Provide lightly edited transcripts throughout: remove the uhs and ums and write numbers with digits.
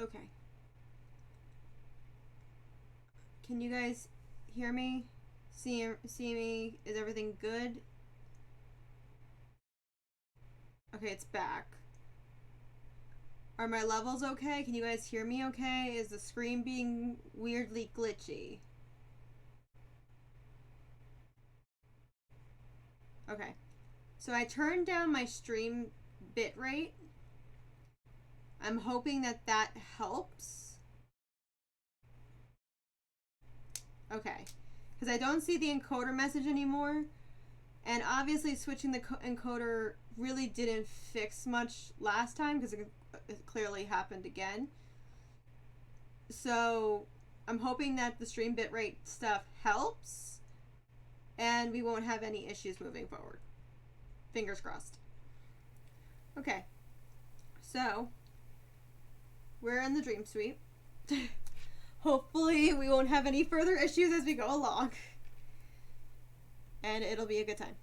Okay. Can you guys hear me? See me? Is everything good? Okay, it's back. Are my levels okay? Can you guys hear me okay? Is the screen being weirdly glitchy? Okay. So I turned down my stream bitrate. I'm hoping that that helps. Okay. Because I don't see the encoder message anymore. And obviously switching the encoder really didn't fix much last time because it clearly happened again. So I'm hoping that the stream bitrate stuff helps and we won't have any issues moving forward. Fingers crossed. Okay. So we're in the dream suite. Hopefully we won't have any further issues as we go along. And it'll be a good time.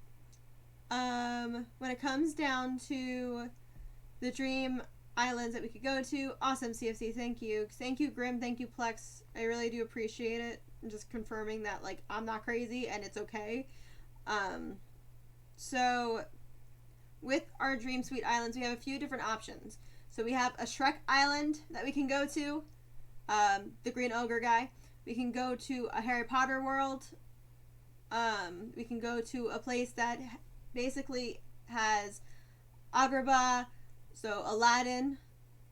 When it comes down to the dream islands that we could go to, awesome, CFC, thank you. Thank you, Grim, thank you, Plex. I really do appreciate it. I'm just confirming that, like, I'm not crazy and it's okay. So with our Dream Suite Islands, we have a few different options. So we have a Shrek Island that we can go to, the Green Ogre guy. We can go to a Harry Potter world. We can go to a place that basically has Agrabah, so Aladdin,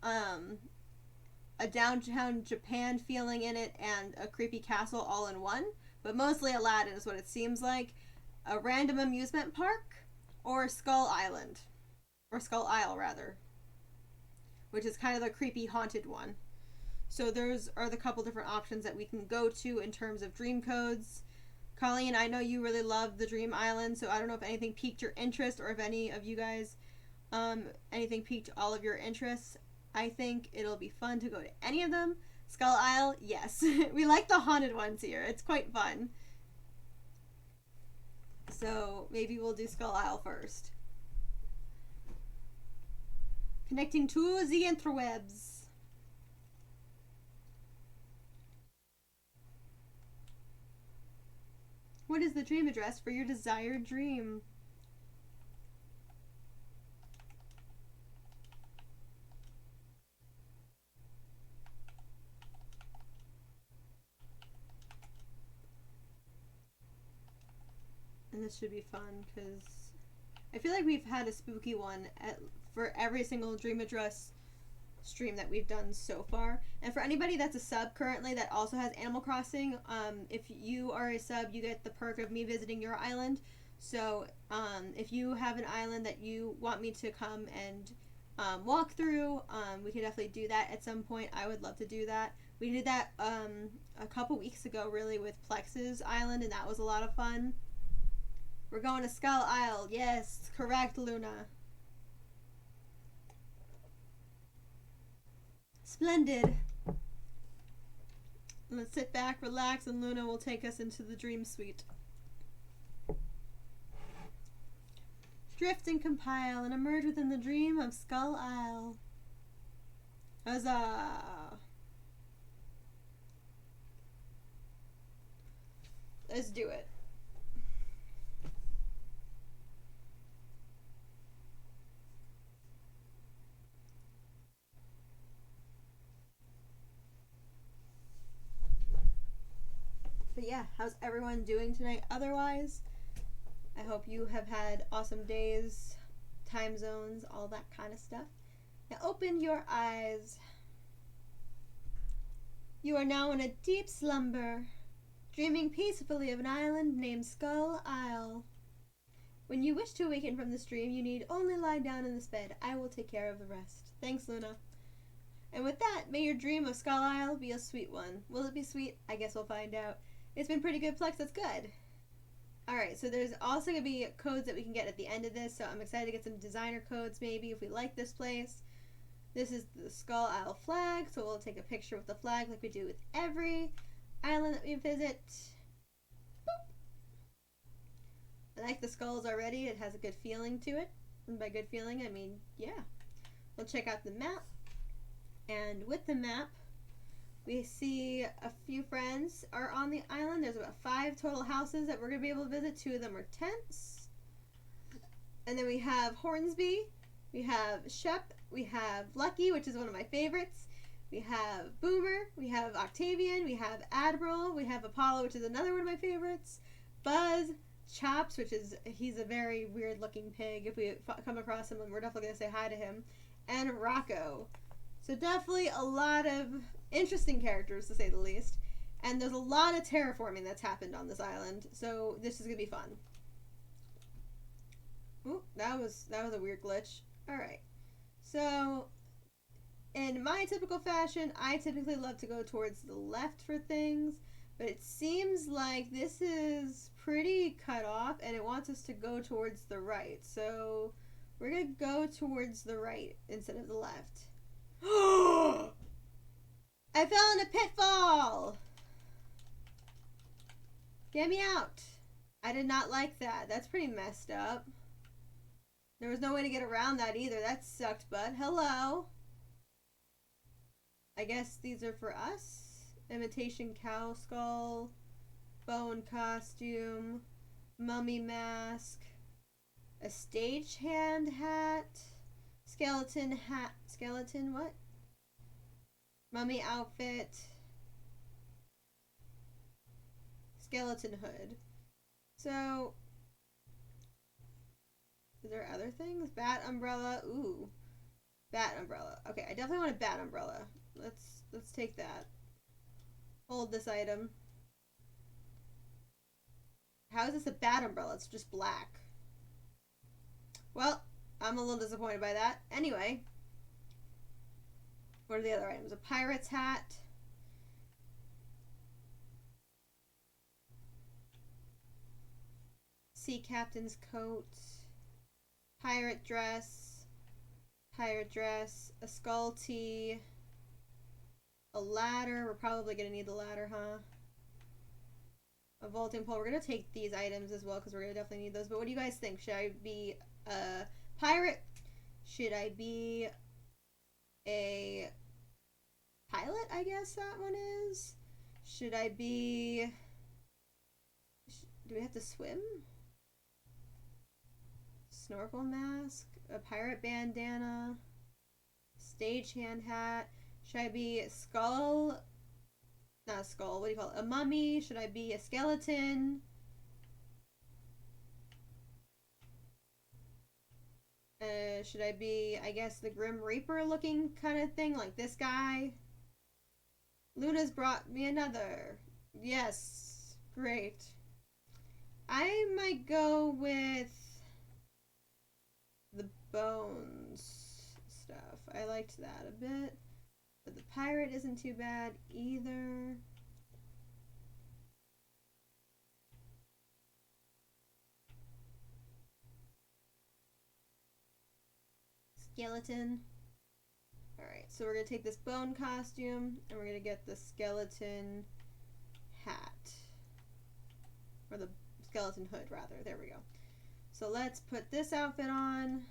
a downtown Japan feeling in it, and a creepy castle all in one. But mostly Aladdin is what it seems like. A random amusement park, or Skull Island. Or Skull Isle, rather. Which is kind of the creepy haunted one. So those are the couple different options that we can go to in terms of dream codes. Colleen, I know you really love the Dream Island, so I don't know if anything piqued your interest or if any of you guys, anything piqued all of your interests. I think it'll be fun to go to any of them. Skull Isle, yes. We like the haunted ones here. It's quite fun. So maybe we'll do Skull Isle first. Connecting to the interwebs. What is the dream address for your desired dream? And this should be fun because I feel like we've had a spooky one for every single dream address stream that we've done so far. And for anybody that's a sub currently that also has Animal Crossing, if you are a sub, you get the perk of me visiting your island. So if you have an island that you want me to come and walk through, we can definitely do that at some point. I would love to do that. We did that a couple weeks ago, really, with Plex's island, and that was a lot of fun. We're going to Skull Isle. Yes, correct, Luna. Splendid. Let's sit back, relax, and Luna will take us into the dream suite. Drift and compile and emerge within the dream of Skull Isle. Huzzah! Let's do it. But yeah, how's everyone doing tonight otherwise? I hope you have had awesome days, time zones, all that kind of stuff. Now open your eyes. You are now in a deep slumber, dreaming peacefully of an island named Skull Isle. When you wish to awaken from this dream, you need only lie down in this bed. I will take care of the rest. Thanks, Luna. And with that, may your dream of Skull Isle be a sweet one. Will it be sweet? I guess we'll find out. It's been pretty good, Plex. That's good. Alright, so there's also going to be codes that we can get at the end of this, so I'm excited to get some designer codes maybe if we like this place. This is the Skull Isle flag, so we'll take a picture with the flag like we do with every island that we visit. Boop. I like the skulls already. It has a good feeling to it. And by good feeling, I mean, yeah. We'll check out the map. And with the map, we see a few friends are on the island. There's about 5 total houses that we're going to be able to visit. 2 of them are tents. And then we have Hornsby, we have Shep, we have Lucky, which is one of my favorites. We have Boomer, we have Octavian, we have Admiral, we have Apollo, which is another one of my favorites. Buzz, Chops, he's a very weird looking pig. If we come across him, we're definitely going to say hi to him. And Rocco. So definitely a lot of interesting characters, to say the least. And there's a lot of terraforming that's happened on this island, so this is going to be fun. Ooh, that was a weird glitch. Alright. So, in my typical fashion, I typically love to go towards the left for things, but it seems like this is pretty cut off, and it wants us to go towards the right. So, we're going to go towards the right instead of the left. I fell in a pitfall! Get me out! I did not like that. That's pretty messed up. There was no way to get around that either. That sucked, bud. Hello. I guess these are for us. Imitation cow skull. Bone costume. Mummy mask. A stagehand hat. Skeleton hat. Skeleton what? Mummy outfit. Skeleton hood. So, is there other things? Bat umbrella. Ooh. Bat umbrella. Okay, I definitely want a bat umbrella. Let's take that. Hold this item. How is this a bat umbrella? It's just black. Well, I'm a little disappointed by that. Anyway. What are the other items? A pirate's hat. Sea captain's coat. Pirate dress. Pirate dress. A skull tee. A ladder. We're probably going to need the ladder, huh? A vaulting pole. We're going to take these items as well because we're going to definitely need those. But what do you guys think? Should I be a pirate? Should I be a pilot, I guess that one is? Should I be... Do we have to swim? Snorkel mask? A pirate bandana? Stagehand hat? Should I be a skull? Not a skull, what do you call it? A mummy? Should I be a skeleton? Should I be, I guess, the Grim Reaper looking kind of thing, like this guy? Luna's brought me another. Yes, great. I might go with the bones stuff. I liked that a bit. But the pirate isn't too bad either. Skeleton. Alright, so we're going to take this bone costume and we're going to get the skeleton hat. Or the skeleton hood, rather. There we go. So let's put this outfit on.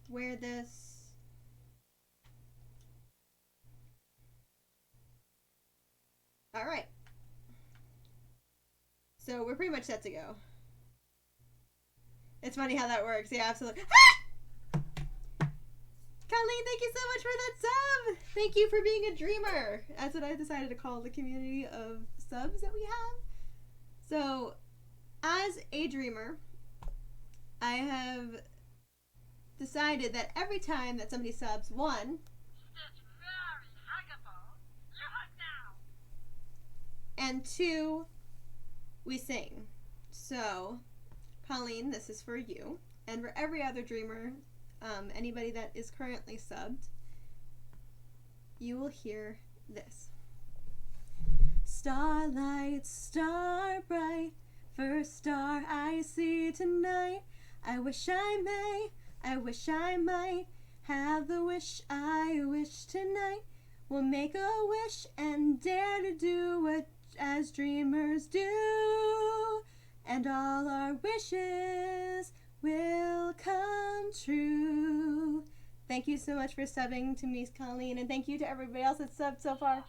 Wear this. Alright. So we're pretty much set to go. It's funny how that works. Yeah, absolutely. Colleen, thank you so much for that sub! Thank you for being a dreamer! That's what I decided to call the community of subs that we have. So, as a dreamer, I have decided that every time that somebody subs, one, it's very huggable. You hug now. And two, we sing. So, Colleen, this is for you. And for every other dreamer, anybody that is currently subbed, you will hear this. Starlight, star bright, first star I see tonight. I wish I may, I wish I might have the wish I wish tonight. We'll make a wish and dare to do what as dreamers do, and all our wishes will come true. Thank you so much for subbing to me, Colleen, and thank you to everybody else that's subbed so far.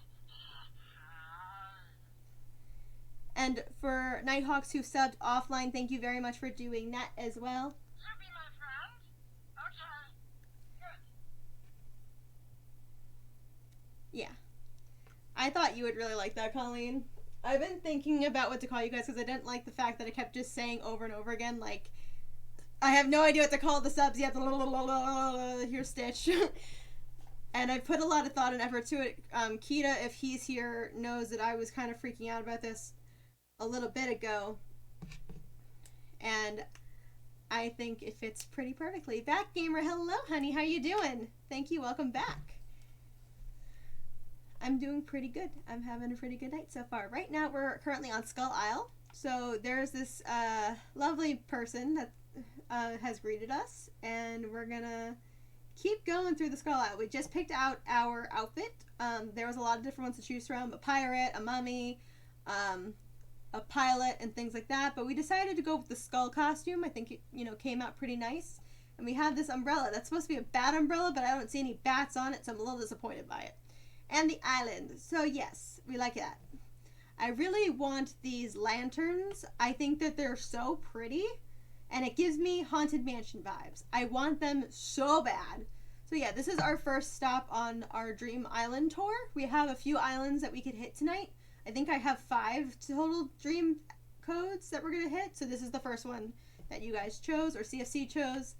And for Nighthawks who subbed offline, thank you very much for doing that as well. You be my friend? Okay. Good. Yeah. I thought you would really like that, Colleen. I've been thinking about what to call you guys because I didn't like the fact that I kept just saying over and over again, like, I have no idea what to call the subs yet. Here's Stitch. And I put a lot of thought and effort to it. Kita, if he's here, knows that I was kind of freaking out about this a little bit ago. And I think it fits pretty perfectly. Back Gamer, hello honey, how you doing? Thank you, welcome back. I'm doing pretty good. I'm having a pretty good night so far. Right now we're currently on Skull Isle. So there's this lovely person that has greeted us, and we're gonna keep going through the Skull Isle. We just picked out our outfit. There was a lot of different ones to choose from: a pirate, a mummy, a pilot, and things like that. But we decided to go with the skull costume. I think it, came out pretty nice. And we have this umbrella that's supposed to be a bat umbrella, but I don't see any bats on it, so I'm a little disappointed by it. And the island. So yes, we like that. I really want these lanterns. I think that they're so pretty, and it gives me Haunted Mansion vibes. I want them so bad. So yeah, this is our first stop on our Dream Island tour. We have a few islands that we could hit tonight. I think I have 5 total dream codes that we're going to hit. So this is the first one that you guys chose, or CFC chose.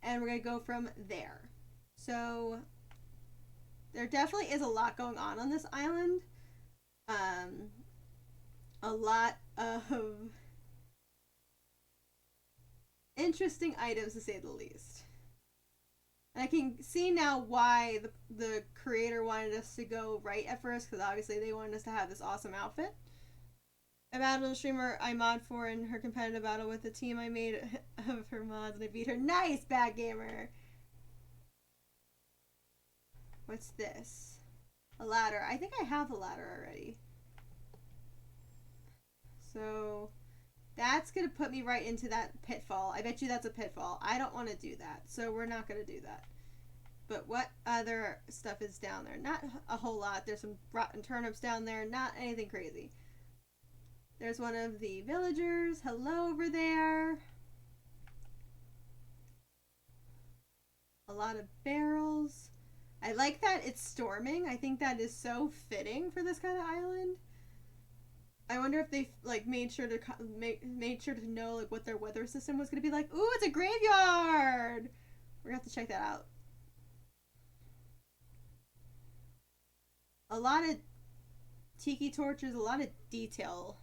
And we're going to go from there. So there definitely is a lot going on this island. A lot of interesting items, to say the least. And I can see now why the creator wanted us to go right at first, because obviously they wanted us to have this awesome outfit. I battled a streamer I mod for in her competitive battle with the team I made of her mods, and I beat her. Nice, Bad Gamer! What's this? A ladder. I think I have a ladder already. So that's going to put me right into that pitfall. I bet you that's a pitfall. I don't want to do that, so we're not going to do that. But what other stuff is down there? Not a whole lot. There's some rotten turnips down there. Not anything crazy. There's one of the villagers. Hello over there. A lot of barrels. I like that it's storming. I think that is so fitting for this kind of island. I wonder if they made sure to know what their weather system was going to be like. Ooh, it's a graveyard. We're going to have to check that out. A lot of tiki torches, a lot of detail.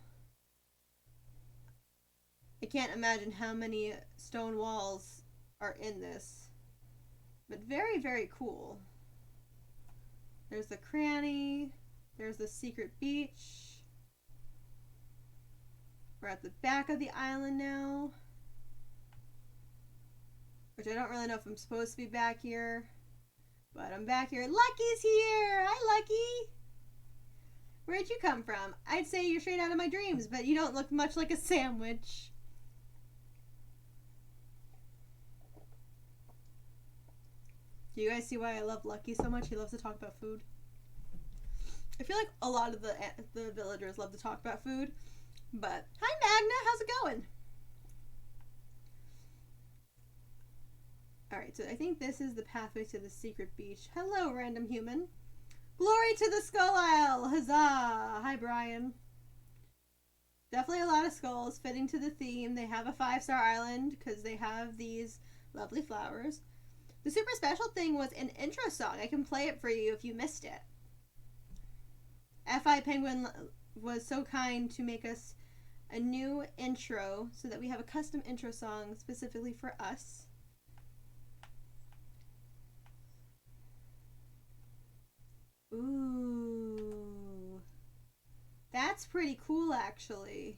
I can't imagine how many stone walls are in this. But very, very cool. There's the cranny. There's the secret beach. We're at the back of the island now. Which I don't really know if I'm supposed to be back here. But I'm back here. Lucky's here! Hi, Lucky! Where'd you come from? I'd say you're straight out of my dreams, but you don't look much like a sandwich. Do you guys see why I love Lucky so much? He loves to talk about food. I feel like a lot of the villagers love to talk about food. But, hi Magna, how's it going? Alright, so I think this is the pathway to the secret beach. Hello, random human. Glory to the Skull Isle! Huzzah! Hi, Brian. Definitely a lot of skulls, fitting to the theme. They have a 5-star island, because they have these lovely flowers. The super special thing was an intro song. I can play it for you if you missed it. Fi Penguin was so kind to make us a new intro so that we have a custom intro song specifically for us. Ooh. That's pretty cool, actually.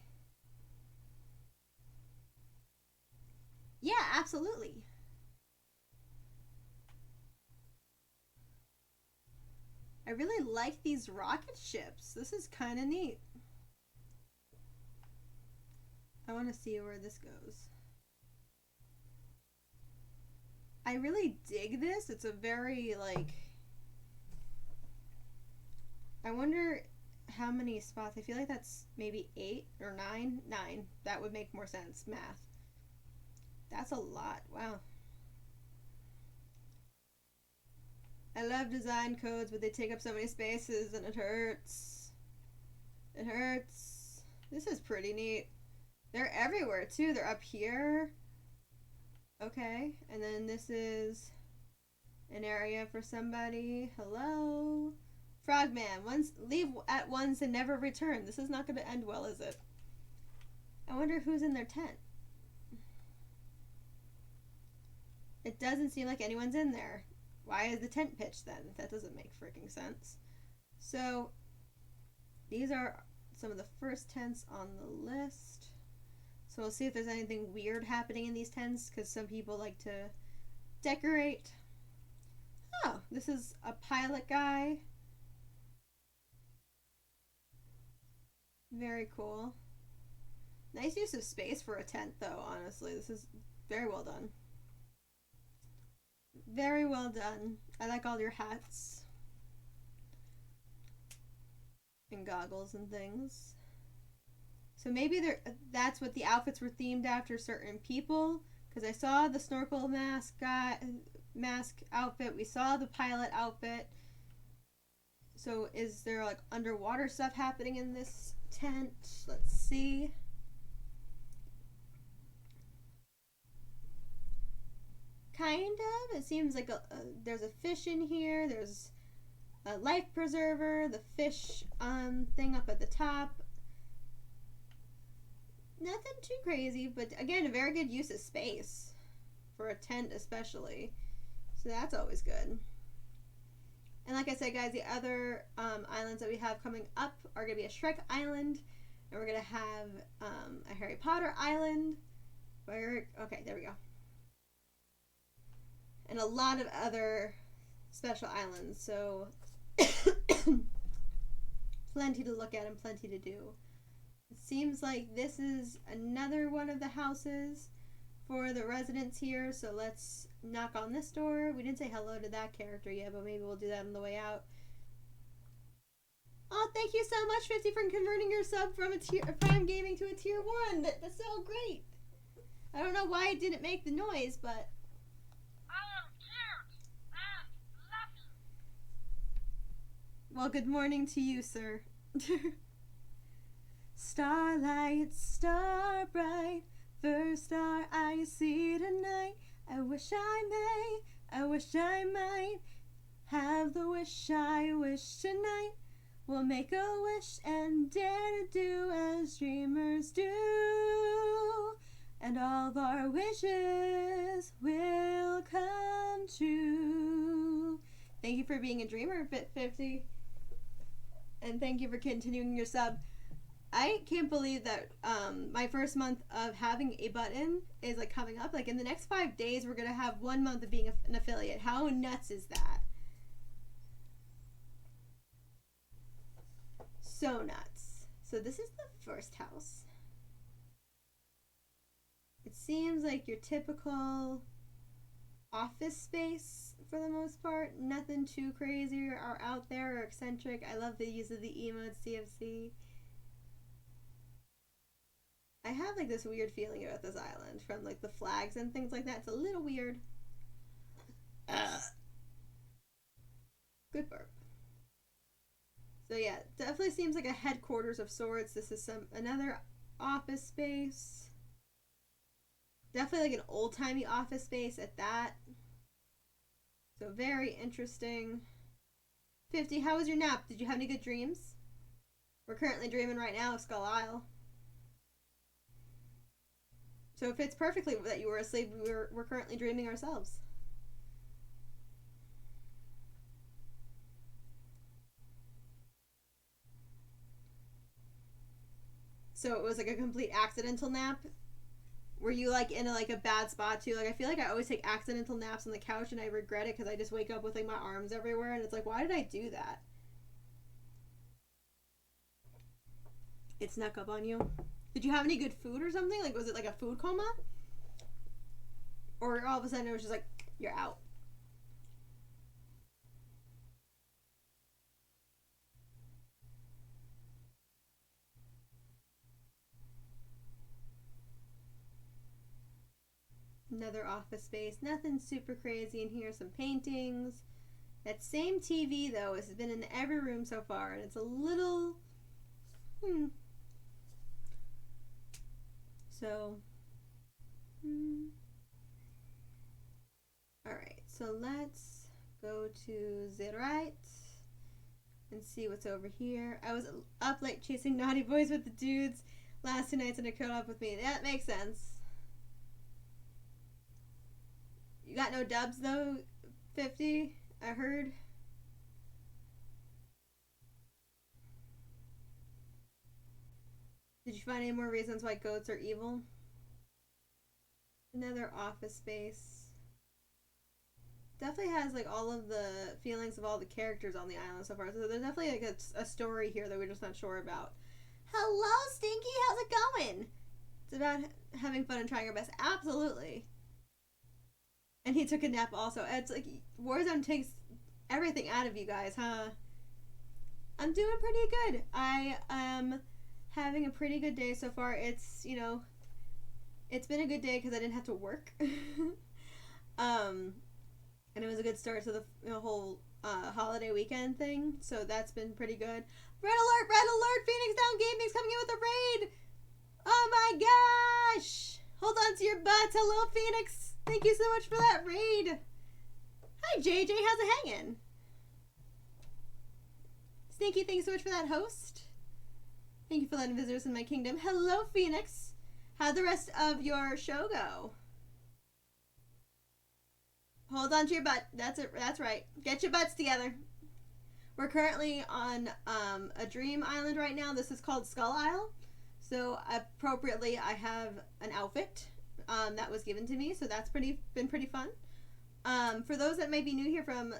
Yeah, absolutely. I really like these rocket ships. This is kind of neat. I want to see where this goes. I really dig this. It's a very, like, I wonder how many spots. I feel like that's maybe 8 or 9. 9. That would make more sense. Math. That's a lot. Wow. I love design codes, but they take up so many spaces and it hurts. It hurts. This is pretty neat. They're everywhere too. They're up here. Okay. And then this is an area for somebody. Hello? Frogman. Leave at once and never return. This is not going to end well, is it? I wonder who's in their tent. It doesn't seem like anyone's in there. Why is the tent pitched then? That doesn't make freaking sense. So, these are some of the first tents on the list. So we'll see if there's anything weird happening in these tents, because some people like to decorate. Oh, this is a pilot guy. Very cool. Nice use of space for a tent, though, honestly. This is very well done. Very well done. I like all your hats. And goggles and things. So maybe that's what the outfits were themed after certain people. Because I saw the snorkel mask outfit. We saw the pilot outfit. So is there like underwater stuff happening in this tent? Let's see. Kind of. It seems like there's a fish in here. There's a life preserver. The fish thing up at the top. Nothing too crazy, but again, a very good use of space for a tent especially. So that's always good. And like I said, guys, the other islands that we have coming up are going to be a Shrek Island, and we're going to have a Harry Potter Island. Okay, there we go. And a lot of other special islands, so plenty to look at and plenty to do. It seems like this is another one of the houses for the residents here, so let's knock on this door. We didn't say hello to that character yet, but maybe we'll do that on the way out. Oh, thank you so much, 50, for converting your sub from Prime Gaming to a tier 1. That's so great. I don't know why it didn't make the noise, but well, good morning to you, sir. Starlight, star bright, first star I see tonight. I wish I might have the wish I wish tonight. We'll make a wish and dare to do as dreamers do, and all of our wishes will come true. Thank you for being a dreamer, Bit50. And thank you for continuing your sub. I can't believe that my first month of having a button is like coming up. Like in the next 5 days, we're going to have 1 month of being an affiliate. How nuts is that? So nuts. So this is the first house. It seems like your typical office space for the most part. Nothing too crazy or out there or eccentric. I love the use of the emotes, CFC. I have like this weird feeling about this island from like the flags and things like that. It's a little weird. Good burp. So yeah, definitely seems like a headquarters of sorts. This is another office space. Definitely like an old-timey office space at that. So very interesting. 50, how was your nap? Did you have any good dreams? We're currently dreaming right now of Skull Isle. So it fits perfectly that you were asleep. We're currently dreaming ourselves. So it was like a complete accidental nap? Were you like in a bad spot too? Like I feel like I always take accidental naps on the couch and I regret it because I just wake up with like my arms everywhere and it's like, why did I do that? It snuck up on you. Did you have any good food or something? Like was it like a food coma? Or all of a sudden it was just like you're out. Another office space. Nothing super crazy in here. Some paintings. That same TV, though, has been in every room so far, and it's a little... So... Alright, so let's go to the right and see what's over here. I was up late chasing naughty boys with the dudes last 2 nights and it caught up with me. That makes sense. You got no dubs though, 50, I heard. Did you find any more reasons why goats are evil? Another office space. Definitely has like all of the feelings of all the characters on the island so far. So there's definitely like a story here that we're just not sure about. Hello, Stinky. How's it going? It's about having fun and trying our best. Absolutely. And he took a nap also. It's like Warzone takes everything out of you guys, huh? I'm doing pretty good. I am having a pretty good day so far. It's, you know, it's been a good day because I didn't have to work. And it was a good start to the whole holiday weekend thing. So that's been pretty good. Red alert! Red alert! Phoenix Down Gaming's coming in with a raid! Oh my gosh! Hold on to your butts. Hello, Phoenix. Thank you so much for that raid. Hi, JJ. How's it hanging? Stinky, thanks so much for that host. Thank you for letting visitors in my kingdom. Hello, Phoenix. How'd the rest of your show go? Hold on to your butt. That's it. That's right. Get your butts together. We're currently on a dream island right now. This is called Skull Isle. So appropriately, I have an outfit that was given to me. So that's been pretty fun. For those that may be new here from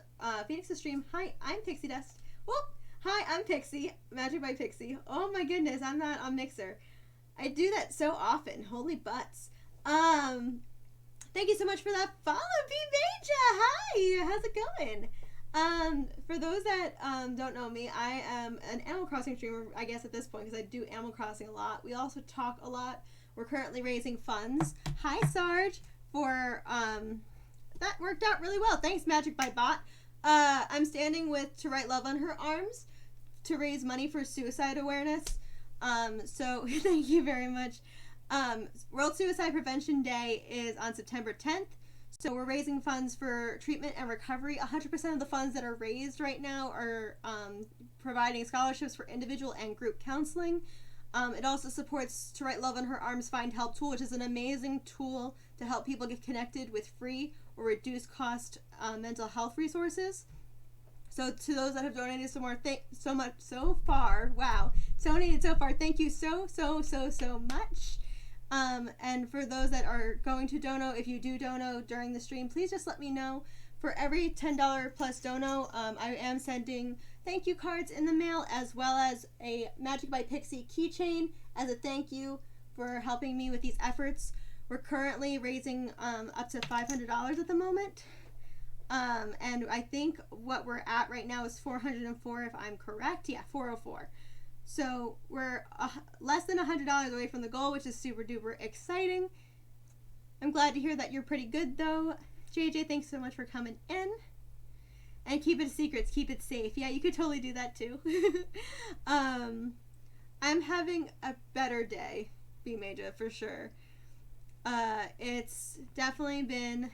Phoenix's stream, hi, I'm Pixie Dust. Whoop! Hi, I'm Pixie. Magic by Pixie. Oh my goodness, I'm not on Mixer. I do that so often. Holy butts. Thank you so much for that follow, B-Major. Hi, how's it going? For those that don't know me, I am an Animal Crossing streamer, I guess at this point, because I do Animal Crossing a lot. We also talk a lot. We're currently raising funds. Hi, Sarge, for, that worked out really well. Thanks, Magic by Bot. I'm standing with To Write Love on Her Arms to raise money for suicide awareness. So thank you very much. World Suicide Prevention Day is on September 10th. So we're raising funds for treatment and recovery. 100% of the funds that are raised right now are providing scholarships for individual and group counseling. It also supports To Write Love on Her Arms Find Help tool, which is an amazing tool to help people get connected with free or reduced cost mental health resources. So to those that have donated so much so far, wow, donated so far, thank you so much. And for those that are going to dono, if you do dono during the stream, please just let me know. For every $10 plus dono, I am sending thank you cards in the mail, as well as a Magic by Pixie keychain as a thank you for helping me with these efforts. We're currently raising up to $500 at the moment. And I think what we're at right now is 404 if I'm correct. Yeah, 404. So we're less than $100 away from the goal, which is super duper exciting. I'm glad to hear that you're pretty good though. JJ, thanks so much for coming in. And keep it secrets, keep it safe. Yeah, you could totally do that too. I'm having a better day, B Major, for sure. It's definitely been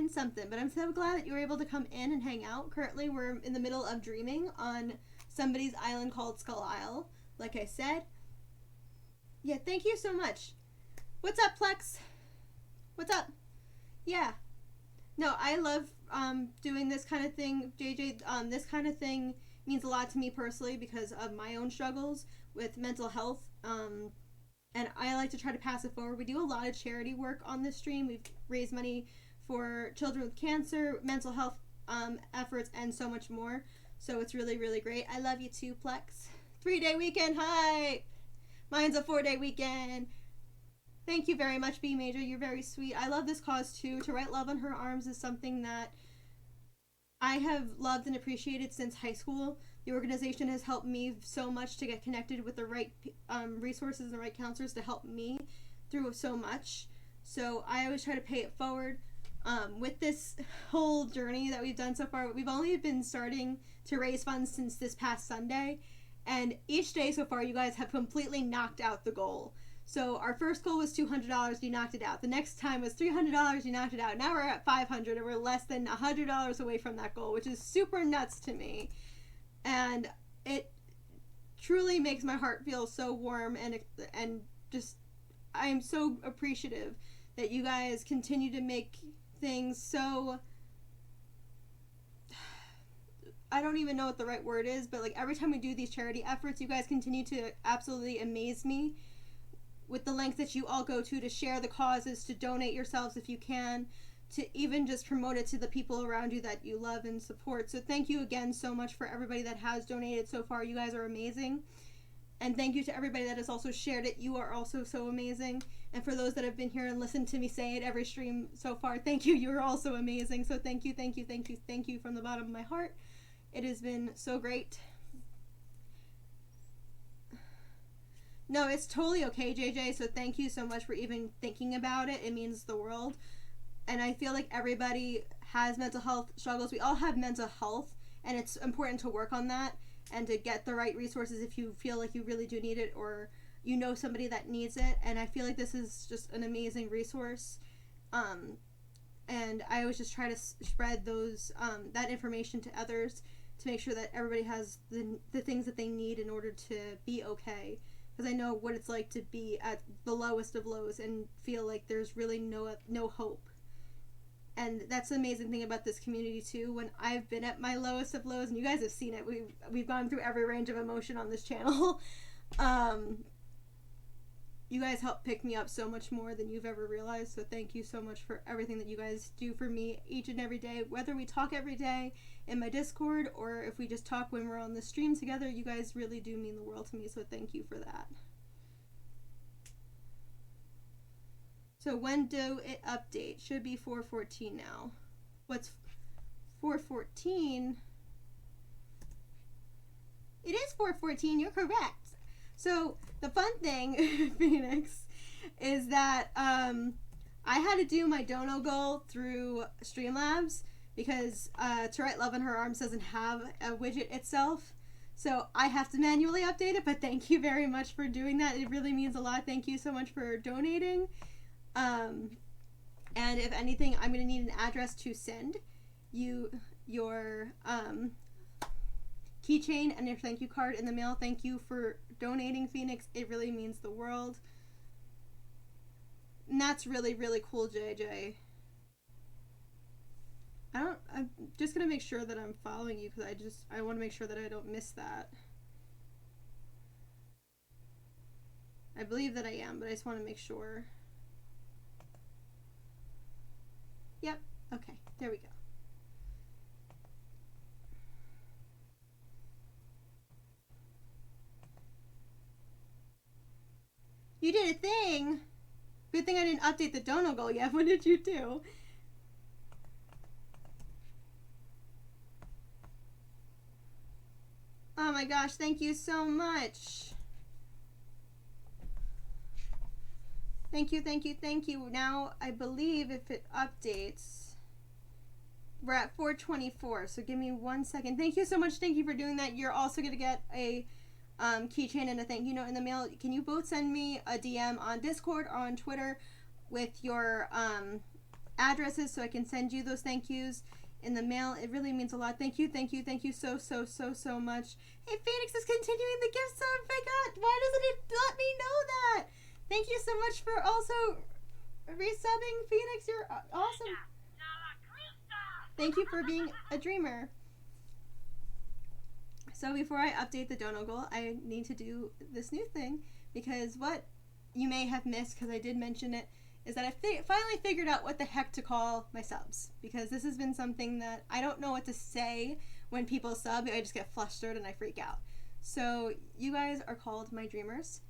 something, but I'm so glad that you were able to come in and hang out. Currently, we're in the middle of dreaming on somebody's island called Skull Isle, like I said. Yeah, thank you so much. What's up, Plex? What's up? Yeah. No, I love doing this kind of thing, JJ. This kind of thing means a lot to me personally because of my own struggles with mental health. And I like to try to pass it forward. We do a lot of charity work on this stream. We've raised money for children with cancer, mental health efforts, and so much more. So it's really, really great. I love you too, Plex. 3-day weekend, hi! Mine's a 4-day weekend. Thank you very much, B Major. You're very sweet. I love this cause too. To write Love on Her Arms is something that I have loved and appreciated since high school. The organization has helped me so much to get connected with the right resources and the right counselors to help me through so much. So I always try to pay it forward. With this whole journey that we've done so far, we've only been starting to raise funds since this past Sunday. And each day so far, you guys have completely knocked out the goal. So our first goal was $200, you knocked it out. The next time was $300, you knocked it out. Now we're at $500, and we're less than $100 away from that goal, which is super nuts to me. And it truly makes my heart feel so warm, and just I am so appreciative that you guys continue to make things so, I don't even know what the right word is, but like every time we do these charity efforts, you guys continue to absolutely amaze me with the length that you all go to share the causes, to donate yourselves if you can, to even just promote it to the people around you that you love and support. So thank you again so much for everybody that has donated so far. You guys are amazing. And thank you to everybody that has also shared it. You are also so amazing. And for those that have been here and listened to me say it every stream so far, thank you. You're also amazing. So thank you, thank you, thank you, thank you from the bottom of my heart. It has been so great. No, it's totally okay, JJ. So thank you so much for even thinking about it. It means the world. And I feel like everybody has mental health struggles. We all have mental health, and it's important to work on that and to get the right resources if you feel like you really do need it, or you know somebody that needs it. And I feel like this is just an amazing resource. And I always just try to spread those that information to others to make sure that everybody has the things that they need in order to be okay. Because I know what it's like to be at the lowest of lows and feel like there's really no hope. And that's the amazing thing about this community too. When I've been at my lowest of lows, and you guys have seen it, we've gone through every range of emotion on this channel. You guys help pick me up so much more than you've ever realized. So thank you so much for everything that you guys do for me each and every day. Whether we talk every day in my Discord or if we just talk when we're on the stream together, you guys really do mean the world to me. So thank you for that. So when do it update? Should be 4:14 now. What's 4:14? It is 4:14. You're correct. So the fun thing, Phoenix, is that I had to do my dono goal through Streamlabs because To Write Love on Her Arms doesn't have a widget itself. So I have to manually update it, but thank you very much for doing that. It really means a lot. Thank you so much for donating. And if anything, I'm going to need an address to send you your keychain and your thank you card in the mail. Thank you for donating, Phoenix. It really means the world. And that's really, really cool, JJ. I'm just going to make sure that I'm following you because I want to make sure that I don't miss that. I believe that I am, but I just want to make sure. Yep. Okay. There we go. You did a thing. Good thing I didn't update the dono goal yet. What did you do? Oh my gosh, thank you so much. Thank you, thank you, thank you. Now, I believe if it updates, we're at 4:24, so give me 1 second. Thank you so much. Thank you for doing that. You're also going to get a keychain and a thank you note in the mail. Can you both send me a DM on Discord or on Twitter with your addresses so I can send you those thank yous in the mail? It really means a lot. Thank you, thank you, thank you so much. Hey, Phoenix is continuing the gift sub. I forgot. Why doesn't it let me know that? Thank you so much for also resubbing, Phoenix. You're awesome. Thank you for being a dreamer. So before I update the dono goal, I need to do this new thing because what you may have missed, because I did mention it, is that I finally figured out what the heck to call my subs, because this has been something that I don't know what to say when people sub. I just get flustered and I freak out. So you guys are called my dreamers,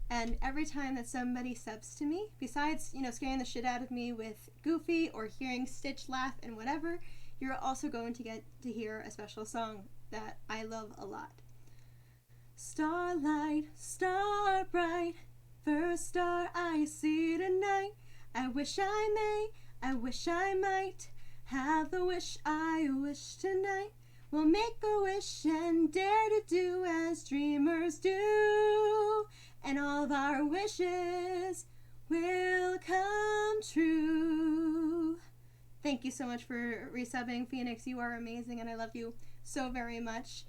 And every time that somebody subs to me, besides, scaring the shit out of me with Goofy or hearing Stitch laugh and whatever, you're also going to get to hear a special song that I love a lot. Starlight, star bright, first star I see tonight. I wish I may, I wish I might have the wish I wish tonight. We'll make a wish and dare to do as dreamers do, and all of our wishes will come true. Thank you so much for resubbing, Phoenix. You are amazing, and I love you so very much.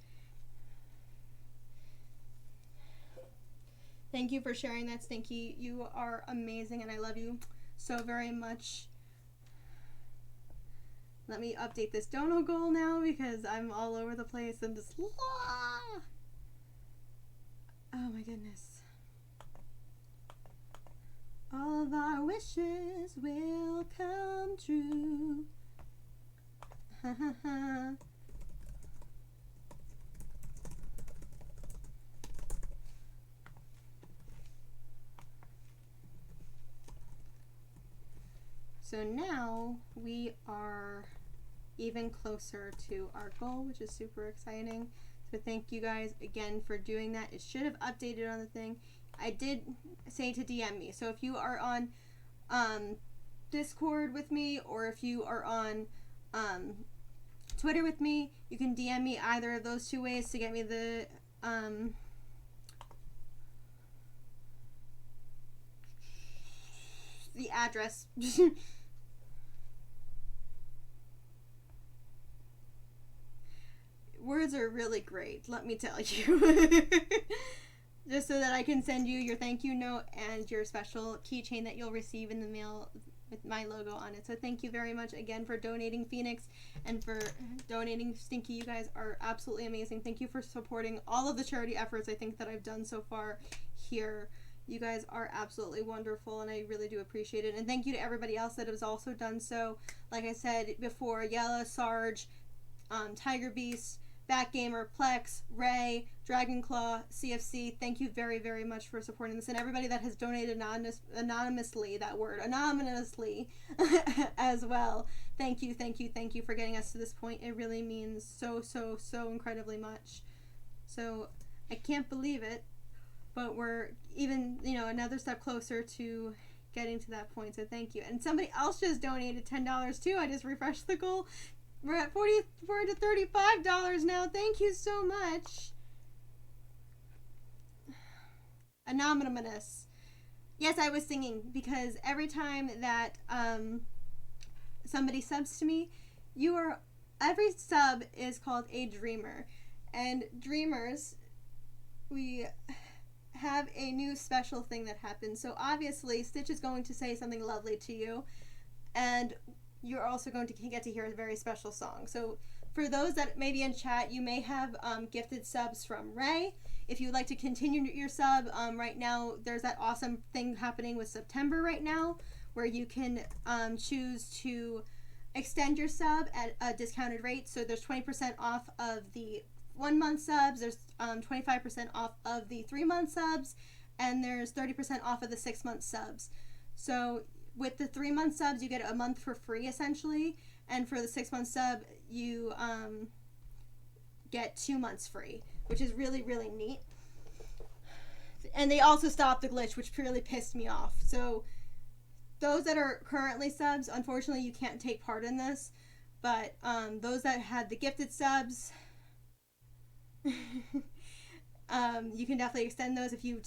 Thank you for sharing that, Stinky. You are amazing, and I love you so very much. Let me update this dono goal now because I'm all over the place. I'm just... Oh my goodness. All of our wishes will come true. Ha ha ha. So now we are even closer to our goal, which is super exciting. So thank you guys again for doing that. It should have updated on the thing. I did say to DM me. So if you are on Discord with me, or if you are on Twitter with me, you can DM me either of those two ways to get me the address. Words are really great, let me tell you. Just so that I can send you your thank you note and your special keychain that you'll receive in the mail with my logo on it. So thank you very much again for donating, Phoenix, and for donating, Stinky. You guys are absolutely amazing. Thank you for supporting all of the charity efforts I think that I've done so far here. You guys are absolutely wonderful, and I really do appreciate it. And thank you to everybody else that has also done so. Like I said before, Yella, Sarge, Tiger Beast, Batgamer, Plex, Ray, Dragonclaw, CFC, thank you very, very much for supporting this. And everybody that has donated anonymously, as well. Thank you, thank you, thank you for getting us to this point. It really means so, so, so incredibly much. So, I can't believe it, but we're even, another step closer to getting to that point. So thank you. And somebody else just donated $10 too. I just refreshed the goal. We're at $44 to $35 now. Thank you so much. Anonymous. Yes, I was singing because every time that somebody subs to me, every sub is called a dreamer. And dreamers, we have a new special thing that happens. So obviously, Stitch is going to say something lovely to you, and you're also going to get to hear a very special song. So for those that may be in chat, you may have gifted subs from Ray. If you'd like to continue your sub, right now there's that awesome thing happening with September right now, where you can choose to extend your sub at a discounted rate. So there's 20% off of the 1 month subs, there's 25% off of the 3 month subs, and there's 30% off of the 6 month subs. So with the 3 month subs, you get a month for free essentially, and for the 6 month sub, you get 2 months free, which is really, really neat. And they also stopped the glitch, which really pissed me off. So those that are currently subs, unfortunately, you can't take part in this, but those that had the gifted subs, you can definitely extend those if you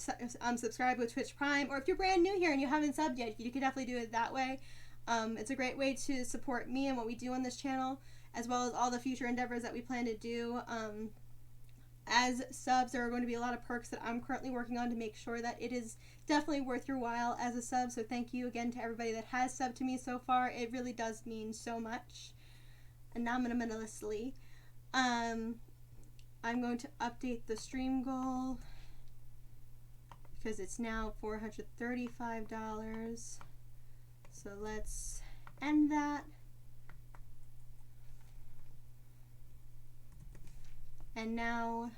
subscribe with Twitch Prime, or if you're brand new here and you haven't subbed yet, you can definitely do it that way. It's a great way to support me and what we do on this channel, as well as all the future endeavors that we plan to do. As subs, there are going to be a lot of perks that I'm currently working on to make sure that it is definitely worth your while as a sub. So thank you again to everybody that has subbed to me so far. It really does mean so much. Anonymously. I'm going to update the stream goal because it's now $435. So let's end that. And now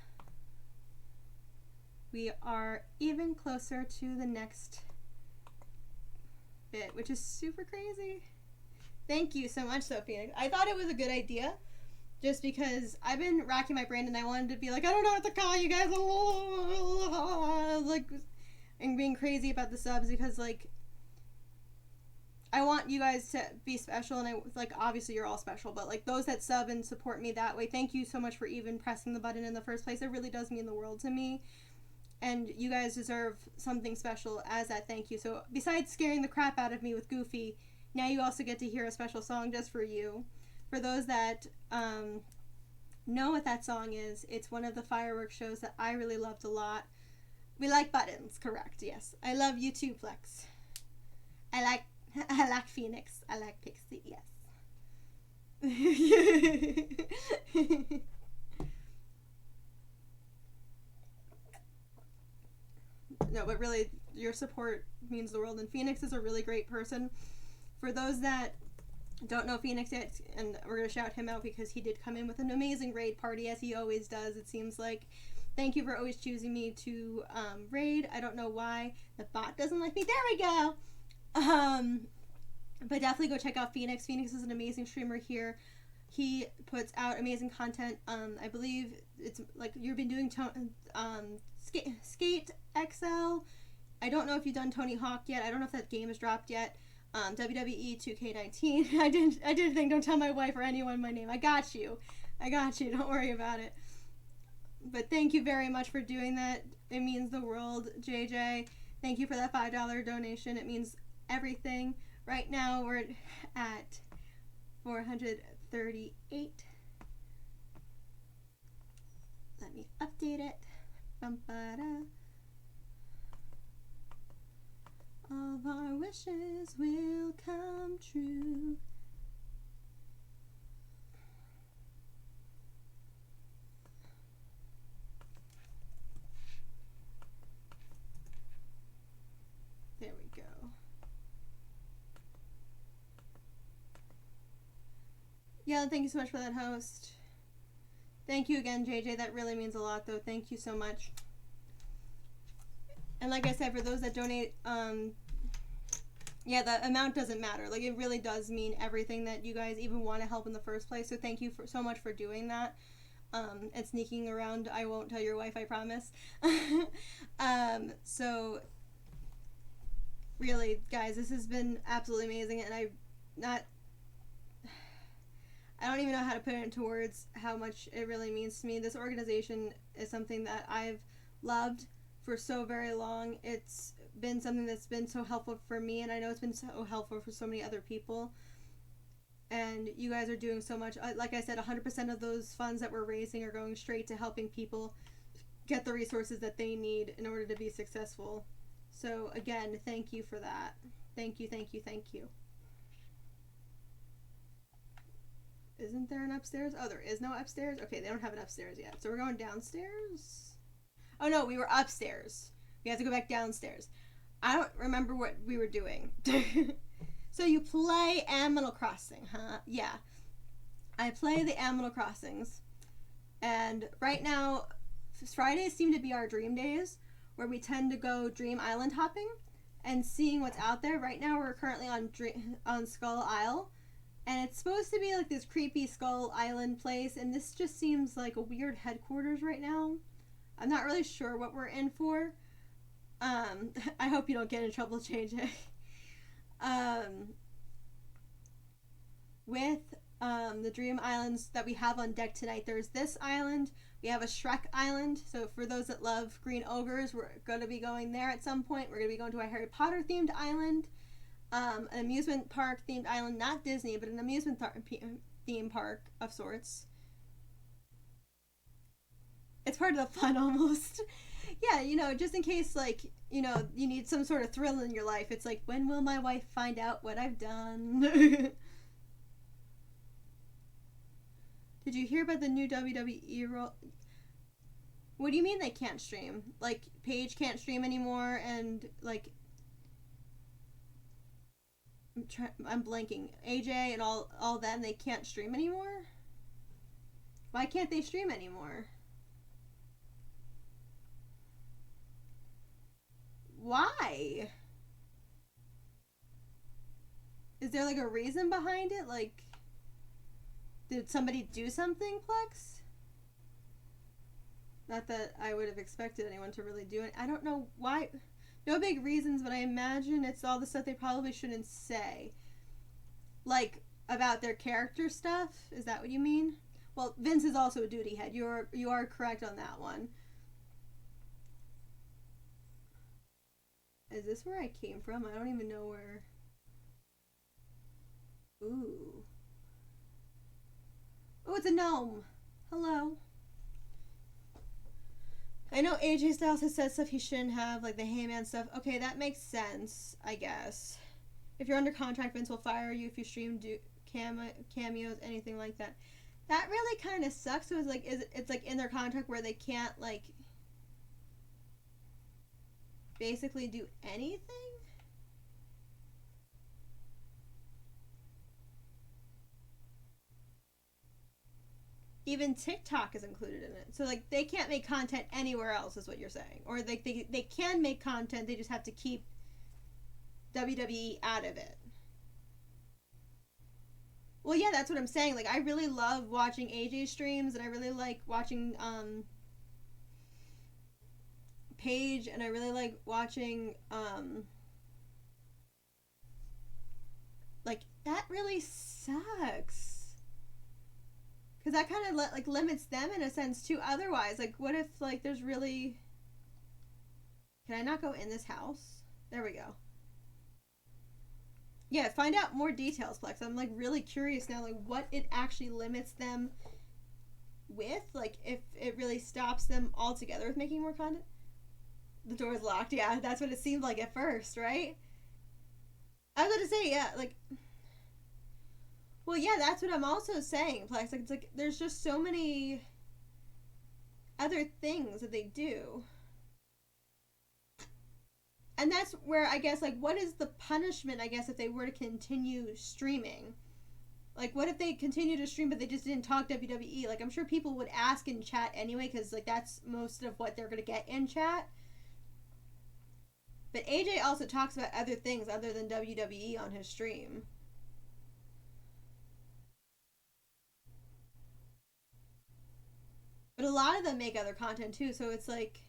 we are even closer to the next bit, which is super crazy. Thank you so much, Sophie. I thought it was a good idea just because I've been racking my brain and I wanted to be like, I don't know what to call you guys. Like, and being crazy about the subs because, like, I want you guys to be special, and obviously you're all special, but, like, those that sub and support me that way, thank you so much for even pressing the button in the first place. It really does mean the world to me, and you guys deserve something special as that thank you. So, besides scaring the crap out of me with Goofy, now you also get to hear a special song just for you. For those that know what that song is, it's one of the fireworks shows that I really loved a lot. We like buttons, correct, yes. I love you too, Plex. I like Phoenix. I like Pixie, yes. No, but really, your support means the world, and Phoenix is a really great person. For those that don't know Phoenix yet, and we're going to shout him out because he did come in with an amazing raid party, as he always does, it seems like. Thank you for always choosing me to raid. I don't know why the bot doesn't like me. There we go! But definitely go check out Phoenix. Phoenix is an amazing streamer here. He puts out amazing content. I believe it's like you've been doing Skate XL. I don't know if you've done Tony Hawk yet. I don't know if that game has dropped yet. WWE 2K19. I did think don't tell my wife or anyone my name. I got you. Don't worry about it. But thank you very much for doing that. It means the world, JJ. Thank you for that $5 donation. It means everything. Right now we're at 438. Let me update it. Bum-ba-da. All of our wishes will come true. There we go. Yeah, thank you so much for that, host. Thank you again, JJ. That really means a lot, though. Thank you so much. And like I said, for those that donate, yeah, the amount doesn't matter. Like, it really does mean everything that you guys even want to help in the first place. So thank you so much for doing that. And sneaking around. I won't tell your wife, I promise. So really, guys, this has been absolutely amazing, and I don't even know how to put it into words how much it really means to me. This organization is something that I've loved for so very long. It's been something that's been so helpful for me, and I know it's been so helpful for so many other people. And you guys are doing so much. Like I said, 100% of those funds that we're raising are going straight to helping people get the resources that they need in order to be successful. So again, thank you for that. Thank you, thank you, thank you. Isn't there an upstairs? Oh, there is no upstairs? Okay, they don't have an upstairs yet. So we're going downstairs? Oh no, we were upstairs. We have to go back downstairs. I don't remember what we were doing. So you play Animal Crossing, huh? Yeah. I play the Animal Crossings. And right now, Fridays seem to be our dream days, where we tend to go dream island hopping and seeing what's out there. Right now we're currently on Skull Isle. And it's supposed to be like this creepy Skull Island place, and this just seems like a weird headquarters right now. I'm not really sure what we're in for. I hope you don't get in trouble, JJ. With the dream islands that we have on deck tonight, there's this island. We have a Shrek Island. So for those that love green ogres, we're going to be going there at some point. We're going to be going to a Harry Potter themed island. An amusement park themed island, not Disney, but an amusement theme park of sorts. It's part of the fun almost. Yeah, you know, just in case, like, you know, you need some sort of thrill in your life. It's like, when will my wife find out what I've done? Did you hear about the new WWE rule? What do you mean they can't stream? Like, Paige can't stream anymore, and, like, I'm blanking. AJ and all them, they can't stream anymore? Why can't they stream anymore? why? Is there like a reason behind it? Like, did somebody do something, Plex? Not that I would have expected anyone to really do it. I don't know why. No big reasons, but I imagine it's all the stuff they probably shouldn't say. Like, about their character stuff? Is that what you mean? Well, Vince is also a duty head. You are correct on that one. Is this where I came from? I don't even know where. Ooh. Oh, it's a gnome. Hello. I know AJ Styles has said stuff he shouldn't have, like the Heyman stuff. Okay, that makes sense, I guess. If you're under contract, Vince will fire you if you stream cameos, anything like that. That really kind of sucks. So it's like in their contract where they can't like basically do anything. Even TikTok is included in it. So like they can't make content anywhere else is what you're saying. Or like they can make content, they just have to keep WWE out of it. Well, yeah, that's what I'm saying. Like I really love watching AJ streams and I really like watching Paige and I really like watching like that really sucks. Because that kind of like limits them in a sense too. Otherwise, like, what if like there's really? Can I not go in this house? There we go. Yeah, find out more details, Plex. I'm like really curious now, like what it actually limits them with. Like if it really stops them altogether with making more content. The door's locked. Yeah, that's what it seemed like at first, right? I was going to say, yeah, like. Well, yeah, that's what I'm also saying, Plex. Like, it's like there's just so many other things that they do. And that's where I guess, like, what is the punishment, I guess, if they were to continue streaming? Like, what if they continue to stream but they just didn't talk WWE? Like, I'm sure people would ask in chat anyway because, like, that's most of what they're going to get in chat. But AJ also talks about other things other than WWE on his stream. But a lot of them make other content too, so it's like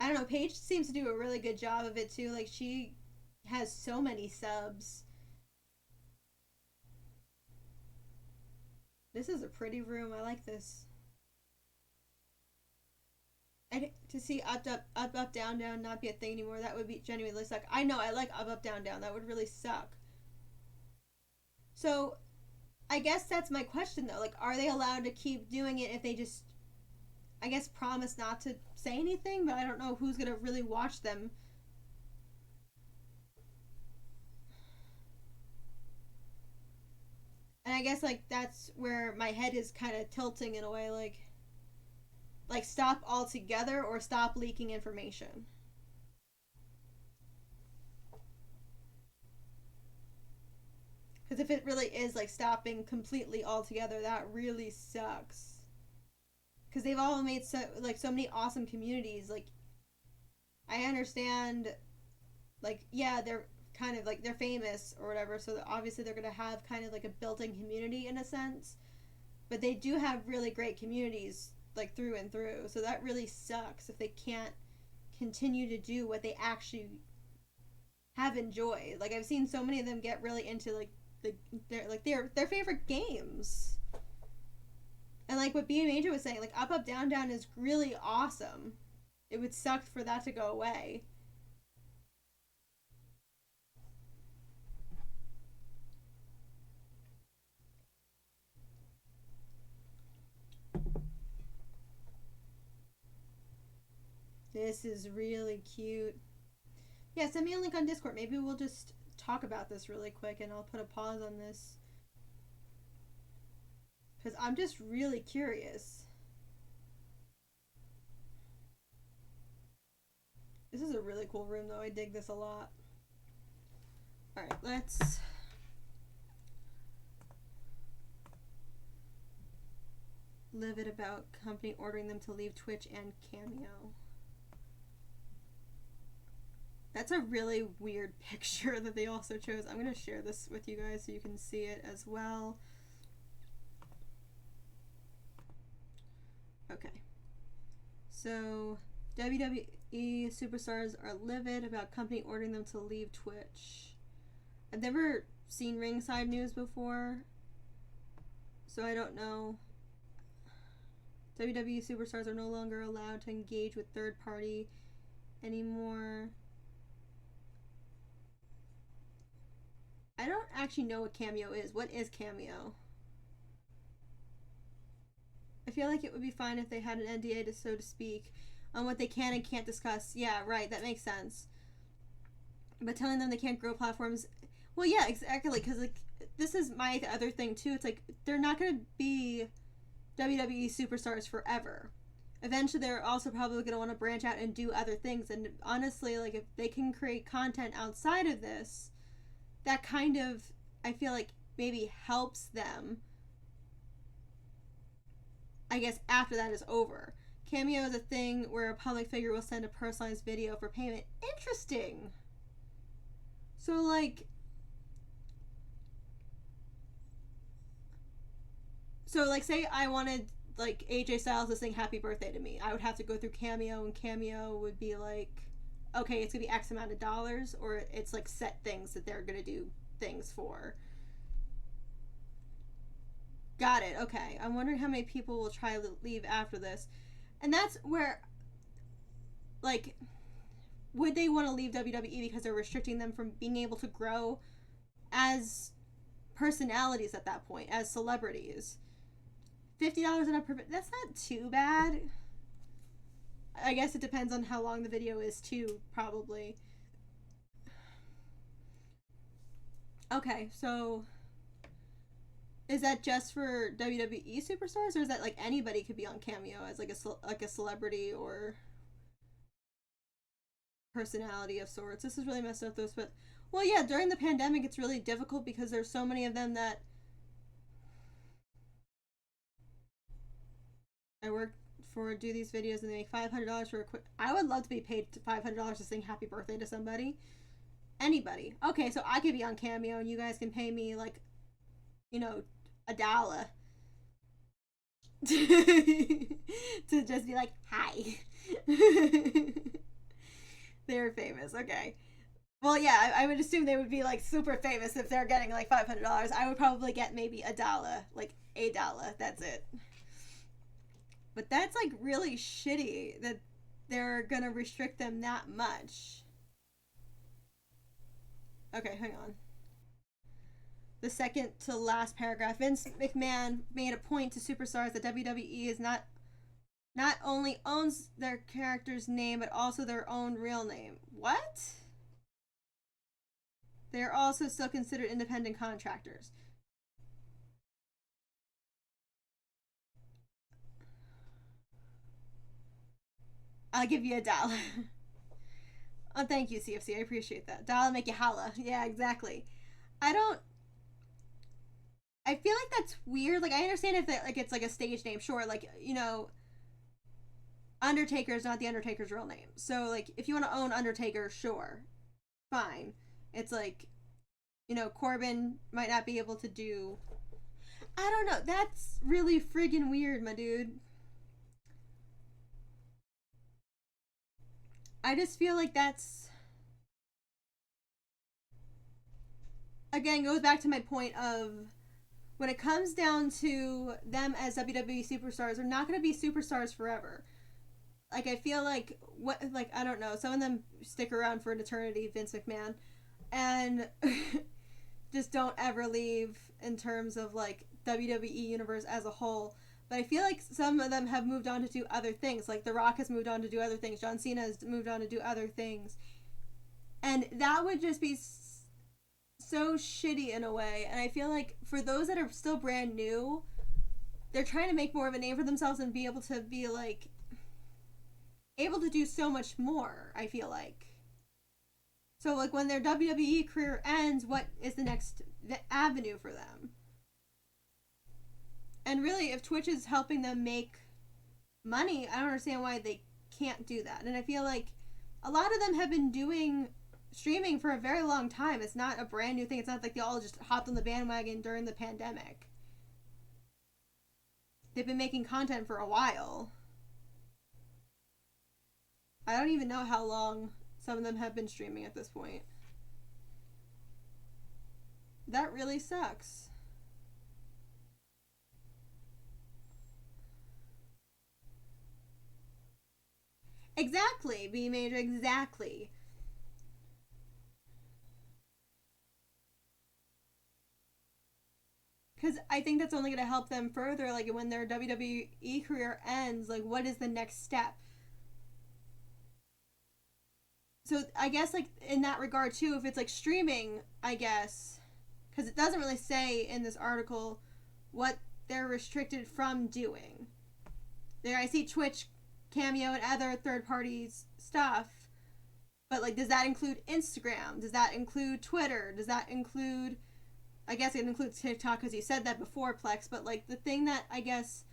I don't know, Paige seems to do a really good job of it too. Like she has so many subs. This is a pretty room. I like this. To see up, down, down not be a thing anymore, that would be genuinely suck. I know, I like up, down, down. That would really suck. So I guess that's my question though. Like, are they allowed to keep doing it if they just, I guess, promise not to say anything? But I don't know who's gonna really watch them. And I guess like that's where my head is kind of tilting in a way. Like stop altogether or stop leaking information. Because if it really is like stopping completely altogether, that really sucks. Because they've all made so many awesome communities. Like I understand, like yeah, they're kind of like they're famous or whatever, so obviously they're gonna have kind of like a built-in community in a sense. But they do have really great communities like through and through. So that really sucks if they can't continue to do what they actually have enjoyed. Like I've seen so many of them get really into like their favorite games. And like what B Major was saying, like up down down is really awesome. It would suck for that to go away. This is really cute. Yeah, send me a link on Discord. Maybe we'll just talk about this really quick and I'll put a pause on this. Because I'm just really curious. This is a really cool room though. I dig this a lot. Alright, let's live it about company ordering them to leave Twitch and Cameo. That's a really weird picture that they also chose. I'm going to share this with you guys so you can see it as well. Okay. So, WWE superstars are livid about company ordering them to leave Twitch. I've never seen ringside news before, so I don't know. WWE superstars are no longer allowed to engage with third party anymore. I don't actually know what Cameo is. What is Cameo? I feel like it would be fine if they had an NDA, to, so to speak, on what they can and can't discuss. Yeah, right, that makes sense. But telling them they can't grow platforms, well, yeah, exactly, because like this is my other thing too. It's like they're not going to be WWE superstars forever. Eventually, they're also probably going to want to branch out and do other things. And honestly, like if they can create content outside of this, that kind of, I feel like, maybe helps them, I guess, after that is over. Cameo is a thing where a public figure will send a personalized video for payment. Interesting. So, like, say I wanted, like, AJ Styles to sing Happy Birthday to me. I would have to go through Cameo, and Cameo would be like, okay, it's going to be X amount of dollars, or it's, like, set things that they're going to do things for. Got it. Okay. I'm wondering how many people will try to leave after this. And that's where, like, would they want to leave WWE because they're restricting them from being able to grow as personalities at that point, as celebrities? $50 and up per, that's not too bad. I guess it depends on how long the video is too, probably. Okay, so is that just for WWE superstars, or is that like anybody could be on Cameo as like a celebrity or personality of sorts? This is really messed up, though. But well, yeah, during the pandemic, it's really difficult because there's so many of them that I work for, do these videos, and they make $500 for a quick. I would love to be paid $500 to sing Happy Birthday to somebody. Anybody. Okay, so I could be on Cameo, and you guys can pay me like, $1 to just be like, hi. They're famous. Okay. Well, yeah, I would assume they would be like super famous if they're getting like $500. I would probably get maybe $1, like $1. That's it. But that's like really shitty that they're gonna restrict them that much. Okay, hang on. The second to last paragraph. Vince McMahon made a point to superstars that WWE is not only owns their character's name, but also their own real name. What? They are also still considered independent contractors. I'll give you $1. Oh, thank you, CFC. I appreciate that. $1 make you holla. Yeah, exactly. I don't. I feel like that's weird. Like, I understand if like it's like a stage name, sure. Like, Undertaker is not the Undertaker's real name. So, like, if you want to own Undertaker, sure, fine. It's like, Corbin might not be able to do. I don't know. That's really friggin' weird, my dude. I just feel like that's, again, goes back to my point of when it comes down to them as WWE superstars, they're not going to be superstars forever. Like, I feel like, I don't know, some of them stick around for an eternity, Vince McMahon, and just don't ever leave in terms of, like, WWE universe as a whole. But I feel like some of them have moved on to do other things. Like, The Rock has moved on to do other things. John Cena has moved on to do other things. And that would just be so shitty in a way. And I feel like for those that are still brand new, they're trying to make more of a name for themselves and be able to be, like, able to do so much more, I feel like. So, like, when their WWE career ends, what is the next avenue for them? And really, if Twitch is helping them make money, I don't understand why they can't do that. And I feel like a lot of them have been doing streaming for a very long time. It's not a brand new thing. It's not like they all just hopped on the bandwagon during the pandemic. They've been making content for a while. I don't even know how long some of them have been streaming at this point. That really sucks. Exactly, B Major, exactly. Because I think that's only going to help them further. Like when their WWE career ends, like what is the next step? So I guess like in that regard too, if it's like streaming, I guess, because it doesn't really say in this article what they're restricted from doing. There, I see Twitch, Cameo, and other third parties stuff, but like, does that include Instagram? Does that include Twitter? Does that include? I guess it includes TikTok because you said that before, Plex. But like the thing that I guess,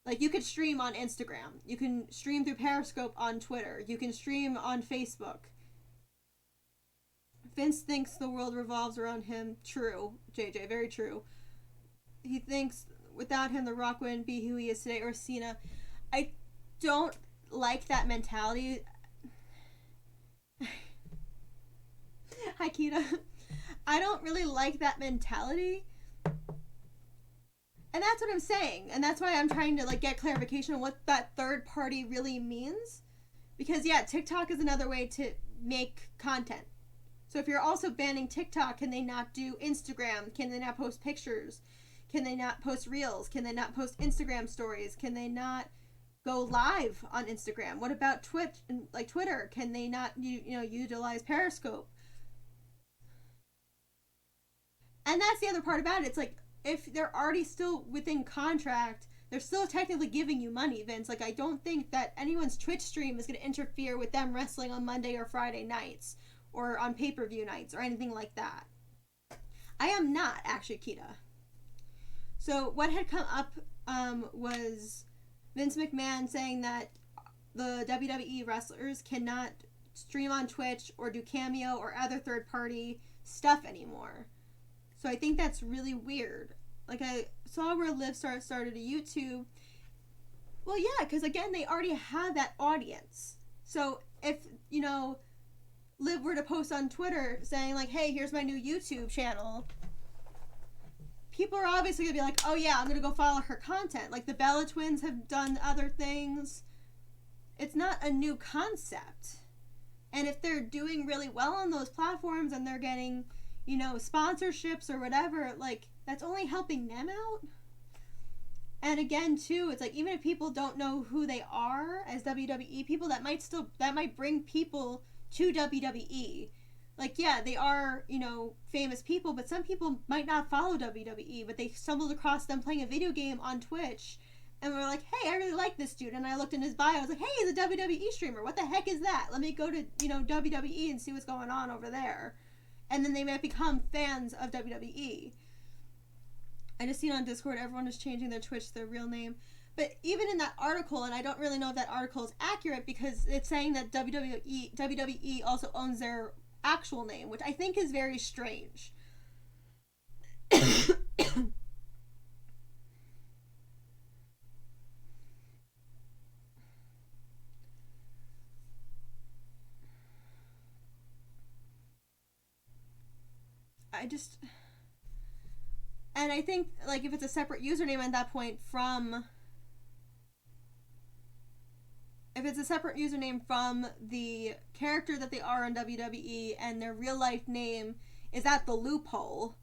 like you could stream on Instagram, you can stream through Periscope on Twitter, you can stream on Facebook. Vince thinks the world revolves around him. True, JJ, very true. He thinks without him, The Rock wouldn't be who he is today, or Cena. I don't like that mentality. Hi, Kita. I don't really like that mentality. And that's what I'm saying. And that's why I'm trying to like get clarification on what that third party really means. Because yeah, TikTok is another way to make content. So if you're also banning TikTok, can they not do Instagram? Can they not post pictures? Can they not post reels? Can they not post Instagram stories? Can they not go live on Instagram? What about Twitch and like Twitter? Can they not utilize Periscope? And that's the other part about it. It's like if they're already still within contract, they're still technically giving you money, Vince. Like I don't think that anyone's Twitch stream is going to interfere with them wrestling on Monday or Friday nights or on pay-per-view nights or anything like that. I am not actually, Kita. So what had come up was Vince McMahon saying that the WWE wrestlers cannot stream on Twitch or do Cameo or other third-party stuff anymore. So I think that's really weird. Like I saw where Liv started a YouTube. Well, yeah, because again, they already had that audience. So if, Liv were to post on Twitter saying like, hey, here's my new YouTube channel, people are obviously going to be like, oh yeah, I'm going to go follow her content. Like the Bella Twins have done other things. It's not a new concept. And if they're doing really well on those platforms and they're getting, sponsorships or whatever, like that's only helping them out. And again, too, it's like even if people don't know who they are as WWE people, that might bring people to WWE. Like, yeah, they are, famous people, but some people might not follow WWE, but they stumbled across them playing a video game on Twitch and were like, hey, I really like this dude. And I looked in his bio, I was like, hey, he's a WWE streamer. What the heck is that? Let me go to, WWE and see what's going on over there. And then they might become fans of WWE. I just seen on Discord everyone is changing their Twitch to their real name. But even in that article, and I don't really know if that article is accurate because it's saying that WWE also owns their actual name, which I think is very strange. And I think like if it's a separate username at that point from the character that they are in WWE and their real life name is at the loophole,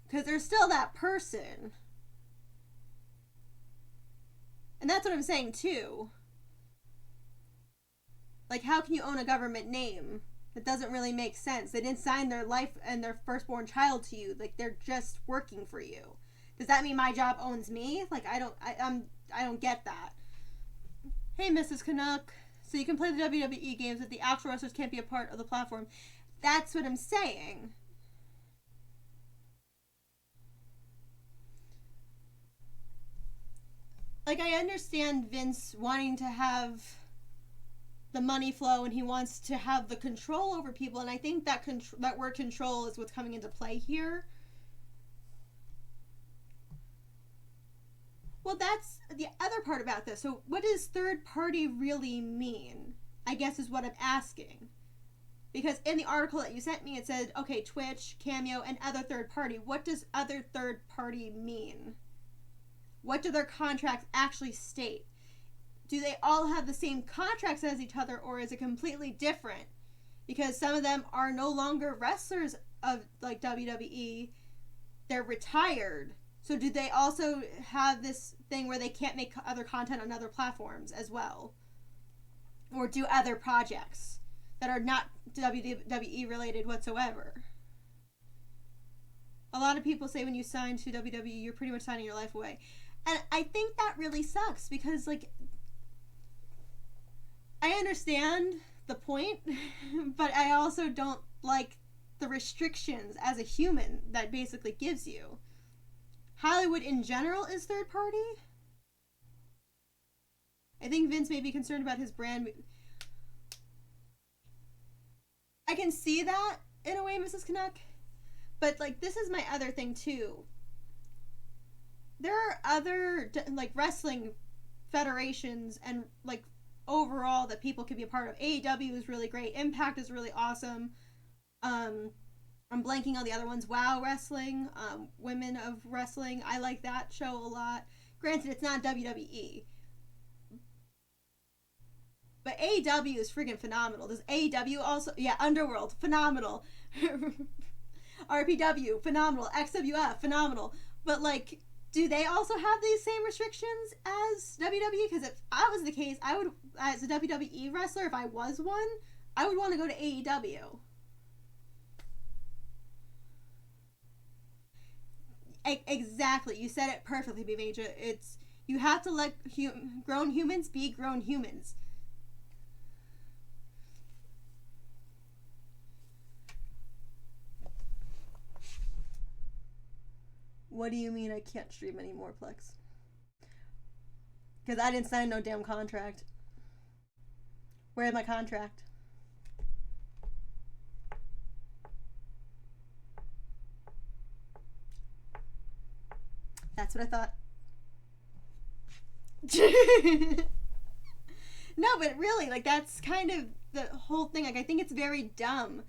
because there's still that person. And that's what I'm saying too. Like, how can you own a government name? That doesn't really make sense. They didn't sign their life and their firstborn child to you. Like, they're just working for you. Does that mean my job owns me? Like, I don't get that. Hey, Mrs. Canuck. So you can play the WWE games, but the actual wrestlers can't be a part of the platform. That's what I'm saying. Like, I understand Vince wanting to have the money flow, and he wants to have the control over people. And I think that that word control is what's coming into play here. Well, that's the other part about this. So what does third party really mean? I guess is what I'm asking. Because in the article that you sent me, it said, okay, Twitch, Cameo, and other third party. What does other third party mean? What do their contracts actually state? Do they all have the same contracts as each other, or is it completely different? Because some of them are no longer wrestlers of like WWE. They're retired. So do they also have this thing where they can't make other content on other platforms as well? Or do other projects that are not WWE related whatsoever? A lot of people say when you sign to WWE, you're pretty much signing your life away. And I think that really sucks because, like, I understand the point, but I also don't like the restrictions as a human that basically gives you. Hollywood in general is third party. I think Vince may be concerned about his brand. I can see that in a way, Mrs. Canuck. But, like, this is my other thing, too. There are other, like, wrestling federations and, like, overall that people can be a part of. AEW is really great. Impact is really awesome. I'm blanking on the other ones. WoW Wrestling, Women of Wrestling. I like that show a lot. Granted, it's not WWE. But AEW is freaking phenomenal. Does AEW also... Yeah, Underworld, phenomenal. RPW, phenomenal. XWF, phenomenal. But, like, do they also have these same restrictions as WWE? Because if that was the case, I would, as a WWE wrestler, if I was one, I would want to go to AEW. Exactly. You said it perfectly, B Major. It's... You have to let grown humans be grown humans. What do you mean I can't stream anymore, Plex? Because I didn't sign no damn contract. Where's my contract? That's what I thought. No, but really, like, that's kind of the whole thing. Like, I think it's very dumb.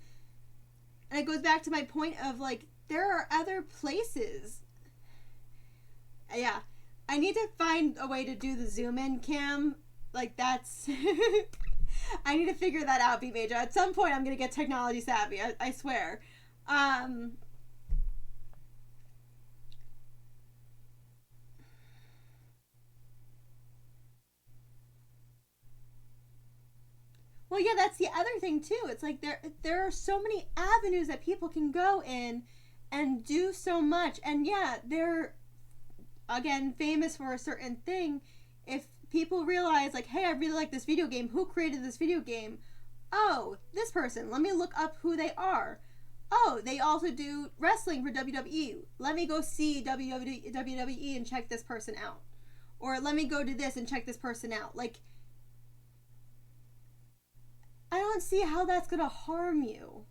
And it goes back to my point of, like, there are other places. Yeah. I need to find a way to do the zoom in cam. Like, that's... I need to figure that out, B-Major. At some point, I'm going to get technology savvy. I swear. Well, yeah, that's the other thing, too. It's like there are so many avenues that people can go in and do so much. And, yeah, they're, again, famous for a certain thing. If people realize, like, hey, I really like this video game. Who created this video game? Oh, this person. Let me look up who they are. Oh, they also do wrestling for WWE. Let me go see WWE and check this person out. Or let me go to this and check this person out. Like, I don't see how that's going to harm you.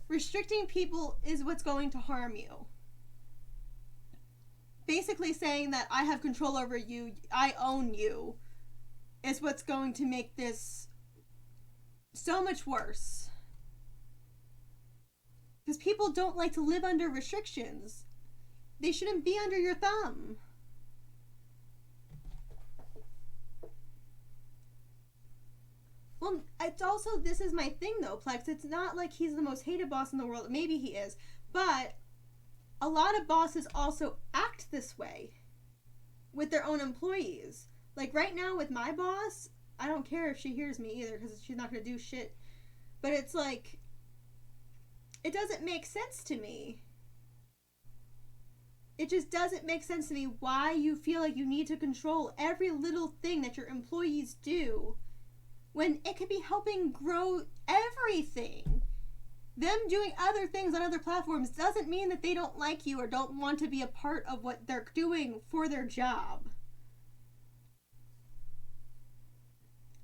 Restricting people is what's going to harm you. Basically saying that I have control over you, I own you, is what's going to make this so much worse. Because people don't like to live under restrictions. They shouldn't be under your thumb. Well, it's also, this is my thing though, Plex. It's not like he's the most hated boss in the world. Maybe he is. But a lot of bosses also act this way with their own employees. Like right now with my boss, I don't care if she hears me either because she's not going to do shit. But it's like, it doesn't make sense to me. It just doesn't make sense to me why you feel like you need to control every little thing that your employees do when it could be helping grow everything. Them doing other things on other platforms doesn't mean that they don't like you or don't want to be a part of what they're doing for their job.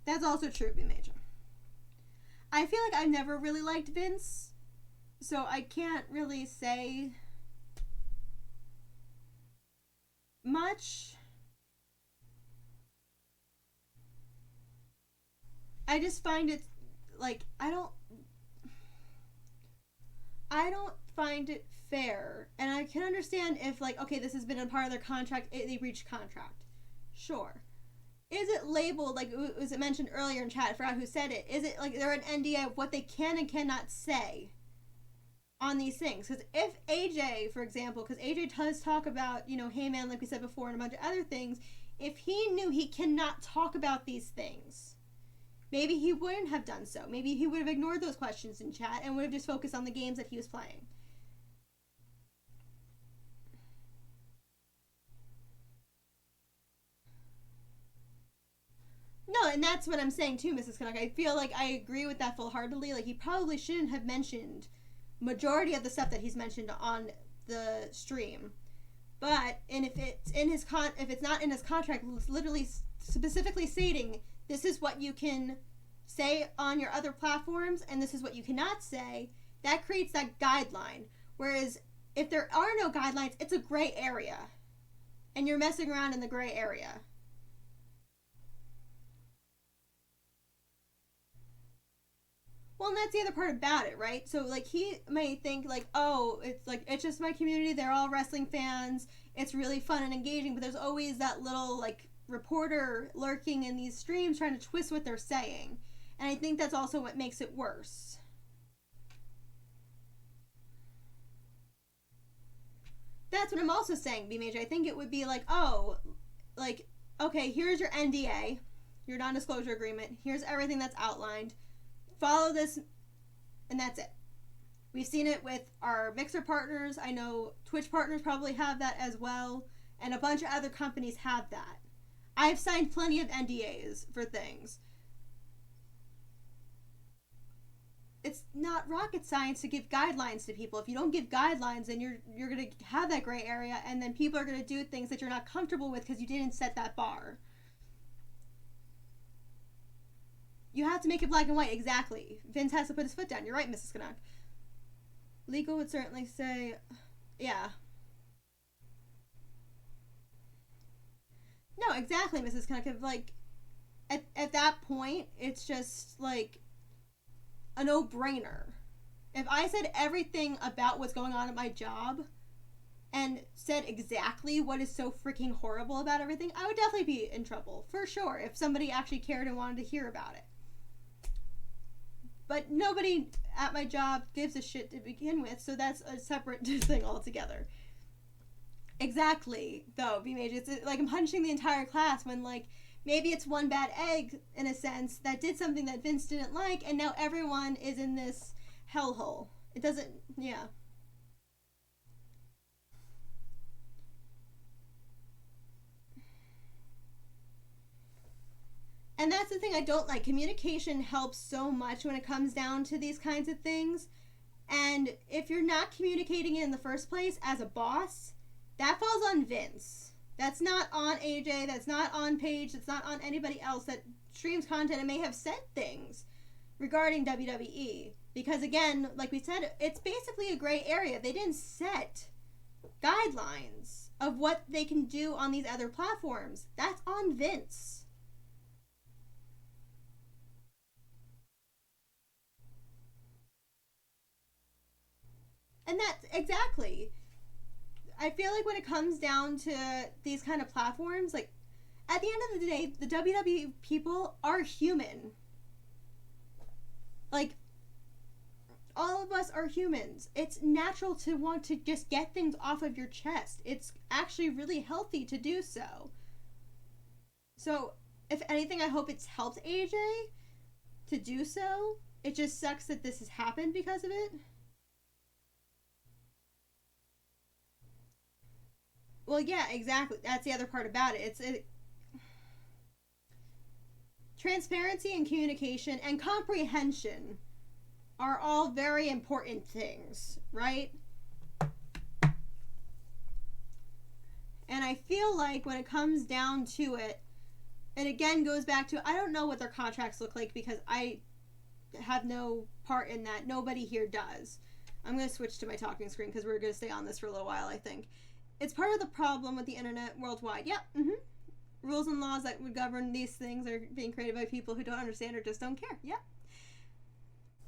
That's also true, B Major. I feel like I've never really liked Vince, so I can't really say much. I just find it like I don't find it fair. And I can understand if like, okay, this has been a part of their contract, they reached contract. Sure. Is it labeled like was it mentioned earlier in chat? I forgot who said it. Is it like they're an NDA of what they can and cannot say on these things? Because if AJ, for example, because AJ does talk about Heyman, like we said before, and a bunch of other things. If he knew he cannot talk about these things, maybe he wouldn't have done so. Maybe he would have ignored those questions in chat and would have just focused on the games that he was playing. No, and that's what I'm saying too, Mrs. Canuck. I feel like I agree with that full-heartedly. Like, he probably shouldn't have mentioned majority of the stuff that he's mentioned on the stream. But, and if it's if it's not in his contract, literally specifically stating this is what you can say on your other platforms and this is what you cannot say, that creates that guideline. Whereas if there are no guidelines, it's a gray area. And you're messing around in the gray area. Well, and that's the other part about it, right? So, like, he may think, like, oh, it's just my community. They're all wrestling fans. It's really fun and engaging. But there's always that little, like, reporter lurking in these streams trying to twist what they're saying. And I think that's also what makes it worse. That's what I'm also saying, B Major. I think it would be like, oh, like, okay, here's your NDA, your non-disclosure agreement. Here's everything that's outlined. Follow this, and that's it. We've seen it with our Mixer partners. I know Twitch partners probably have that as well, and a bunch of other companies have that. I've signed plenty of NDAs for things. It's not rocket science to give guidelines to people. If you don't give guidelines, then you're going to have that gray area, and then people are going to do things that you're not comfortable with because you didn't set that bar. You have to make it black and white, exactly. Vince has to put his foot down. You're right, Mrs. Canuck. Legal would certainly say, yeah. No, exactly, Mrs. Canuck. If, like, at that point, it's just, like, a no-brainer. If I said everything about what's going on at my job and said exactly what is so freaking horrible about everything, I would definitely be in trouble, for sure, if somebody actually cared and wanted to hear about it. But nobody at my job gives a shit to begin with, so that's a separate thing altogether. Exactly, though, B Major. It's like I'm punching the entire class when, like, maybe it's one bad egg, in a sense, that did something that Vince didn't like, and now everyone is in this hellhole. It doesn't, yeah. And that's the thing I don't like. Communication helps so much when it comes down to these kinds of things. And if you're not communicating it in the first place as a boss, that falls on Vince. That's not on AJ. That's not on Paige. That's not on anybody else that streams content and may have said things regarding WWE. Because again, like we said, it's basically a gray area. They didn't set guidelines of what they can do on these other platforms. That's on Vince. And that's exactly. I feel like when it comes down to these kind of platforms, like, at the end of the day, the WWE people are human. Like, all of us are humans. It's natural to want to just get things off of your chest. It's actually really healthy to do so. So, if anything, I hope it's helped AJ to do so. It just sucks that this has happened because of it. Well, yeah, exactly. That's the other part about it. Transparency and communication and comprehension are all very important things, right? And I feel like when it comes down to it, it again goes back to, I don't know what their contracts look like because I have no part in that. Nobody here does. I'm going to switch to my talking screen because we're going to stay on this for a little while, I think. It's part of the problem with the internet worldwide. Yep. Rules and laws that would govern these things are being created by people who don't understand or just don't care. Yep.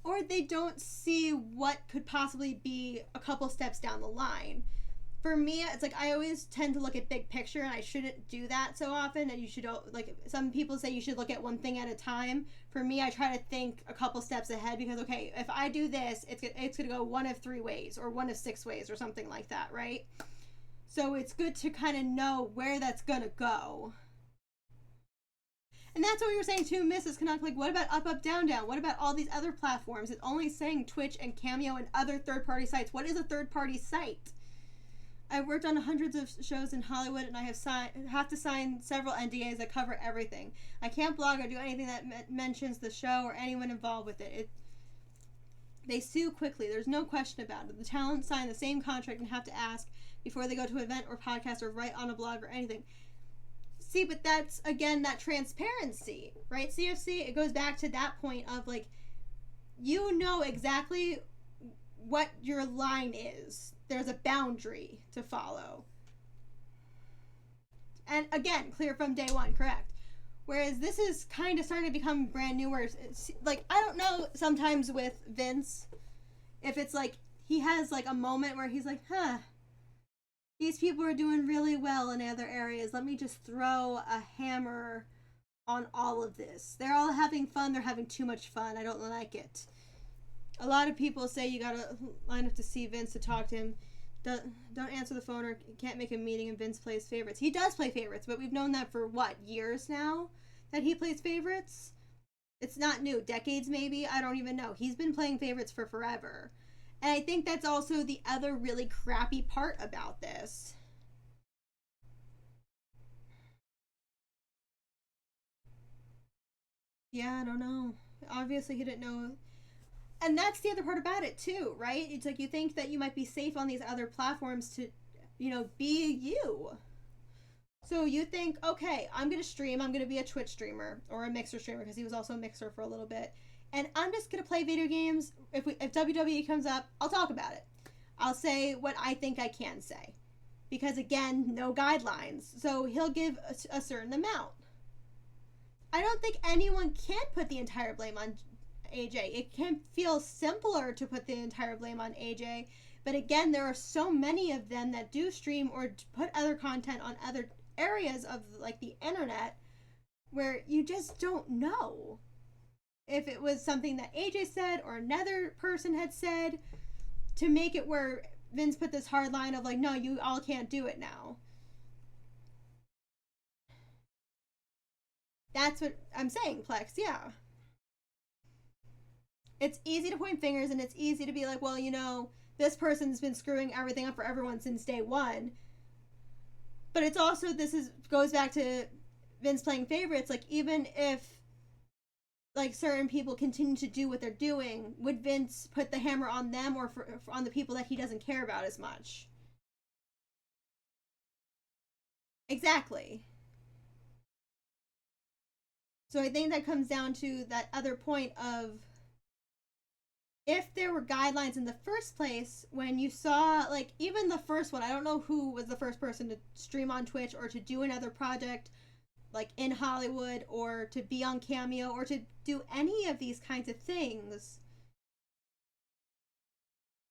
Or they don't see what could possibly be a couple steps down the line. For me, it's like I always tend to look at big picture, and I shouldn't do that so often. And you should, like, some people say you should look at one thing at a time. For me, I try to think a couple steps ahead because, okay, if I do this, it's going to go one of 3 ways or one of 6 ways or something like that, right? So it's good to kind of know where that's going to go. And that's what we were saying too, Mrs. Canuck. Like, what about Up, Up, Down, Down? What about all these other platforms? It's only saying Twitch and Cameo and other third-party sites. What is a third-party site? I've worked on hundreds of shows in Hollywood, and I have to sign several NDAs that cover everything. I can't blog or do anything that mentions the show or anyone involved with it. They sue quickly. There's no question about it. The talent sign the same contract and have to ask before they go to an event or podcast or write on a blog or anything. See, but that's, again, that transparency, right? CFC, it goes back to that point of, like, you know exactly what your line is. There's a boundary to follow. And again, clear from day one, correct. Whereas this is kind of starting to become brand new where it's, like, I don't know sometimes with Vince if it's like he has like a moment where he's like, these people are doing really well in other areas. Let me just throw a hammer on all of this. They're all having fun. They're having too much fun. I don't like it. A lot of people say you gotta line up to see Vince to talk to him. Don't answer the phone or can't make a meeting, and Vince plays favorites. He does play favorites, but we've known that for what, years now that he plays favorites? It's not new. Decades maybe? I don't even know. He's been playing favorites for forever. And I think that's also the other really crappy part about this. Yeah, I don't know. Obviously he didn't know. And that's the other part about it too, right? It's like you think that you might be safe on these other platforms to, be you. So you think, okay, I'm going to stream. I'm going to be a Twitch streamer or a Mixer streamer because he was also a Mixer for a little bit. And I'm just going to play video games. If WWE comes up, I'll talk about it. I'll say what I think I can say. Because again, no guidelines. So he'll give a certain amount. I don't think anyone can put the entire blame on AJ. It can feel simpler to put the entire blame on AJ, but again, there are so many of them that do stream or put other content on other areas of like the internet where you just don't know if it was something that AJ said or another person had said to make it where Vince put this hard line of like, no, you all can't do it now. That's what I'm saying, Plex, yeah. It's easy to point fingers and it's easy to be like, well, this person's been screwing everything up for everyone since day one. But it's also, goes back to Vince playing favorites. Like, even if, like, certain people continue to do what they're doing, would Vince put the hammer on them or on the people that he doesn't care about as much? Exactly. So I think that comes down to that other point of, if there were guidelines in the first place, when you saw, like, even the first one, I don't know who was the first person to stream on Twitch or to do another project, like, in Hollywood, or to be on Cameo, or to do any of these kinds of things.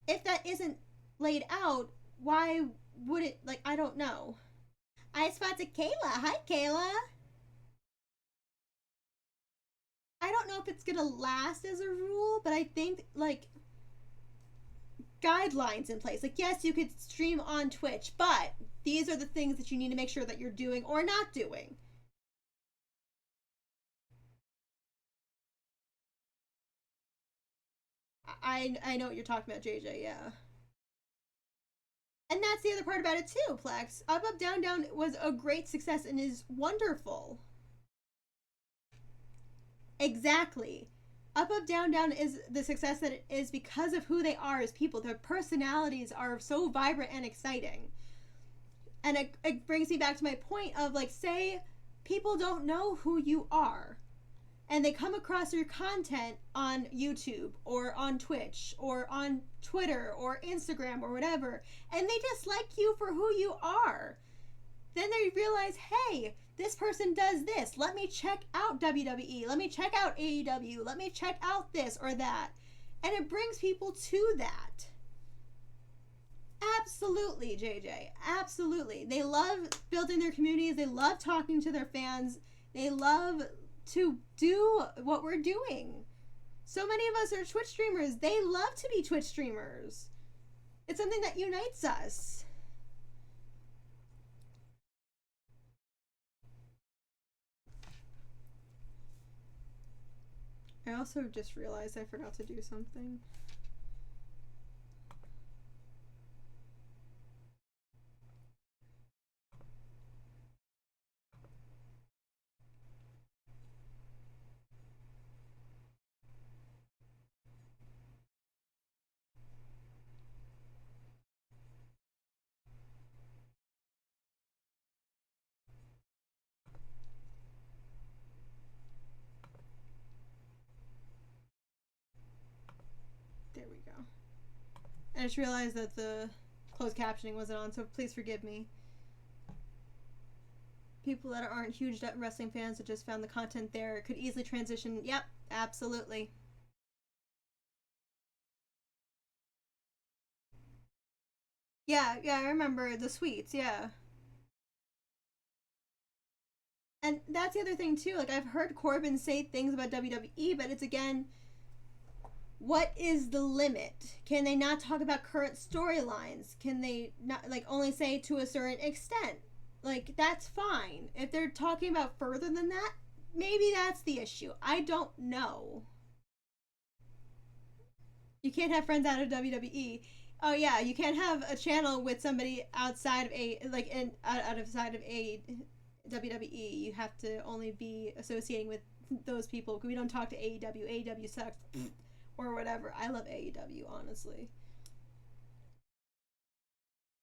If that isn't laid out, why would it, like, I don't know. I spotted Kayla. Hi, Kayla. I don't know if it's gonna last as a rule, but I think, like, guidelines in place. Like, yes, you could stream on Twitch, but these are the things that you need to make sure that you're doing or not doing. I know what you're talking about, JJ, yeah. And that's the other part about it too, Plex. Up, Up, Down, Down was a great success and is wonderful. Exactly. Up, Up, Down, Down is the success that it is because of who they are as people. Their personalities are so vibrant and exciting. And it brings me back to my point of, like, say people don't know who you are. And they come across your content on YouTube or on Twitch or on Twitter or Instagram or whatever, and they just like you for who you are. Then they realize, hey, this person does this. Let me check out WWE. Let me check out AEW. Let me check out this or that. And it brings people to that. Absolutely, JJ. Absolutely. They love building their communities. They love talking to their fans. They love to do what we're doing. So many of us are Twitch streamers. They love to be Twitch streamers. It's something that unites us. I also just realized I forgot to do something. There we go. I just realized that the closed captioning wasn't on, so please forgive me. People that aren't huge wrestling fans that just found the content there could easily transition. Yep, absolutely. Yeah, I remember the sweets, yeah. And that's the other thing too. Like I've heard Corbin say things about WWE, but it's again, what is the limit? Can they not talk about current storylines? Can they not like only say to a certain extent? Like that's fine. If they're talking about further than that, maybe that's the issue. I don't know. You can't have friends out of WWE. Oh yeah, you can't have a channel with somebody outside of a like in outside of a WWE. You have to only be associating with those people. We don't talk to AEW. AEW sucks or whatever. I love AEW honestly.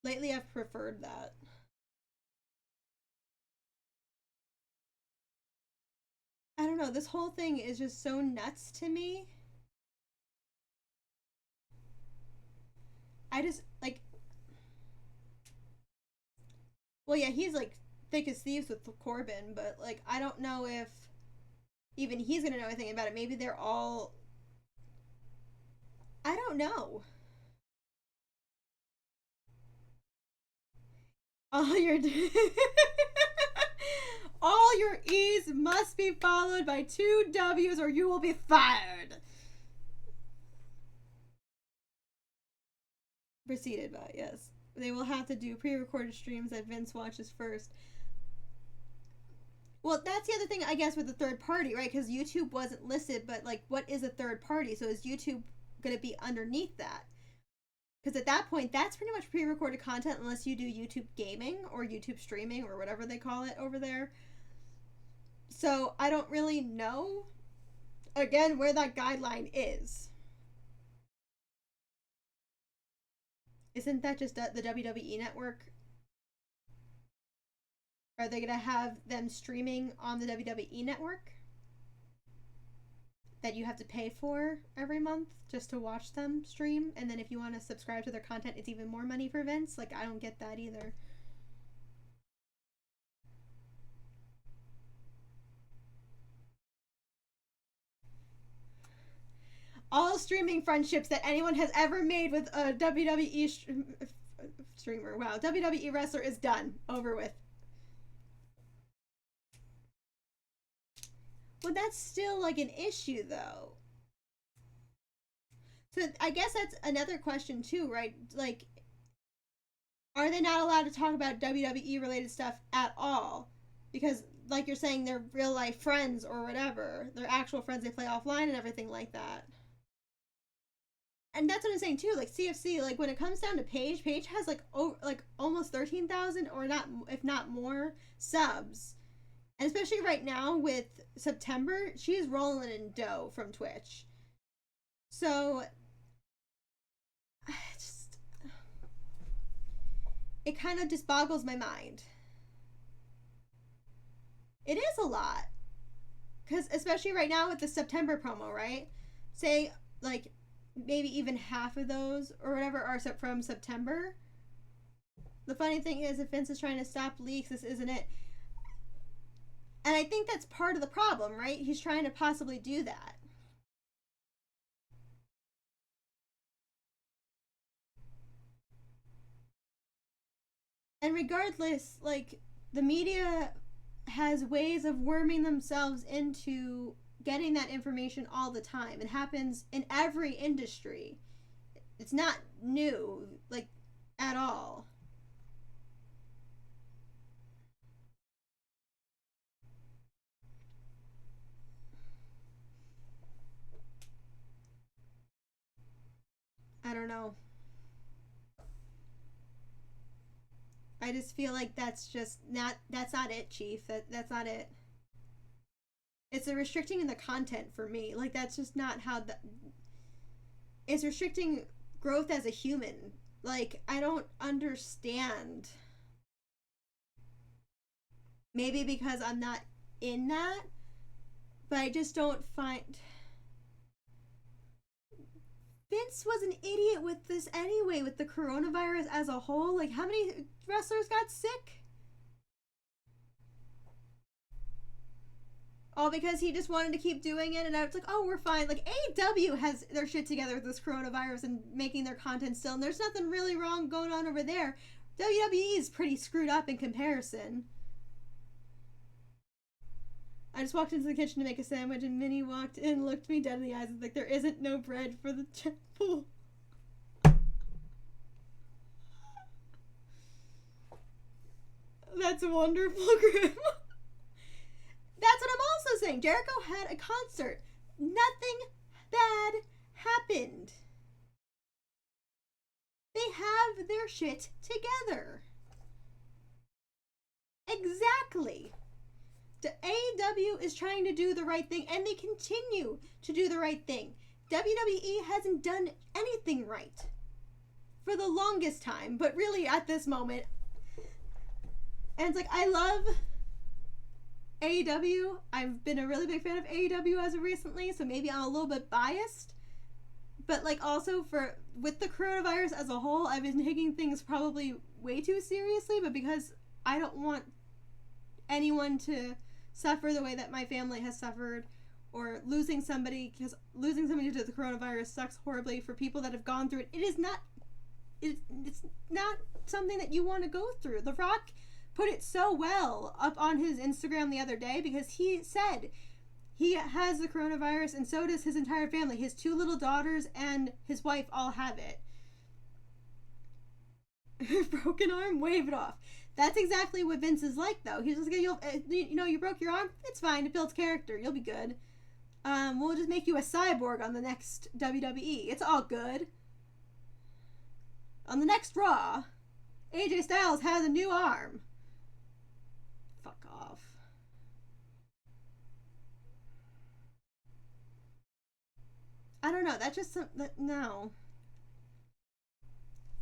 Lately, I've preferred that. I don't know. This whole thing is just so nuts to me. I just like. Well, yeah, he's like thick as thieves with Corbin, but like I don't know if even he's gonna know anything about it. Maybe they're all. I don't know. All your all your E's must be followed by two W's, or you will be fired. Preceded by, yes. They will have to do pre-recorded streams that Vince watches first. Well, that's the other thing, I guess, with the third party, right? Because YouTube wasn't listed, but like, what is a third party? So is YouTube going to be underneath that? Because at that point, that's pretty much pre-recorded content, unless you do YouTube gaming or YouTube streaming or whatever they call it over there. So I don't really know, again, where that guideline is. Isn't that just the WWE network? Are they going to have them streaming on the WWE network that you have to pay for every month just to watch them stream? And then if you want to subscribe to their content, it's even more money for Vince? Like, I don't get that either. All streaming friendships that anyone has ever made with a WWE streamer, wow, WWE wrestler is done. Over with. Well, that's still like an issue, though. So I guess that's another question too, right? Like, are they not allowed to talk about WWE related stuff at all? Because, like you're saying, they're real life friends or whatever. They're actual friends. They play offline and everything like that. And that's what I'm saying too. Like CFC, like when it comes down to Paige has like like almost 13,000 or not, if not more, subs. And especially right now with September, she's rolling in dough from Twitch. So just it kind of just boggles my mind. It is a lot. Because especially right now with the September promo, right? Say, like, maybe even half of those or whatever are from September. The funny thing is, if Vince is trying to stop leaks, this isn't it. And I think that's part of the problem, right? He's trying to possibly do that. And regardless, like, the media has ways of worming themselves into getting that information all the time. It happens in every industry. It's not new, like, at all. I don't know. I just feel like that's not it, Chief. That's not it. It's a restricting in the content for me. Like, that's just not how it's restricting growth as a human. Like, I don't understand. Maybe because I'm not in that, but I just don't find Vince was an idiot with this anyway, with the coronavirus as a whole. Like, how many wrestlers got sick? All because he just wanted to keep doing it, and I was like, oh, we're fine. Like, AEW has their shit together with this coronavirus and making their content still, and there's nothing really wrong going on over there. WWE is pretty screwed up in comparison. I just walked into the kitchen to make a sandwich, and Minnie walked in, looked me dead in the eyes, and was like, there isn't no bread for the chapel. That's wonderful, Grim. That's what I'm also saying. Jericho had a concert. Nothing bad happened. They have their shit together. Exactly. The AEW is trying to do the right thing, and they continue to do the right thing. WWE hasn't done anything right for the longest time, but really at this moment. And it's like, I love AEW. I've been a really big fan of AEW as of recently, so maybe I'm a little bit biased. But like, also with the coronavirus as a whole, I've been taking things probably way too seriously, but because I don't want anyone to suffer the way that my family has suffered, or losing somebody, because losing somebody to the coronavirus sucks horribly for people that have gone through it. It's not something that you want to go through. The Rock put it so well up on his Instagram the other day, because he said he has the coronavirus, and so does his entire family. His 2 little daughters and his wife all have it. Broken arm, wave it off. That's exactly what Vince is like, though. He's just like, you broke your arm? It's fine. It builds character. You'll be good. We'll just make you a cyborg on the next WWE. It's all good. On the next Raw, AJ Styles has a new arm. Fuck off. I don't know. That's just no.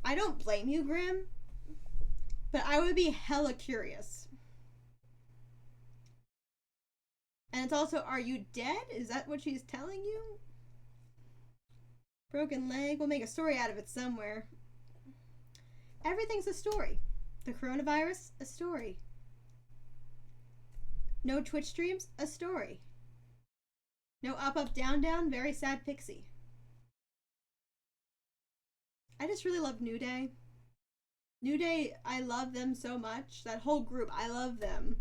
I don't blame you, Grim. But I would be hella curious. And it's also, are you dead? Is that what she's telling you? Broken leg. We'll make a story out of it somewhere. Everything's a story. The coronavirus, a story. No Twitch streams, a story. No up, up, down, down, very sad pixie. I just really love New Day. New Day, I love them so much. That whole group, I love them.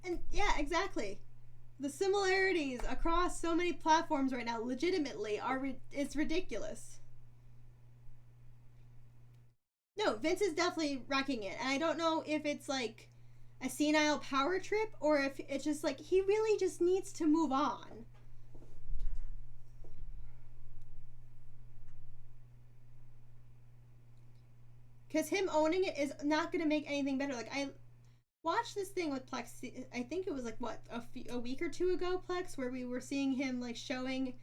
And yeah, exactly. The similarities across so many platforms right now, legitimately, it's ridiculous. No, Vince is definitely wrecking it. And I don't know if it's like a senile power trip, or if it's just like he really just needs to move on. Because him owning it is not going to make anything better. Like, I watched this thing with Plex, I think it was like, what, a week or 2 ago, Plex, where we were seeing him, like, showing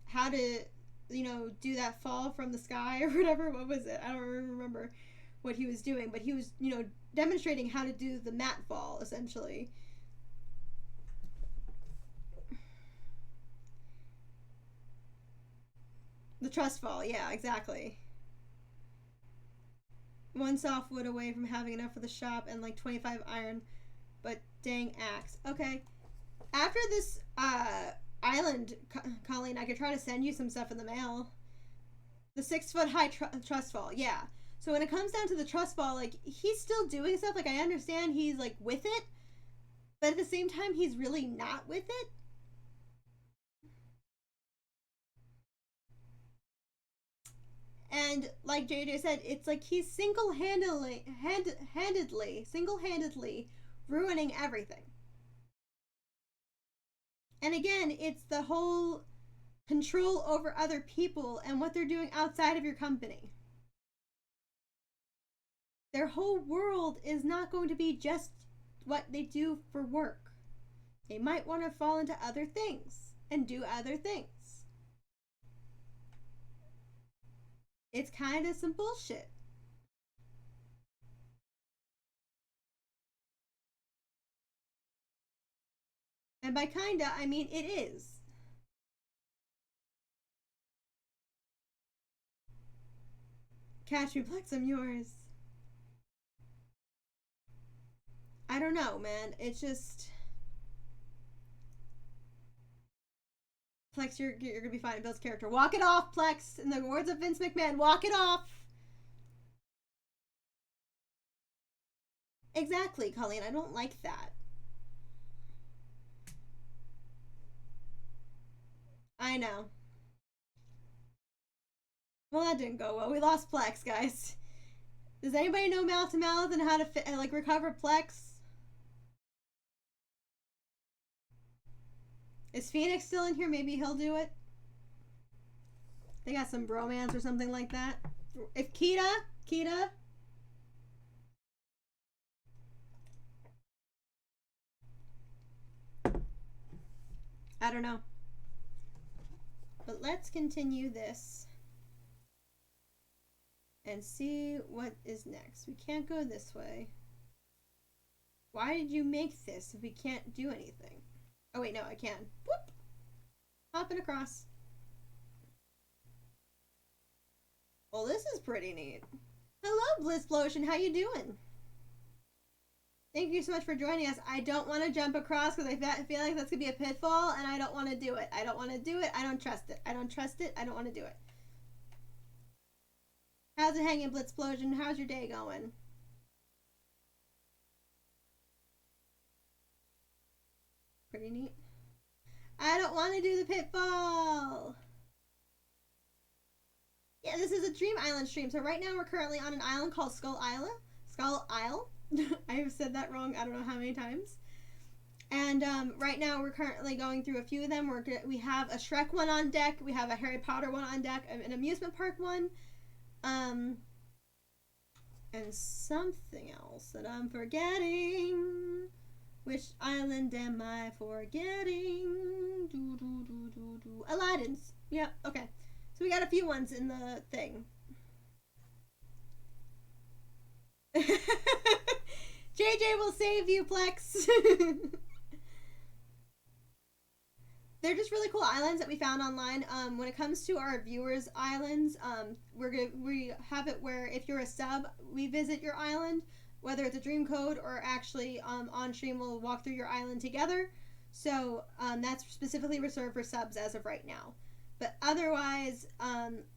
how to, do that fall from the sky or whatever. What was it? I don't remember. what he was doing, but he was, demonstrating how to do the mat fall, essentially. The trust fall, yeah, exactly. One softwood away from having enough for the shop and like 25 iron, but dang axe. Okay. After this island, Colleen, I could try to send you some stuff in the mail. The 6-foot high trust fall, yeah. So when it comes down to the trust fall, like, he's still doing stuff. Like, I understand he's like with it, but at the same time, he's really not with it. And like JJ said, it's like he's single-handedly ruining everything. And again, it's the whole control over other people and what they're doing outside of your company. Their whole world is not going to be just what they do for work. They might want to fall into other things and do other things. It's kind of some bullshit. And by kinda, I mean it is. Catch me, Plex, I'm yours. I don't know, man. It's just... Plex, you're gonna be fine. Bill's character. Walk it off, Plex. In the words of Vince McMahon, walk it off. Exactly, Colleen. I don't like that. I know. Well, that didn't go well. We lost Plex, guys. Does anybody know mouth to mouth and how to recover Plex? Is Phoenix still in here? Maybe he'll do it. They got some bromance or something like that. If Kita. I don't know. But let's continue this and see what is next. We can't go this way. Why did you make this if we can't do anything? Oh wait, no, I can. Whoop! Hopping across. Well, this is pretty neat. Hello, Blitzplosion. How you doing? Thank you so much for joining us. I don't want to jump across because I feel like that's going to be a pitfall, and I don't want to do it. I don't want to do it. I don't trust it. I don't trust it. I don't want to do it. How's it hanging, Blitzplosion? How's your day going? Pretty neat. I don't want to do the pitfall. Yeah, this is a Dream Island stream. So right now we're currently on an island called Skull Isle. Skull Isle. I have said that wrong. I don't know how many times. And right now we're currently going through a few of them. We have a Shrek one on deck. We have a Harry Potter one on deck. An amusement park one. And something else that I'm forgetting. Which island am I forgetting? Aladdin's. Yep, okay. So we got a few ones in the thing. JJ will save you, Plex. They're just really cool islands that we found online. When it comes to our viewers' islands, we have it where if you're a sub, we visit your island, whether it's a dream code or actually on stream we'll walk through your island together. So that's specifically reserved for subs as of right now. But otherwise,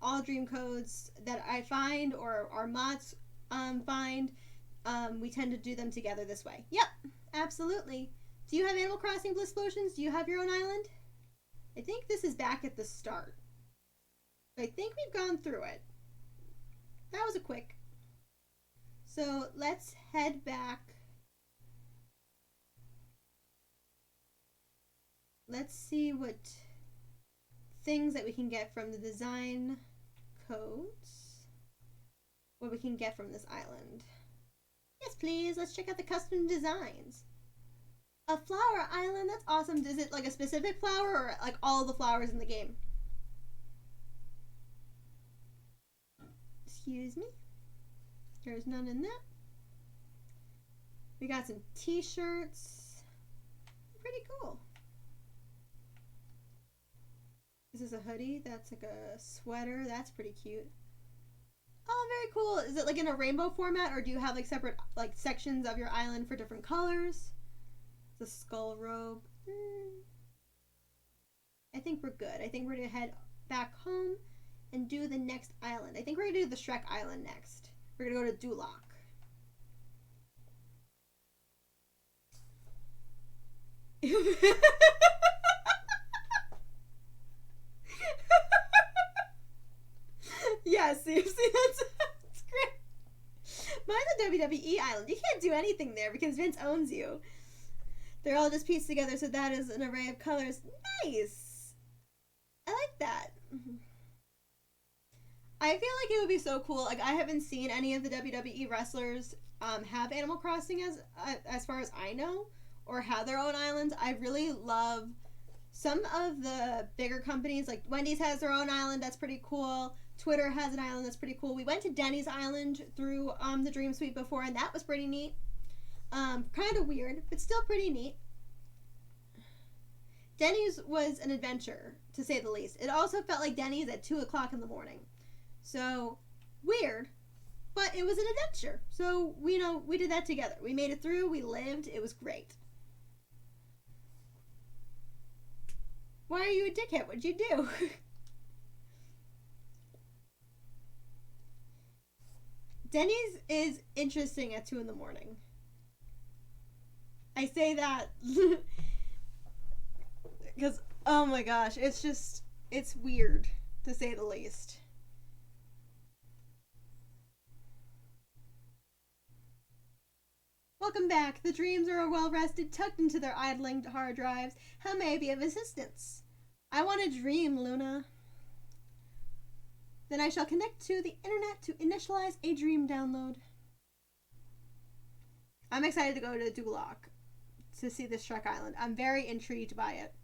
all dream codes that I find or our mods find, we tend to do them together this way. Yep, absolutely. Do you have Animal Crossing Blitzplosions? Do you have your own island? I think this is back at the start. I think we've gone through it. That was a quick. So let's head back. Let's see what things that we can get from the design codes. What we can get from this island. Yes, please. Let's check out the custom designs. A flower island? That's awesome. Is it like a specific flower or like all the flowers in the game? Excuse me? There's none in that. We got some t-shirts. Pretty cool. This is a hoodie. That's like a sweater. That's pretty cute. Oh, very cool. Is it like in a rainbow format, or do you have like separate like sections of your island for different colors? The skull robe. I think we're good. I think we're gonna head back home and do the next island. I think we're gonna do the Shrek Island next. We're gonna go to Duloc. Yeah, see, that's great. Mine's a WWE island. You can't do anything there because Vince owns you. They're all just pieced together, so that is an array of colors. Nice. I like that. I feel like it would be so cool. Like, I haven't seen any of the WWE wrestlers have Animal Crossing as far as I know, or have their own islands. I really love some of the bigger companies. Like Wendy's has their own island. That's pretty cool. Twitter has an island that's pretty cool. We went to Denny's Island through the Dream Suite before, and that was pretty neat. Kind of weird, but still pretty neat. Denny's was an adventure, to say the least. It also felt like Denny's at 2 o'clock in the morning. So, weird, but it was an adventure. So, we did that together. We made it through, we lived, it was great. Why are you a dickhead? What'd you do? Denny's is interesting at 2 in the morning. I say that because, oh my gosh, it's weird, to say the least. Welcome back. The dreams are well rested, tucked into their idling hard drives. How may I be of assistance? I want to dream, Luna. Then I shall connect to the internet to initialize a dream download. I'm excited to go to Duloc to see this Shrek Island. I'm very intrigued by it.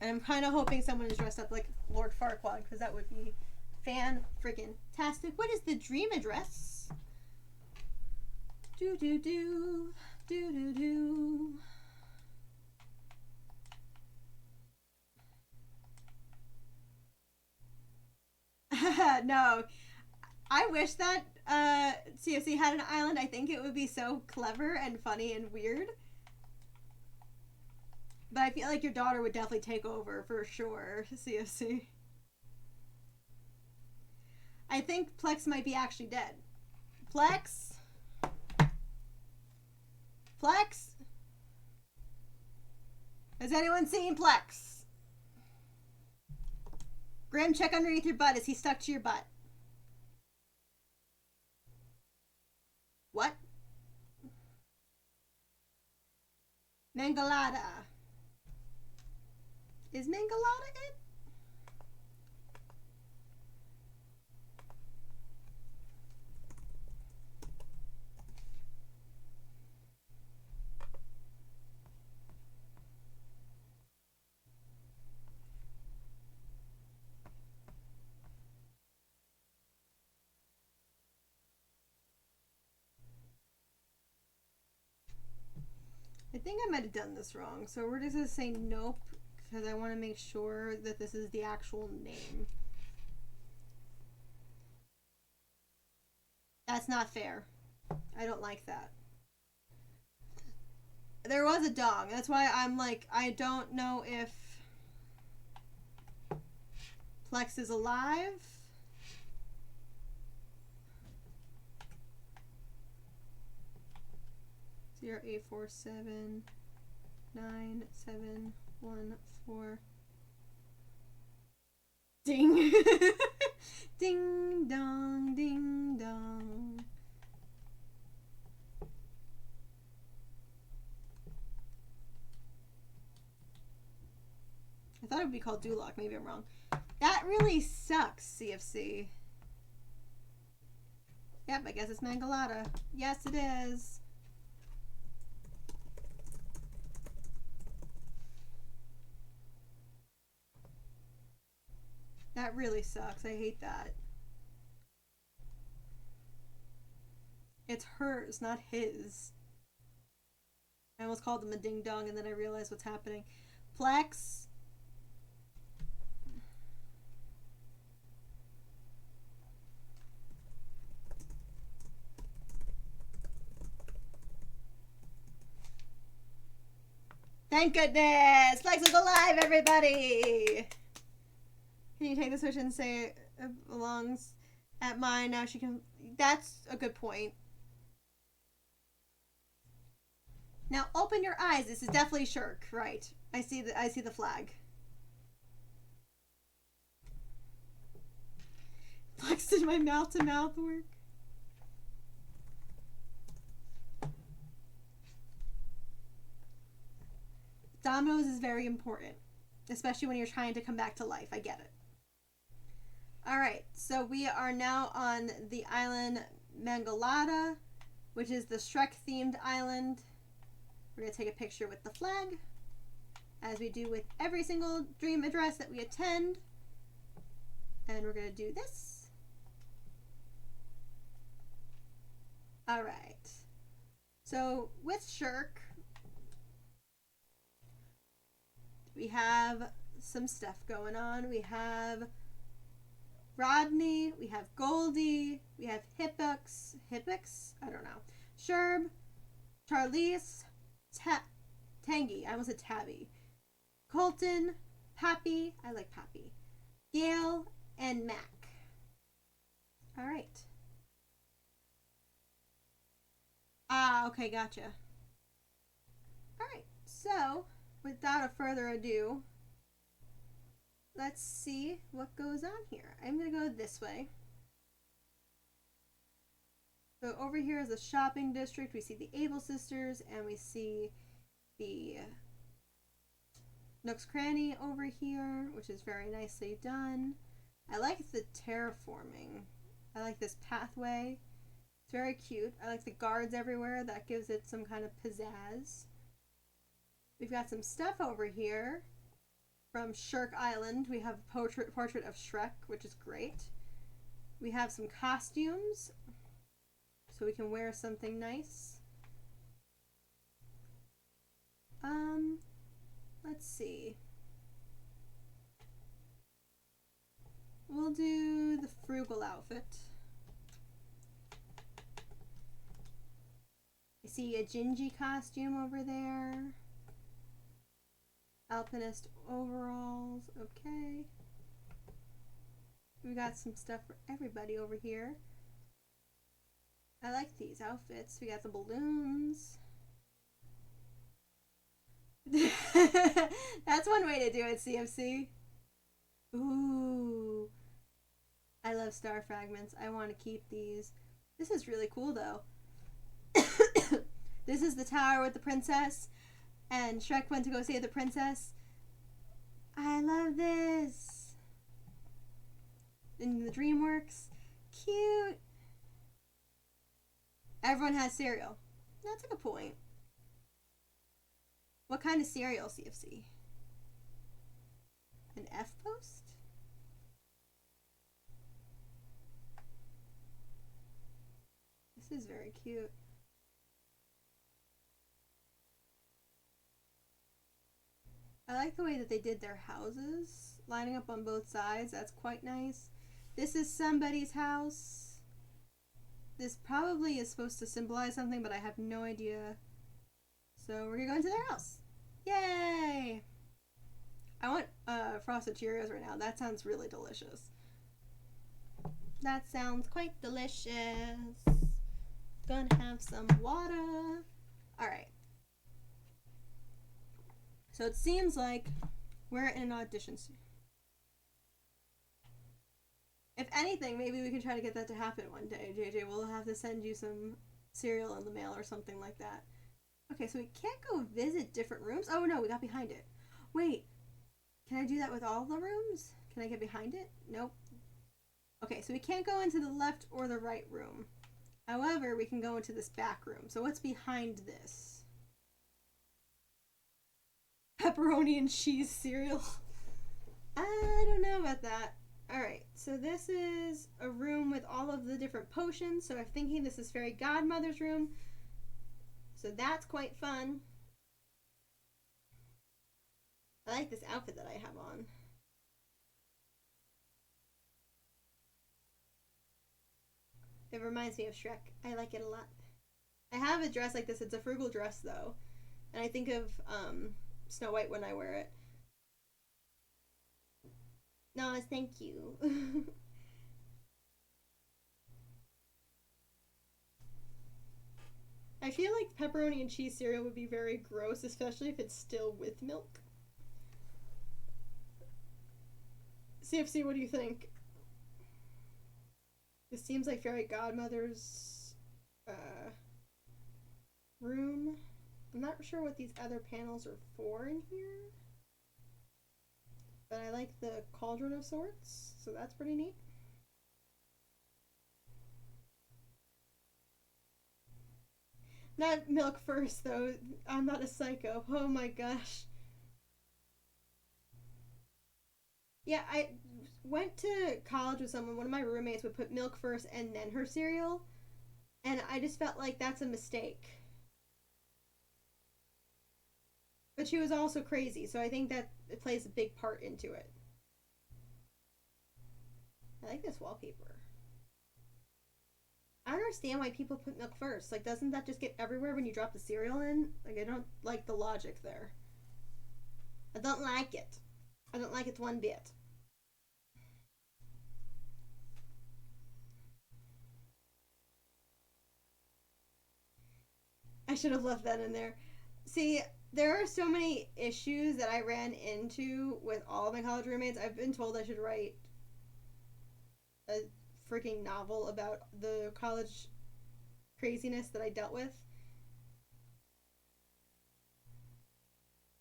And I'm kind of hoping someone is dressed up like Lord Farquaad, because that would be fan-friggin-tastic. What is the dream address? Do-do-do. Do-do-do. No. I wish that CFC had an island. I think it would be so clever and funny and weird. But I feel like your daughter would definitely take over for sure, CFC. I think Plex might be actually dead. Plex? Plex? Has anyone seen Plex? Grim, check underneath your butt. Is he stuck to your butt? What? Mangalada. Is Mangalada it? I think I might have done this wrong. So we're just going to say nope, because I want to make sure that this is the actual name. That's not fair. I don't like that. There was a dong. That's why I'm like, I don't know if Plex is alive. Zero 847 9714. Ding. Ding dong, ding dong. I thought it would be called Duloc. Maybe I'm wrong. That really sucks, CFC. Yep, I guess it's Mangalada. Yes, it is. That really sucks. I hate that. It's hers, not his. I almost called him a ding dong and then I realized what's happening. Plex. Thank goodness! Plex is alive, everybody! Can you take the switch and say it belongs at mine? Now she can. That's a good point. Now open your eyes. This is definitely Shirk, right? I see the flag. Flex, did my mouth to mouth work? Dominoes is very important, especially when you're trying to come back to life. I get it. Alright, so we are now on the island Mangalata, which is the Shrek themed island. We're going to take a picture with the flag, as we do with every single dream address that we attend. And we're going to do this. Alright, so with Shirk, we have some stuff going on. We have Rodney, we have Goldie, we have Hippix, I don't know, Sherb, Charlize, Tangy, I almost said Tabby, Colton, Pappy, I like Pappy, Gail, and Mac. Alright. Ah, okay, gotcha. Alright, so, without a further ado, let's see what goes on here. I'm going to go this way. So over here is the shopping district. We see the Able Sisters and we see the Nook's Cranny over here, which is very nicely done. I like the terraforming. I like this pathway. It's very cute. I like the guards everywhere. That gives it some kind of pizzazz. We've got some stuff over here. From Shirk Island, we have a portrait of Shrek, which is great. We have some costumes, so we can wear something nice. Let's see. We'll do the frugal outfit. I see a Gingy costume over there. Alpinist overalls, okay. We got some stuff for everybody over here. I like these outfits. We got the balloons. That's one way to do it, CFC. Ooh. I love star fragments. I want to keep these. This is really cool, though. This is the tower with the princess. And Shrek went to go save the princess. I love this. In the DreamWorks. Cute. Everyone has cereal. That's a good point. What kind of cereal, CFC? An F post? This is very cute. I like the way that they did their houses, lining up on both sides. That's quite nice. This is somebody's house. This probably is supposed to symbolize something, but I have no idea. So we're gonna go into their house. Yay! I want frosted Cheerios right now. That sounds really delicious. That sounds quite delicious. Gonna have some water. Alright. So it seems like we're in an audition scene. If anything, maybe we can try to get that to happen one day. JJ, we'll have to send you some cereal in the mail or something like that. Okay, so we can't go visit different rooms. Oh no, we got behind it. Wait, can I do that with all the rooms? Can I get behind it? Nope. Okay, so we can't go into the left or the right room. However, we can go into this back room. So what's behind this? Pepperoni and cheese cereal. I don't know about that. Alright, so this is a room with all of the different potions. So I'm thinking this is Fairy Godmother's room. So that's quite fun. I like this outfit that I have on. It reminds me of Shrek. I like it a lot. I have a dress like this. It's a frugal dress though. And I think of Snow White when I wear it. No, thank you. I feel like pepperoni and cheese cereal would be very gross, especially if it's still with milk. CFC, what do you think? This seems like Fairy Godmother's room. I'm not sure what these other panels are for in here. But I like the cauldron of sorts, so that's pretty neat. Not milk first, though. I'm not a psycho. Oh my gosh. Yeah, I went to college with someone. One of my roommates would put milk first and then her cereal. And I just felt like that's a mistake. But she was also crazy, so I think that it plays a big part into it. I like this wallpaper. I don't understand why people put milk first. Like, doesn't that just get everywhere when you drop the cereal in? Like, I don't like the logic there. I don't like it. I don't like it one bit. I should have left that in there. See, there are so many issues that I ran into with all of my college roommates. I've been told I should write a freaking novel about the college craziness that I dealt with.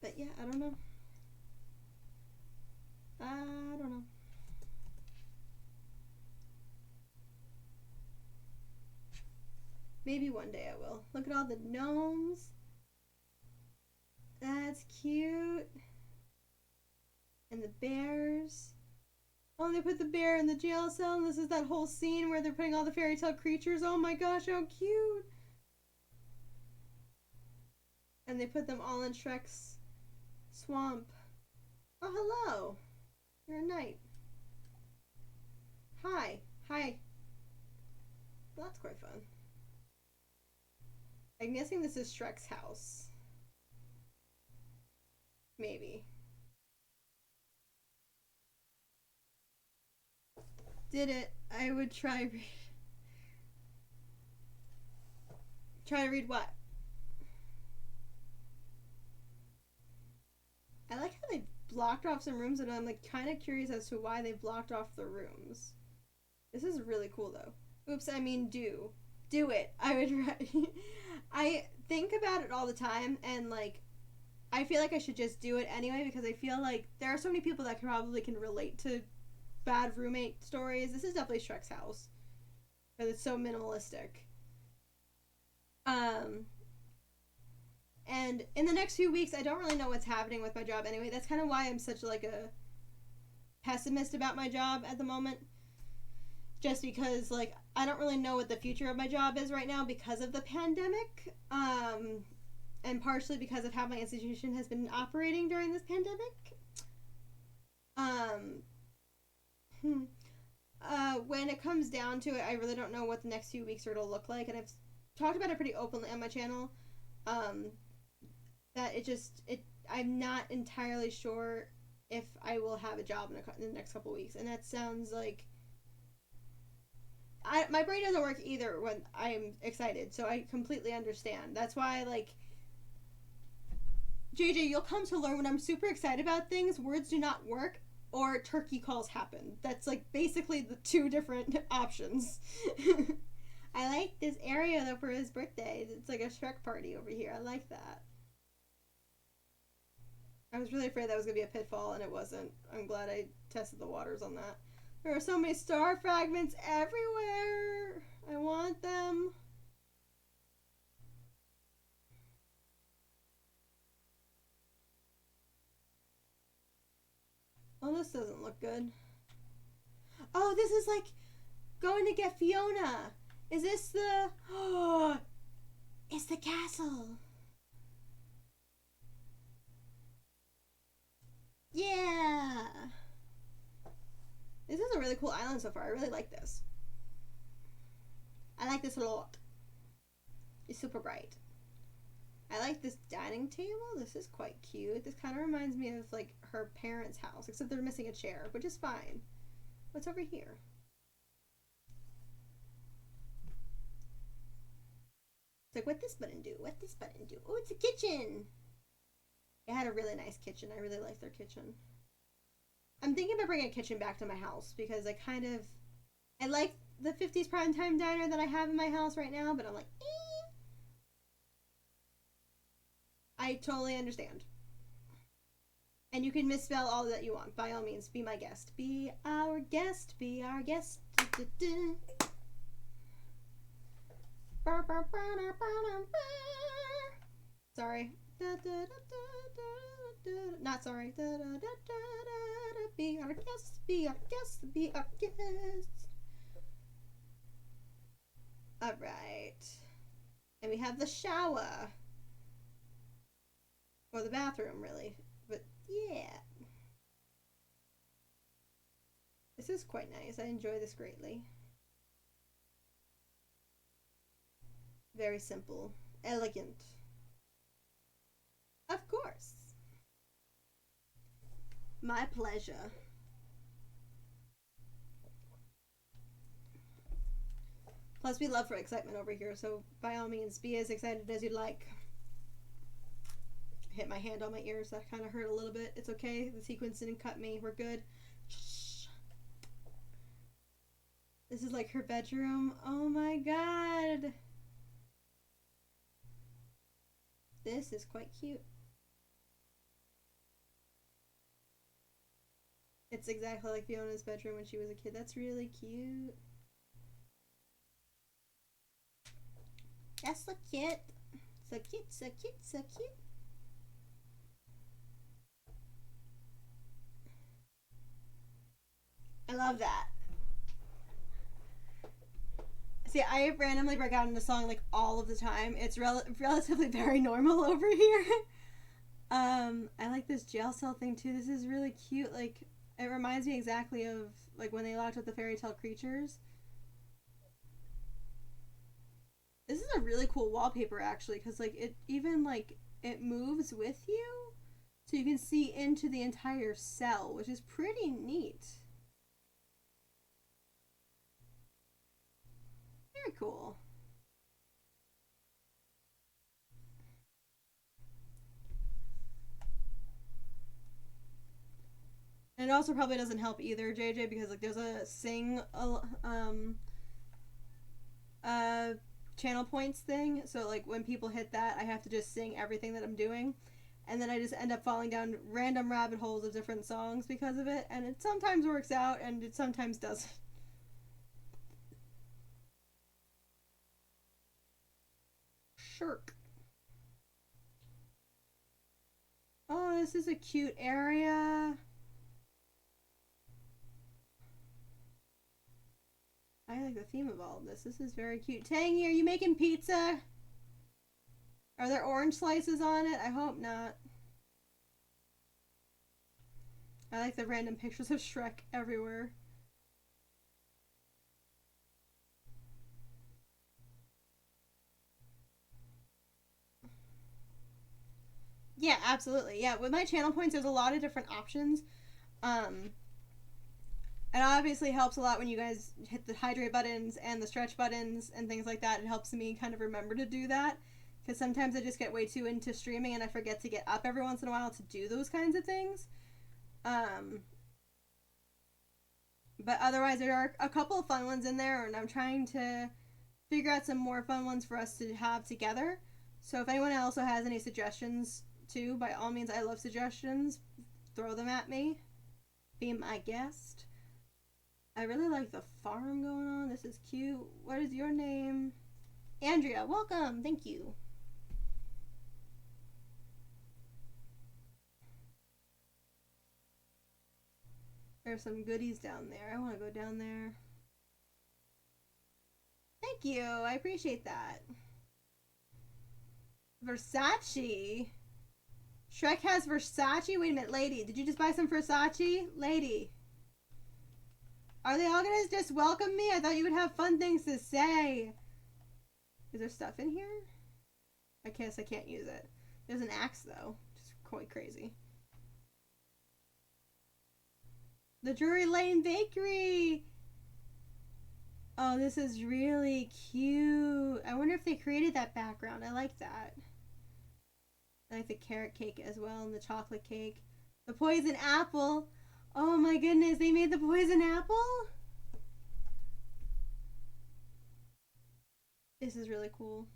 But yeah, I don't know. I don't know. Maybe one day I will. Look at all the gnomes. That's cute. And the bears. Oh, they put the bear in the jail cell, and this is that whole scene where they're putting all the fairy tale creatures. Oh my gosh, how cute! And they put them all in Shrek's swamp. Oh, hello. You're a knight. Hi. Hi. Well, that's quite fun. I'm guessing this is Shrek's house. Maybe. Did it. I would try try to read what? I like how they blocked off some rooms, and I'm like kind of curious as to why they blocked off the rooms. This is really cool though. Oops, I mean do it. I would I think about it all the time, and like I feel like I should just do it anyway because I feel like there are so many people that probably can relate to bad roommate stories. This is definitely Shrek's house because it's so minimalistic. Um, and in the next few weeks, I don't really know what's happening with my job anyway. That's kind of why I'm such like a pessimist about my job at the moment. Just because like I don't really know what the future of my job is right now because of the pandemic. And partially because of how my institution has been operating during this pandemic. Um, when it comes down to it, I really don't know what the next few weeks are to look like, and I've talked about it pretty openly on my channel. Um, that I'm not entirely sure if I will have a job in the next couple weeks, and that sounds like my brain doesn't work either when I'm excited, so I completely understand. That's why like JJ, you'll come to learn when I'm super excited about things, words do not work or turkey calls happen. That's like basically the two different options. I like this area though for his birthday. It's like a Shrek party over here. I like that. I was really afraid that was going to be a pitfall, and it wasn't. I'm glad I tested the waters on that. There are so many star fragments everywhere. I want them. Oh, this doesn't look good. Oh, this is like going to get Fiona. Is this the... Oh, it's the castle. Yeah. This is a really cool island so far. I really like this. I like this a lot. It's super bright. I like this dining table. This is quite cute. This kind of reminds me of like her parents' house, except they're missing a chair, which is fine. What's over here? It's like, what this button do? What this button do? Oh, it's a kitchen. It had a really nice kitchen. I really like their kitchen. I'm thinking about bringing a kitchen back to my house because I like the 50s primetime diner that I have in my house right now, but I'm like, eh. I totally understand. And you can misspell all that you want. By all means, be my guest. Be our guest. Be our guest. Sorry. Not sorry. Be our guest. Be our guest. Be our guest. Alright. And we have the shower. Or the bathroom, really. But, yeah. This is quite nice. I enjoy this greatly. Very simple. Elegant. Of course. My pleasure. Plus, we love for excitement over here, so by all means, be as excited as you'd like. Hit my hand on my ears. That kind of hurt a little bit. It's okay. The sequence didn't cut me. We're good. Shh. This is like her bedroom. Oh my god. This is quite cute. It's exactly like Fiona's bedroom when she was a kid. That's really cute. That's so cute. So cute, so cute, so cute. I love that. See, I randomly break out into song like all of the time. It's relatively very normal over here. I like this jail cell thing too. This is really cute. Like, it reminds me exactly of like when they locked up the fairy tale creatures. This is a really cool wallpaper actually, because like it even like it moves with you, so you can see into the entire cell, which is pretty neat. Very cool. And it also probably doesn't help either, JJ, because like there's a channel points thing. So like when people hit that, I have to just sing everything that I'm doing, and then I just end up falling down random rabbit holes of different songs because of it. And it sometimes works out, and it sometimes doesn't. Shirk. Oh, this is a cute area. I like the theme of all of this. This is very cute. Tangy, are you making pizza? Are there orange slices on it? I hope not. I like the random pictures of Shrek everywhere. Yeah, absolutely. Yeah, with my channel points, there's a lot of different options. It obviously helps a lot when you guys hit the hydrate buttons and the stretch buttons and things like that. It helps me kind of remember to do that, because sometimes I just get way too into streaming and I forget to get up every once in a while to do those kinds of things. But otherwise, there are a couple of fun ones in there, and I'm trying to figure out some more fun ones for us to have together. So if anyone also has any suggestions too, by all means, I love suggestions. Throw them at me. Be my guest. I really like the farm going on. This is cute. What is your name? Andrea, welcome. Thank you. There's some goodies down there. I want to go down there. Thank you. I appreciate that. Versace? Shrek has Versace? Wait a minute, lady. Did you just buy some Versace? Lady. Are they all gonna just welcome me? I thought you would have fun things to say. Is there stuff in here? I guess I can't use it. There's an axe, though. Just quite crazy. The Drury Lane Bakery! Oh, this is really cute. I wonder if they created that background. I like that. I like the carrot cake as well and the chocolate cake. The poison apple. Oh my goodness, they made the poison apple? This is really cool.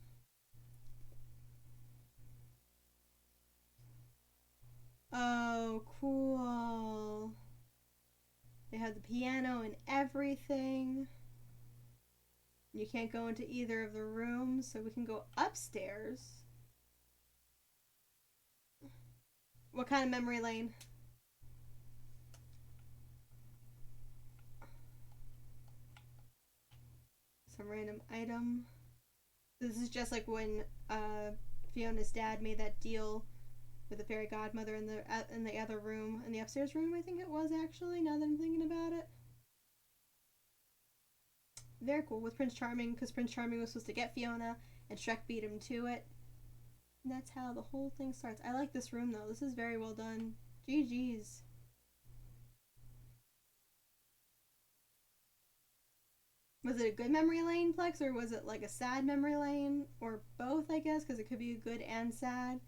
Oh, cool. They have the piano and everything. You can't go into either of the rooms, so we can go upstairs. What kind of memory lane? Some random item. This is just like when Fiona's dad made that deal with the fairy godmother in the other room, in the upstairs room, I think it was actually, now that I'm thinking about it. Very cool, with Prince Charming, because Prince Charming was supposed to get Fiona, and Shrek beat him to it. And that's how the whole thing starts. I like this room, though. This is very well done. GG's. Was it a good memory lane, Plex, or was it like a sad memory lane? Or both, I guess, because it could be good and sad.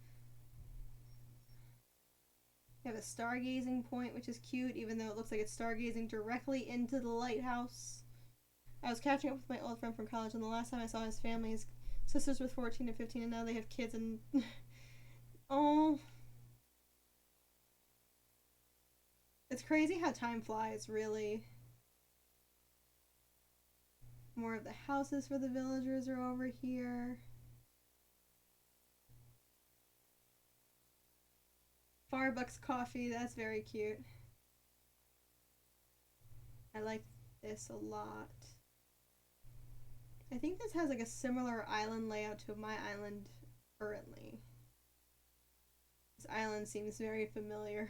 You have a stargazing point, which is cute, even though it looks like it's stargazing directly into the lighthouse. I was catching up with my old friend from college, and the last time I saw his family, his sisters were 14 and 15, and now they have kids, and... oh... It's crazy how time flies, really. More of the houses for the villagers are over here. Starbucks coffee, that's very cute. I like this a lot. I think this has like a similar island layout to my island currently. This island seems very familiar.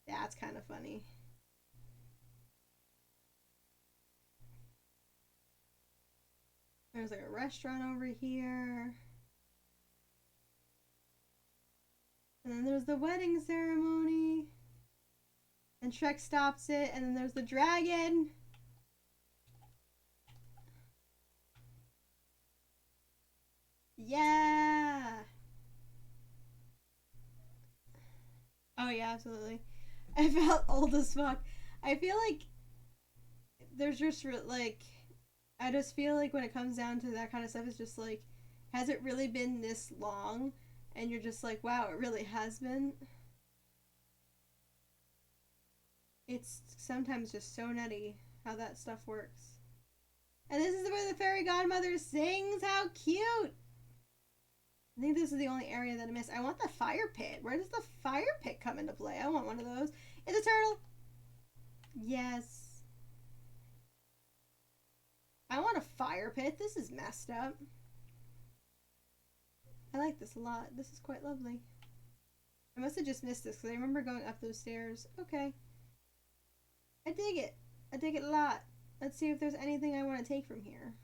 That's kind of funny. There's like a restaurant over here. And then there's the wedding ceremony. And Shrek stops it, and then there's the dragon. Yeah! Oh yeah, absolutely. I felt old as fuck. I feel like there's just like, I just feel like when it comes down to that kind of stuff, it's just like, has it really been this long? And you're just like, wow, it really has been. It's sometimes just so nutty how that stuff works. And this is where the fairy godmother sings. How cute! I think this is the only area that I missed. I want the fire pit. Where does the fire pit come into play? I want one of those. It's a turtle. Yes. I want a fire pit. This is messed up. I like this a lot. This is quite lovely. I must have just missed this because I remember going up those stairs. Okay. I dig it. I dig it a lot. Let's see if there's anything I want to take from here.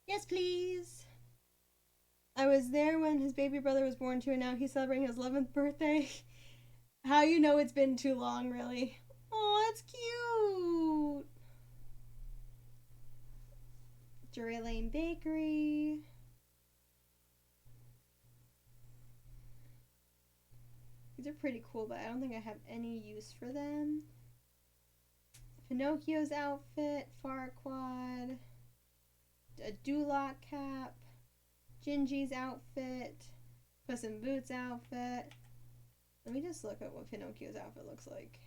Yes, please. I was there when his baby brother was born too, and now he's celebrating his 11th birthday. How you know it's been too long, really? Oh, that's cute. Drury Lane Bakery. These are pretty cool, but I don't think I have any use for them. Pinocchio's outfit, Farquaad, a Duloc cap, Gingy's outfit, Puss in Boots outfit. Let me just look at what Pinocchio's outfit looks like.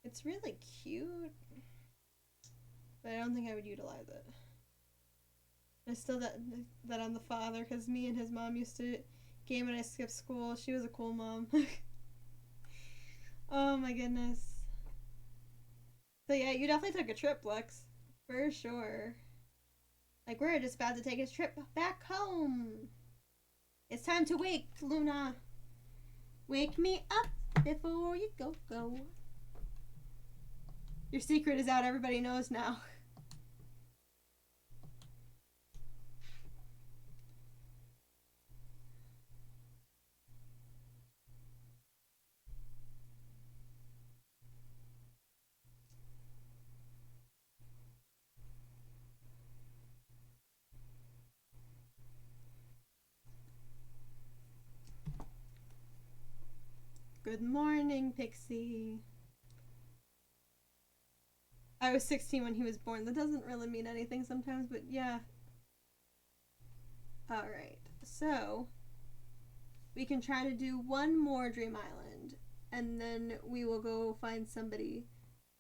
It's really cute, but I don't think I would utilize it. I still that I'm the father because me and his mom used to game and I skipped school. She was a cool mom. Oh my goodness. So yeah, you definitely took a trip, Lex. For sure. Like we're just about to take a trip back home. It's time to wake, Luna. Wake me up before you go. Your secret is out, everybody knows now. Good morning, Pixie. I was 16 when he was born. That doesn't really mean anything sometimes, but yeah. Alright, so we can try to do one more Dream Island, and then we will go find somebody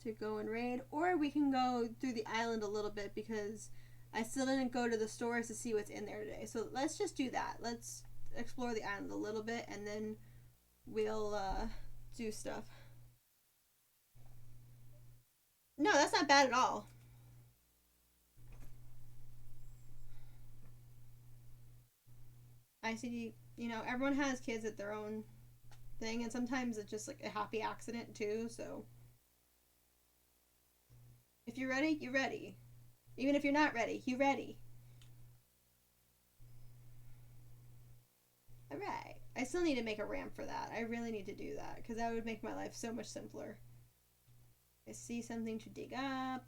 to go and raid, or we can go through the island a little bit because I still didn't go to the stores to see what's in there today. So let's just do that. Let's explore the island a little bit, and then we'll do stuff. No, that's not bad at all. I see, everyone has kids at their own thing, and sometimes it's just like a happy accident too, so. If you're ready, you're ready. Even if you're not ready, you're ready. Alright. I still need to make a ramp for that. I really need to do that, because that would make my life so much simpler. I see something to dig up.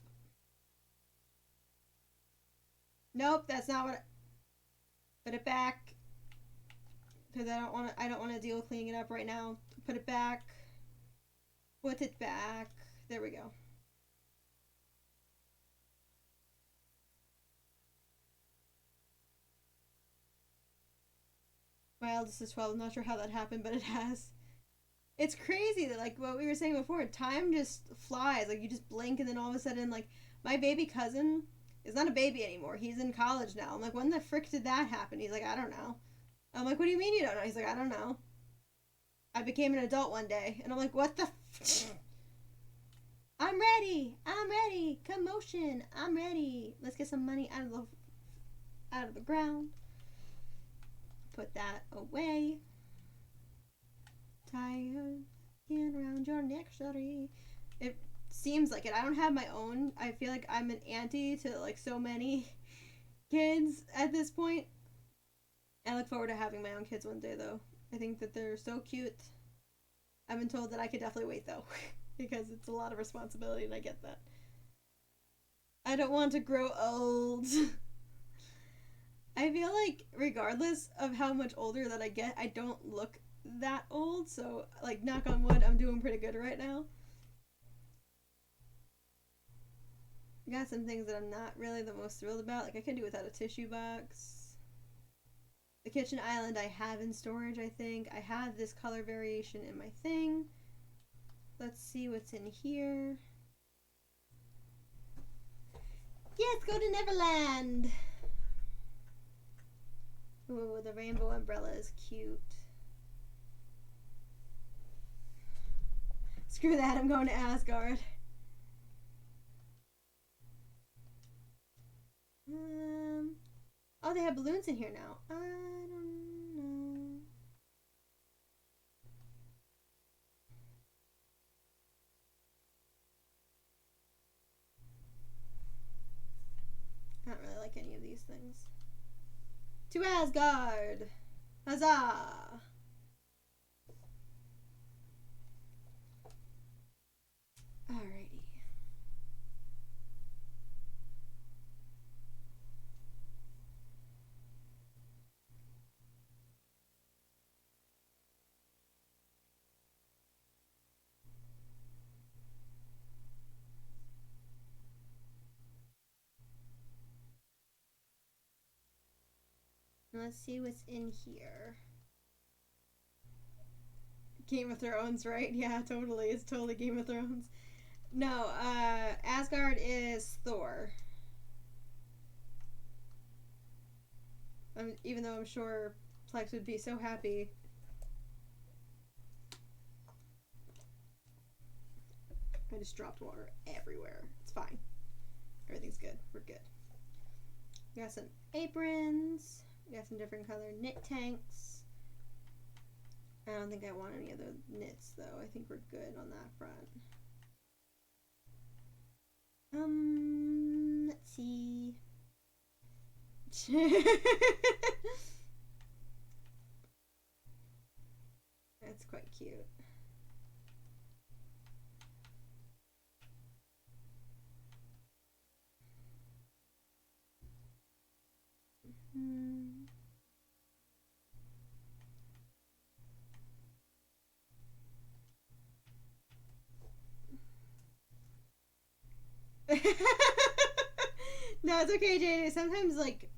Nope, that's not what Put it back. Because I don't want to deal with cleaning it up right now. Put it back. Put it back. There we go. My eldest is 12. I'm not sure how that happened, but it has. It's crazy that, like, what we were saying before, time just flies. Like, you just blink, and then all of a sudden, like, my baby cousin is not a baby anymore. He's in college now. I'm like, when the frick did that happen? He's like, I don't know. I'm like, what do you mean you don't know? He's like, I don't know. I became an adult one day. And I'm like, what the I'm ready. I'm ready. Commotion. I'm ready. Let's get some money out of the ground. Put that away. Tired skin around your neck, sorry. It seems like it. I don't have my own. I feel like I'm an auntie to like so many kids at this point. I look forward to having my own kids one day though. I think that they're so cute. I've been told that I could definitely wait though. Because it's a lot of responsibility and I get that. I don't want to grow old. I feel like regardless of how much older that I get, I don't look that old, so like knock on wood, I'm doing pretty good right now. I got some things that I'm not really the most thrilled about. Like I could do without a tissue box. The kitchen island I have in storage, I think. I have this color variation in my thing. Let's see what's in here. Yes, go to Neverland! Ooh, the rainbow umbrella is cute. Screw that, I'm going to Asgard. Oh, they have balloons in here now. I don't know. I don't really like any of these things. To Asgard! Huzzah! Alrighty. Let's see what's in here. Game of Thrones, right? Yeah, totally. It's totally Game of Thrones. No, Asgard is Thor. Even though I'm sure Plex would be so happy. I just dropped water everywhere. It's fine. Everything's good. We're good. We got some aprons. We got some different colored knit tanks. I don't think I want any other knits though. I think we're good on that front. Let's see. That's quite cute. No, it's okay, JJ. Sometimes, like,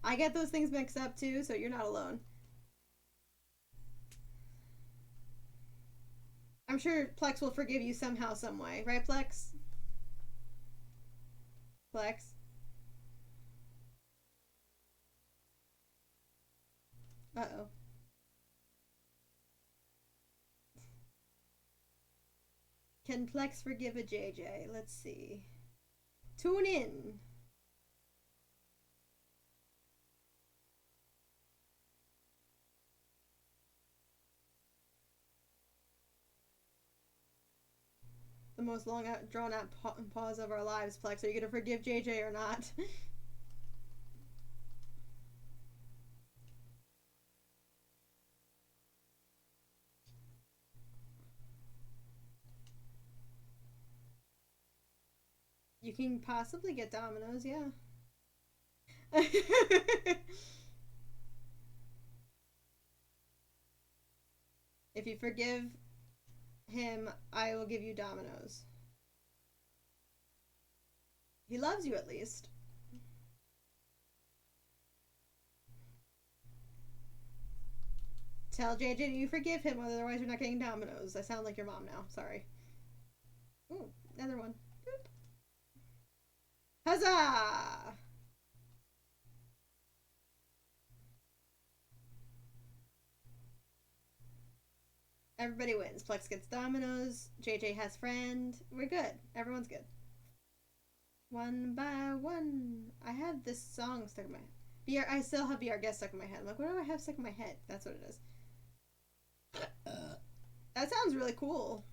I get those things mixed up too, so you're not alone. I'm sure Plex will forgive you somehow, some way. Right, Plex? Plex? Uh-oh. Can Plex forgive a JJ? Let's see. Tune in. The most long out, drawn out pause of our lives, Plex. Are you gonna forgive JJ or not? You can possibly get Domino's, yeah. If you forgive him, I will give you Domino's. He loves you at least. Tell JJ you forgive him, otherwise you're not getting Domino's. I sound like your mom now. Sorry. Ooh, another one. Boop. Huzzah! Everybody wins. Plex gets Domino's. JJ has friend. We're good. Everyone's good. One by one. I have this song stuck in my head. I still have Be Our Guest stuck in my head. I'm like, what do I have stuck in my head? That's what it is. That sounds really cool.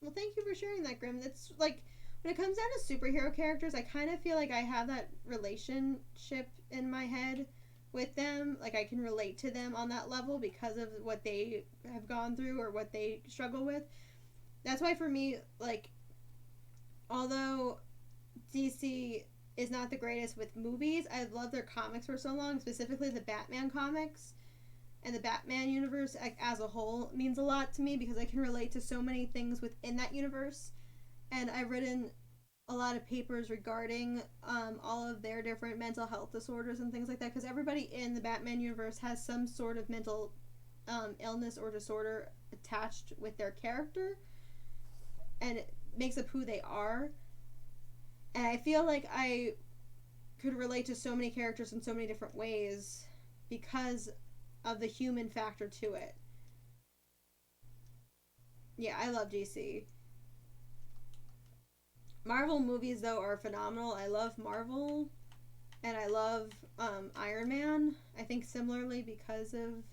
Well, thank you for sharing that, Grim. That's like, when it comes down to superhero characters, I kind of feel like I have that relationship in my head with them. Like, I can relate to them on that level because of what they have gone through or what they struggle with. That's why for me, like, although DC is not the greatest with movies, I love their comics for so long, specifically the Batman comics. And the Batman universe as a whole means a lot to me because I can relate to so many things within that universe. And I've written a lot of papers regarding all of their different mental health disorders and things like that, because everybody in the Batman universe has some sort of mental illness or disorder attached with their character, and it makes up who they are. And I feel like I could relate to so many characters in so many different ways because of the human factor to it. Yeah, I love DC. Marvel movies, though, are phenomenal. I love Marvel, and I love Iron Man. I think similarly because of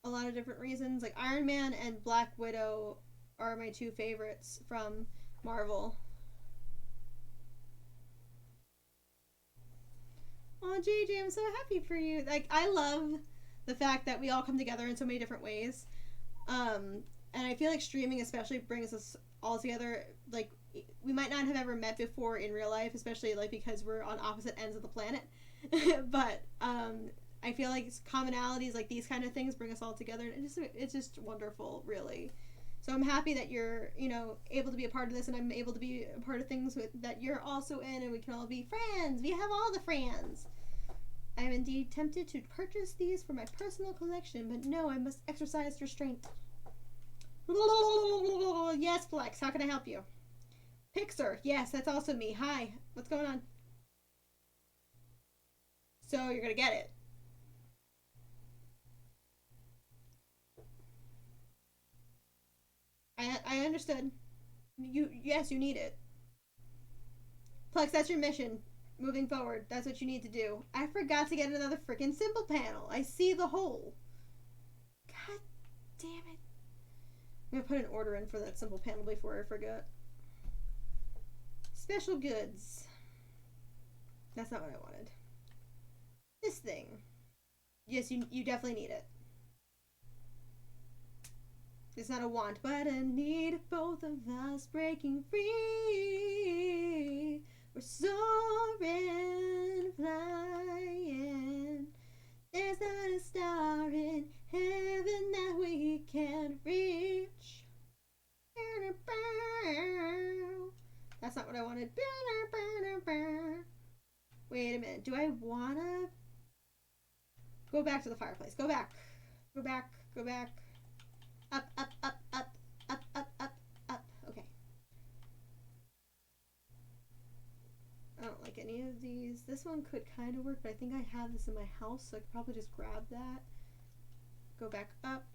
a lot of different reasons. Like, Iron Man and Black Widow are my two favorites from Marvel. Oh, JJ, I'm so happy for you. Like, I love the fact that we all come together in so many different ways. And I feel like streaming especially brings us all together. Like, we might not have ever met before in real life, especially, like, because we're on opposite ends of the planet. But, I feel like commonalities like these kind of things bring us all together. And it's just wonderful, really. So I'm happy that you're, able to be a part of this, and I'm able to be a part of things that you're also in, and we can all be friends. We have all the friends. I am indeed tempted to purchase these for my personal collection, but no, I must exercise restraint. Yes, Flex, how can I help you? Pixar, yes, that's also me. Hi, what's going on? So you're gonna get it. I understood. Yes, you need it. Plex, that's your mission. Moving forward, that's what you need to do. I forgot to get another freaking symbol panel. I see the hole. God damn it. I'm gonna put an order in for that symbol panel before I forget. Special goods. That's not what I wanted. This thing. Yes, you definitely need it. It's not a want, but a need. Both of us breaking free. We're soaring, flying. There's not a star in heaven that we can't reach. That's not what I wanted. Wait a minute. Do I wanna go back to the fireplace? Go back. Go back. Go back. Up, up, up, up, up, up, up, up. Okay. I don't like any of these. This one could kind of work, but I think I have this in my house, so I could probably just grab that. Go back up.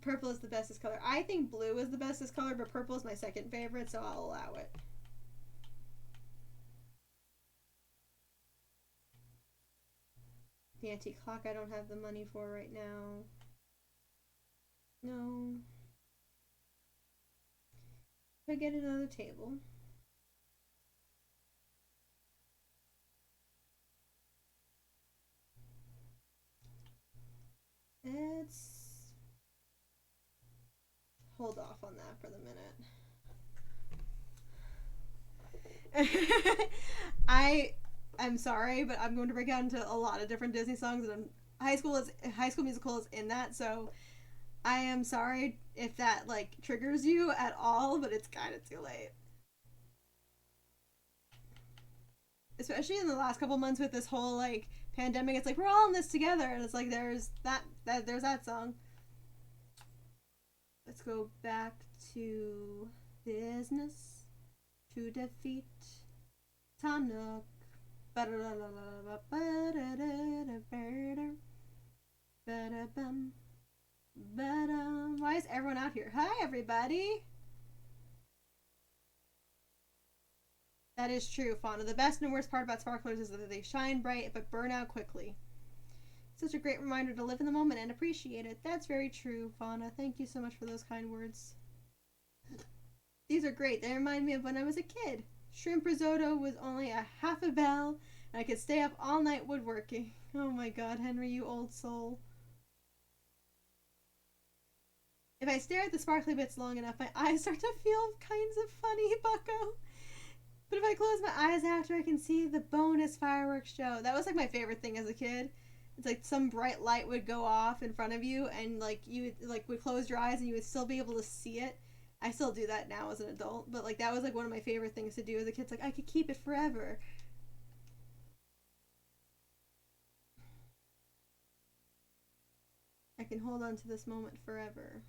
Purple is the bestest color. I think blue is the bestest color, but purple is my second favorite, so I'll allow it. The antique clock I don't have the money for right now. No. If I get another table. Let's hold off on that for the minute. I'm sorry, but I'm going to break out into a lot of different Disney songs, and High School Musical is in that, so I am sorry if that like triggers you at all, but it's kind of too late. Especially in the last couple months with this whole like pandemic, it's like we're all in this together, and it's like there's that song. Let's go back to business to defeat Tanuk. Why is everyone out here? Hi, everybody. That is true, Fauna. The best and worst part about sparklers is that they shine bright but burn out quickly. Such a great reminder to live in the moment and appreciate it. That's very true, Fauna. Thank you so much for those kind words. These are great. They remind me of when I was a kid. Shrimp risotto was only a half a bell, and I could stay up all night woodworking. Oh my god, Henry, you old soul. If I stare at the sparkly bits long enough, my eyes start to feel kinds of funny, bucko. But if I close my eyes after, I can see the bonus fireworks show. That was like my favorite thing as a kid. It's like some bright light would go off in front of you, and like you would close your eyes and you would still be able to see it. I still do that now as an adult, but like that was like one of my favorite things to do as a kid. It's like I could keep it forever. I can hold on to this moment forever.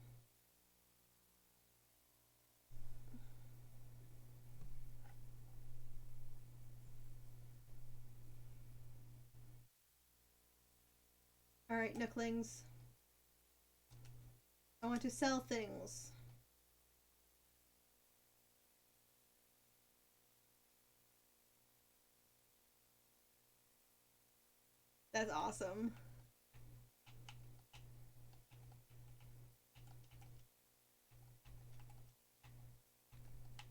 Alright, Nooklings. I want to sell things. That's awesome.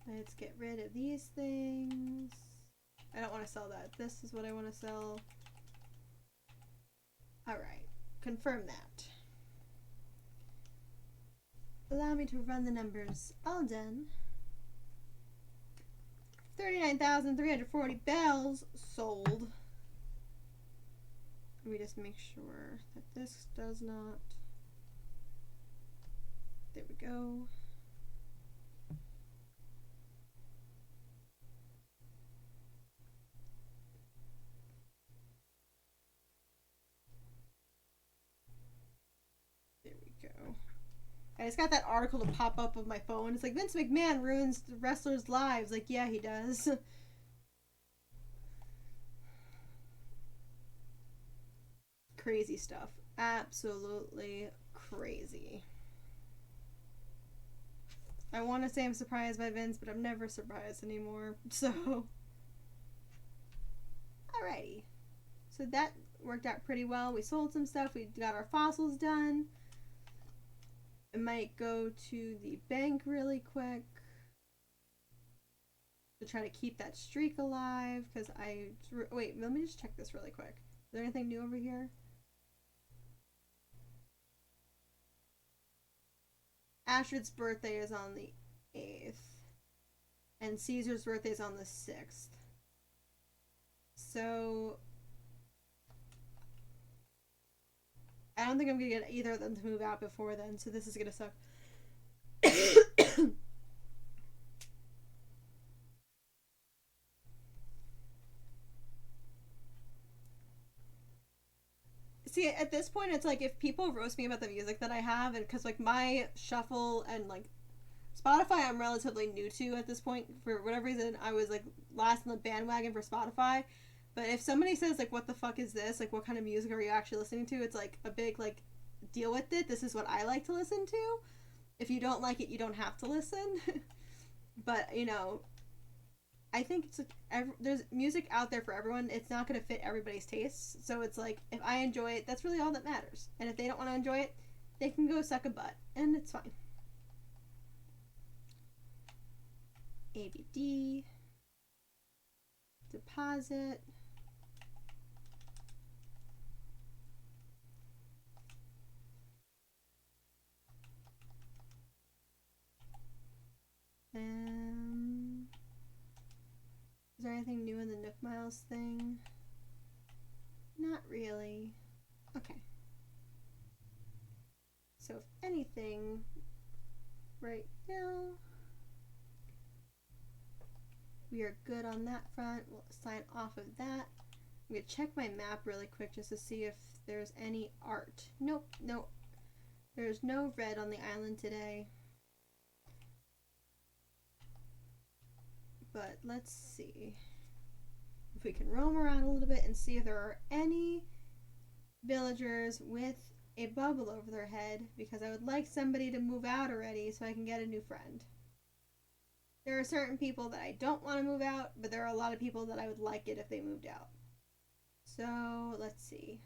Let's get rid of these things. I don't want to sell that. This is what I want to sell. Alright. Confirm that. Allow me to run the numbers. All done. 39,340 bells sold. Let me just make sure that this does not. There we go. I just got that article to pop up of my phone. It's like Vince McMahon ruins wrestlers' lives. Like, yeah, he does. Crazy stuff. Absolutely crazy. I want to say I'm surprised by Vince, but I'm never surprised anymore. So, alrighty. So that worked out pretty well. We sold some stuff. We got our fossils done. I might go to the bank really quick to try to keep that streak alive. Because wait, let me just check this really quick. Is there anything new over here? Astrid's birthday is on the 8th. And Caesar's birthday is on the 6th. So I don't think I'm gonna get either of them to move out before then, so this is gonna suck. See, at this point, it's like if people roast me about the music that I have, and because like my shuffle and like Spotify, I'm relatively new to at this point. For whatever reason, I was like last in the bandwagon for Spotify. But if somebody says like, "What the fuck is this? Like, what kind of music are you actually listening to?" It's like a big like, deal with it. This is what I like to listen to. If you don't like it, you don't have to listen. But you know, I think it's like there's music out there for everyone. It's not going to fit everybody's tastes. So it's like if I enjoy it, that's really all that matters. And if they don't want to enjoy it, they can go suck a butt, and it's fine. ABD deposit. Is there anything new in the Nook Miles thing? Not really. Okay. So if anything, right now, we are good on that front. We'll sign off of that. I'm going to check my map really quick just to see if there's any art. Nope, nope. There's no red on the island today. But let's see if we can roam around a little bit and see if there are any villagers with a bubble over their head, because I would like somebody to move out already so I can get a new friend. There are certain people that I don't want to move out, but there are a lot of people that I would like it if they moved out. So let's see.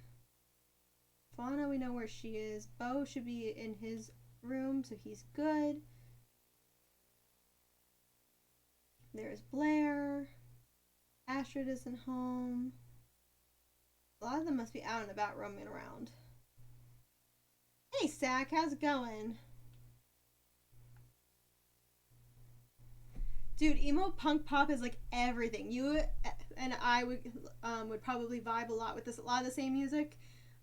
Fauna, we know where she is. Bo should be in his room, so he's good. There's Blair. Astrid isn't home. A lot of them must be out and about roaming around. Hey, Sack, how's it going? Dude, emo punk pop is like everything. You and I would probably vibe a lot with this. A lot of the same music.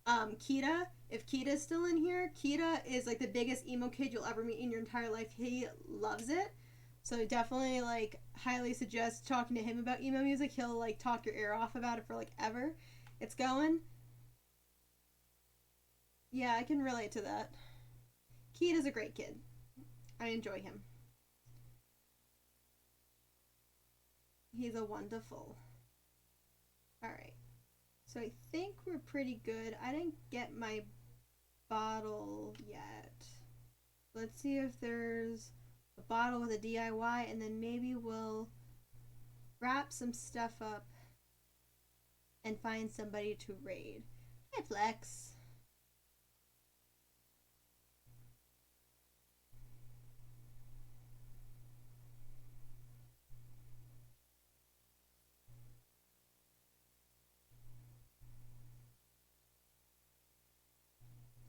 Kita, if Kita's still in here, Kita is like the biggest emo kid you'll ever meet in your entire life. He loves it. So definitely like highly suggest talking to him about emo music. He'll like talk your ear off about it for like ever. It's going. Yeah, I can relate to that. Kita's a great kid. I enjoy him. He's a wonderful. Alright. So I think we're pretty good. I didn't get my bottle yet. Let's see if there's a bottle with a DIY, and then maybe we'll wrap some stuff up and find somebody to raid. Hi, Flex.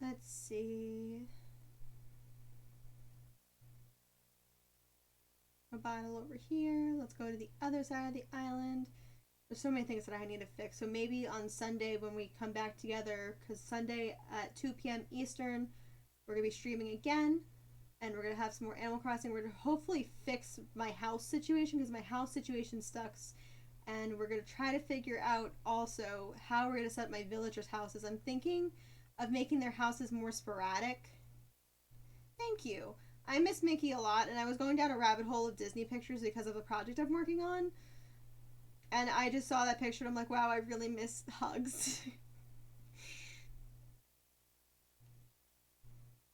Let's see. A bottle over here. Let's go to the other side of the island. There's so many things that I need to fix. So maybe on Sunday when we come back together, because Sunday at 2 p.m. Eastern, we're going to be streaming again. And we're going to have some more Animal Crossing. We're going to hopefully fix my house situation, because my house situation sucks. And we're going to try to figure out also how we're going to set up my villagers' houses. I'm thinking of making their houses more sporadic. Thank you. I miss Mickey a lot, and I was going down a rabbit hole of Disney pictures because of a project I'm working on. And I just saw that picture and I'm like, wow, I really miss hugs.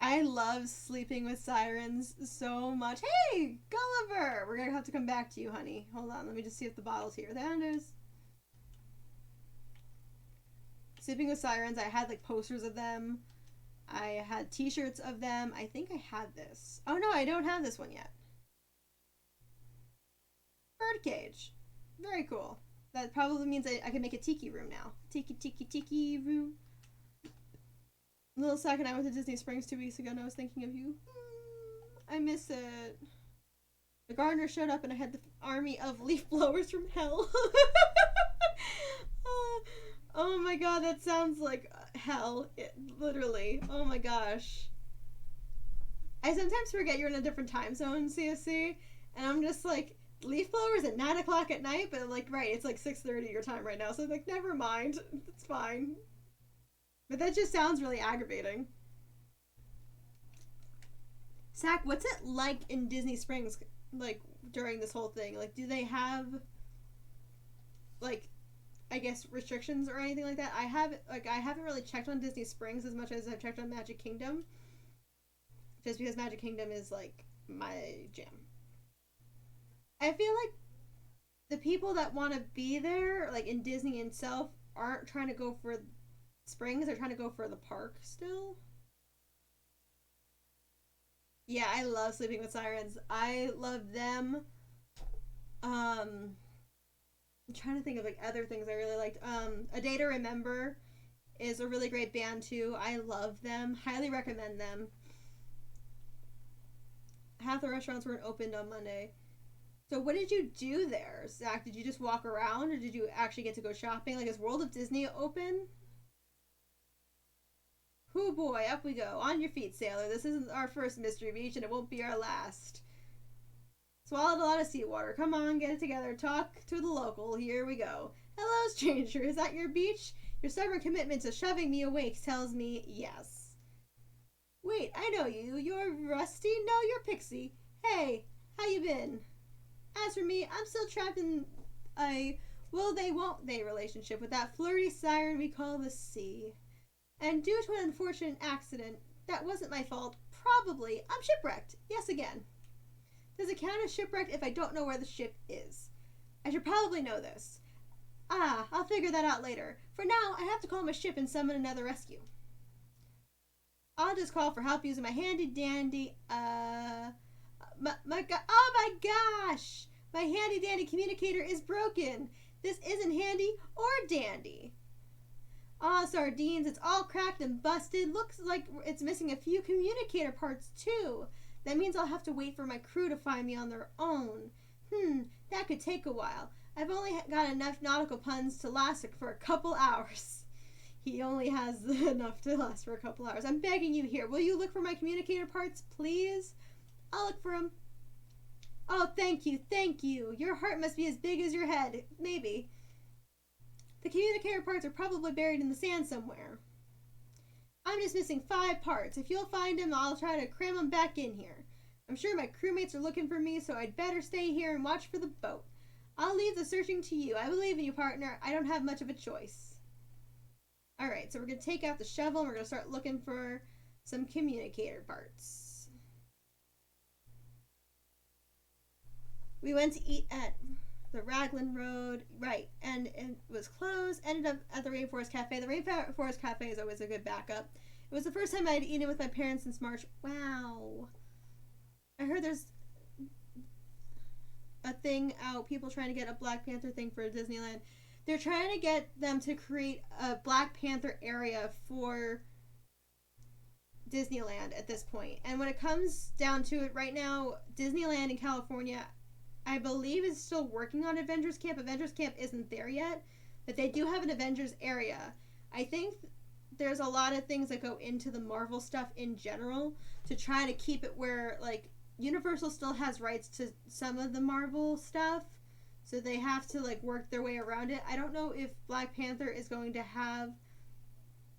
I love Sleeping with Sirens so much. Hey, Gulliver! We're gonna have to come back to you, honey. Hold on, let me just see if the bottle's here. There it is. Sleeping with Sirens, I had like posters of them. I had t-shirts of them. I think I had this. Oh no, I don't have this one yet. Birdcage. Very cool. That probably means I can make a tiki room now. Tiki room. A little second, I went to Disney Springs 2 weeks ago and I was thinking of you. I miss it. The gardener showed up and I had the army of leaf blowers from hell. Oh my god, that sounds like hell. Literally. Oh my gosh. I sometimes forget you're in a different time zone, CSC, and I'm just like, leaf blowers at 9 o'clock at night, but like, right, it's like 6:30 your time right now, so like, never mind. It's fine. But that just sounds really aggravating. Zach, what's it like in Disney Springs, like, during this whole thing? Like, do they have, like, I guess, restrictions or anything like that? I haven't really checked on Disney Springs as much as I've checked on Magic Kingdom. Just because Magic Kingdom is, like, my jam. I feel like the people that want to be there, like, in Disney itself, aren't trying to go for Springs. They're trying to go for the park still. Yeah, I love Sleeping with Sirens. I love them. I'm trying to think of like other things I really liked. A Day to Remember is a really great band too. I love them. Highly recommend them. Half the restaurants weren't opened on Monday. So what did you do there, Zach? Did you just walk around or did you actually get to go shopping? Like, is World of Disney open? Hoo boy, up we go. On your feet, sailor. This isn't our first mystery beach and it won't be our last. Swallowed a lot of seawater. Come on, get it together. Talk to the local. Here we go. Hello, stranger. Is that your beach? Your stubborn commitment to shoving me awake tells me yes. Wait, I know you. You're Rusty? No, you're Pixie. Hey, how you been? As for me, I'm still trapped in a will they won't they relationship with that flirty siren we call the sea. And due to an unfortunate accident, that wasn't my fault. Probably, I'm shipwrecked. Yes, again. Does it count as shipwrecked if I don't know where the ship is? I should probably know this. Ah, I'll figure that out later. For now, I have to call my ship and summon another rescue. I'll just call for help using my handy dandy, oh my gosh! My handy dandy communicator is broken. This isn't handy or dandy. Aw, sardines, it's all cracked and busted. Looks like it's missing a few communicator parts too. That means I'll have to wait for my crew to find me on their own. That could take a while. I've only got enough nautical puns to last for a couple hours. He only has enough to last for a couple hours. I'm begging you here. Will you look for my communicator parts, please? I'll look for them. Oh, thank you, thank you. Your heart must be as big as your head. Maybe. The communicator parts are probably buried in the sand somewhere. I'm just missing 5 parts. If you'll find them, I'll try to cram them back in here. I'm sure my crewmates are looking for me, so I'd better stay here and watch for the boat. I'll leave the searching to you. I believe in you, partner. I don't have much of a choice. Alright, so we're going to take out the shovel and we're going to start looking for some communicator parts. We went to eat at the Raglan Road, right, and it was closed. Ended up at the Rainforest Cafe. The Rainforest Cafe is always a good backup. It was the first time I had eaten with my parents since March. Wow. I heard there's a thing out, people trying to get a Black Panther thing for Disneyland. They're trying to get them to create a Black Panther area for Disneyland at this point. And when it comes down to it, right now, Disneyland in California, I believe, is still working on Avengers Camp. Avengers Camp isn't there yet, but they do have an Avengers area. I think there's a lot of things that go into the Marvel stuff in general to try to keep it where, like, Universal still has rights to some of the Marvel stuff, so they have to, like, work their way around it. I don't know if Black Panther is going to have,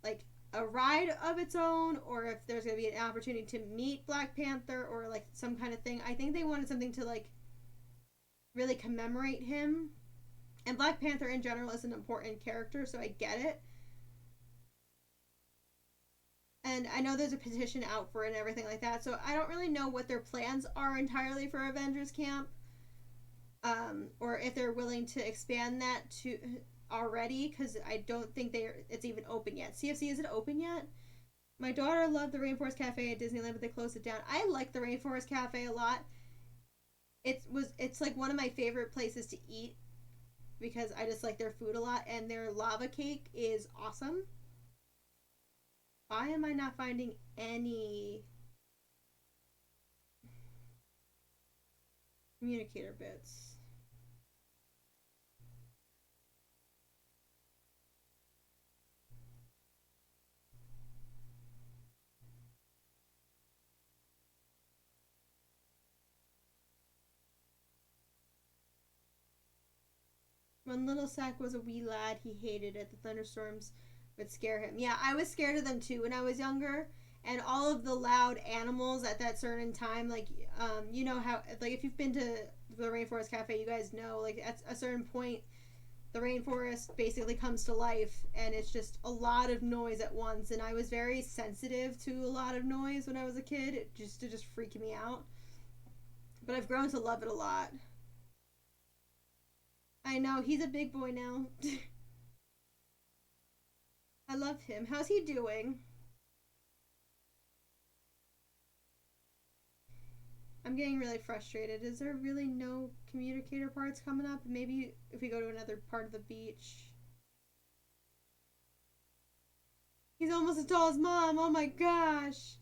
like, a ride of its own, or if there's going to be an opportunity to meet Black Panther or like some kind of thing. I think they wanted something to like really commemorate him. And Black Panther in general is an important character, so I get it. And I know there's a petition out for it and everything like that, so I don't really know what their plans are entirely for Avengers Camp, or if they're willing to expand that to already, because I don't think it's even open yet. CFC, is it open yet? My daughter loved the Rainforest Cafe at Disneyland, but they closed it down. I like the Rainforest Cafe a lot. It's like one of my favorite places to eat because I just like their food a lot, and their lava cake is awesome. Why am I not finding any communicator bits? When Little Sack was a wee lad, he hated it. The thunderstorms would scare him. Yeah, I was scared of them too when I was younger. And all of the loud animals at that certain time, like, you know how, like, if you've been to the Rainforest Cafe, you guys know, like, at a certain point, the rainforest basically comes to life, and it's just a lot of noise at once. And I was very sensitive to a lot of noise when I was a kid. It just freaked me out. But I've grown to love it a lot. I know, he's a big boy now. I love him. How's he doing? I'm getting really frustrated. Is there really no communicator parts coming up? Maybe if we go to another part of the beach. He's almost as tall as Mom. Oh my gosh.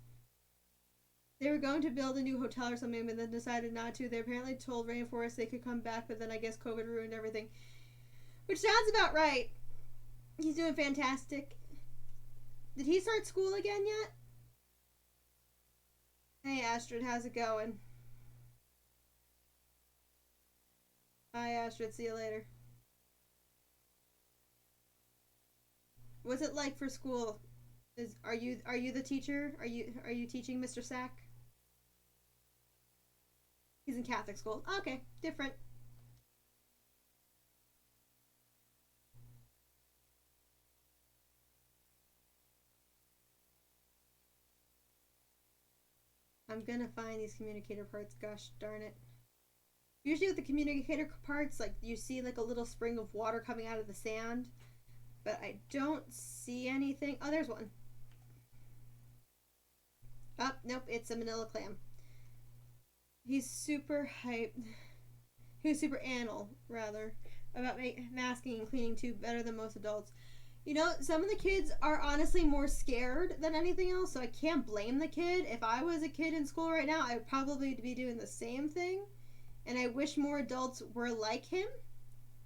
They were going to build a new hotel or something, but then decided not to. They apparently told Rainforest they could come back, but then I guess COVID ruined everything. Which sounds about right. He's doing fantastic. Did he start school again yet? Hey Astrid, how's it going? Bye Astrid, see you later. What's it like for school? Are you the teacher? Are you teaching Mr. Sack? He's in Catholic school. Okay, different. I'm gonna find these communicator parts. Gosh darn it. Usually with the communicator parts, like you see like a little spring of water coming out of the sand, but I don't see anything. Oh, there's one. Oh, nope, it's a manila clam. He's super hyped. He was super anal, rather, about masking and cleaning too better than most adults. You know, some of the kids are honestly more scared than anything else, so I can't blame the kid. If I was a kid in school right now, I would probably be doing the same thing. And I wish more adults were like him,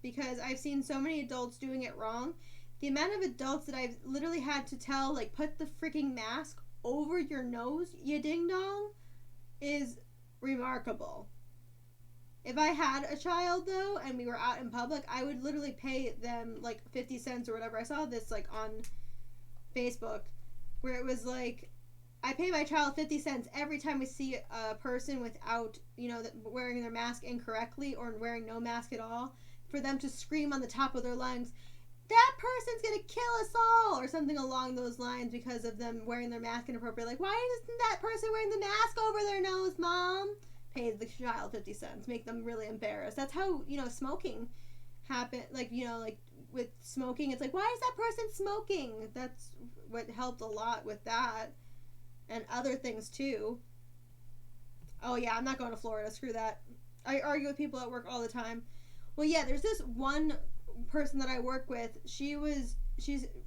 because I've seen so many adults doing it wrong. The amount of adults that I've literally had to tell, like, put the freaking mask over your nose, you ding dong, is remarkable. If I had a child though and we were out in public, I would literally pay them like 50 cents or whatever. I saw this like on Facebook where it was like, I pay my child 50 cents every time we see a person without, you know, wearing their mask incorrectly or wearing no mask at all, for them to scream on the top of their lungs, that person's gonna kill us all, or something along those lines, because of them wearing their mask inappropriately. Like, why isn't that person wearing the mask over their nose, Mom? Pay the child 50 cents, make them really embarrassed. That's how, you know, smoking happen. Like, you know, like with smoking, it's like, why is that person smoking? That's what helped a lot with that, and other things too. Oh yeah, I'm not going to Florida, screw that. I argue with people at work all the time. Well, yeah, there's this one person that I work with. She's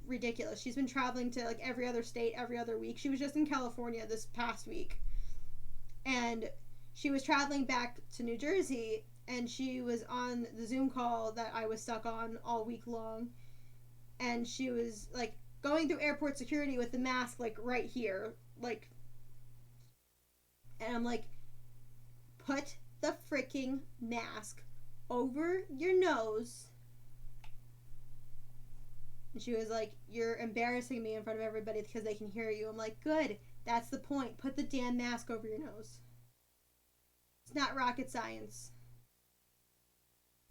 ridiculous. She's been traveling to like every other state every other week. She was just in California this past week, and she was traveling back to New Jersey, and she was on the Zoom call that I was stuck on all week long, and she was like going through airport security with the mask like right here, like, and I'm like, put the freaking mask over your nose. And she was like, "You're embarrassing me in front of everybody because they can hear you." I'm like, "Good. That's the point. Put the damn mask over your nose. It's not rocket science."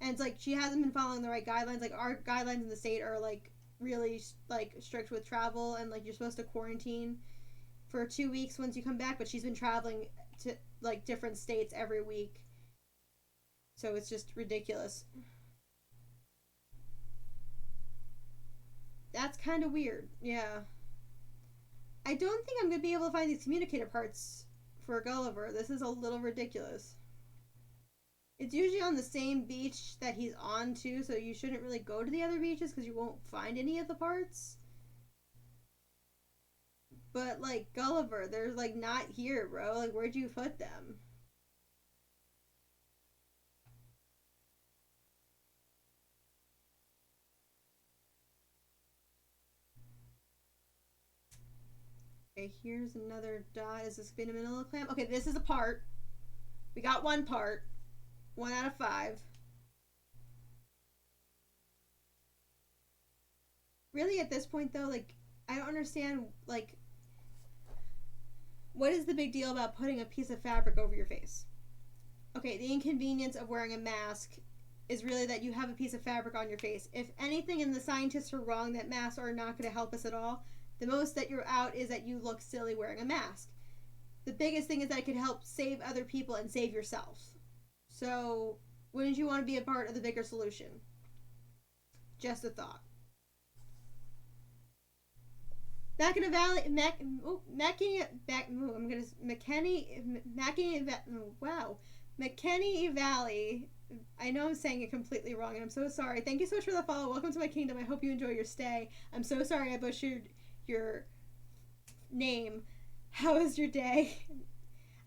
And it's like she hasn't been following the right guidelines. Like our guidelines in the state are like really like strict with travel, and like you're supposed to quarantine for 2 weeks once you come back. But she's been traveling to like different states every week, so it's just ridiculous. That's kind of weird. Yeah. I don't think I'm going to be able to find these communicator parts for Gulliver. This is a little ridiculous. It's usually on the same beach that he's on too, so you shouldn't really go to the other beaches because you won't find any of the parts. But like Gulliver, they're like not here, bro. Like where'd you put them? Okay, here's another dot. Is this been a manila clam? Okay, this is a part. We got one part. 1 out of 5. Really, at this point though, like I don't understand. Like, what is the big deal about putting a piece of fabric over your face? Okay, the inconvenience of wearing a mask is really that you have a piece of fabric on your face. If anything, and the scientists are wrong, that masks are not going to help us at all. The most that you're out is that you look silly wearing a mask. The biggest thing is that it could help save other people and save yourself. So, wouldn't you want to be a part of the bigger solution? Just a thought. Mackinac Valley, McKinney Valley. I know I'm saying it completely wrong, and I'm so sorry. Thank you so much for the follow. Welcome to my kingdom. I hope you enjoy your stay. I'm so sorry I butchered your name. How was your day?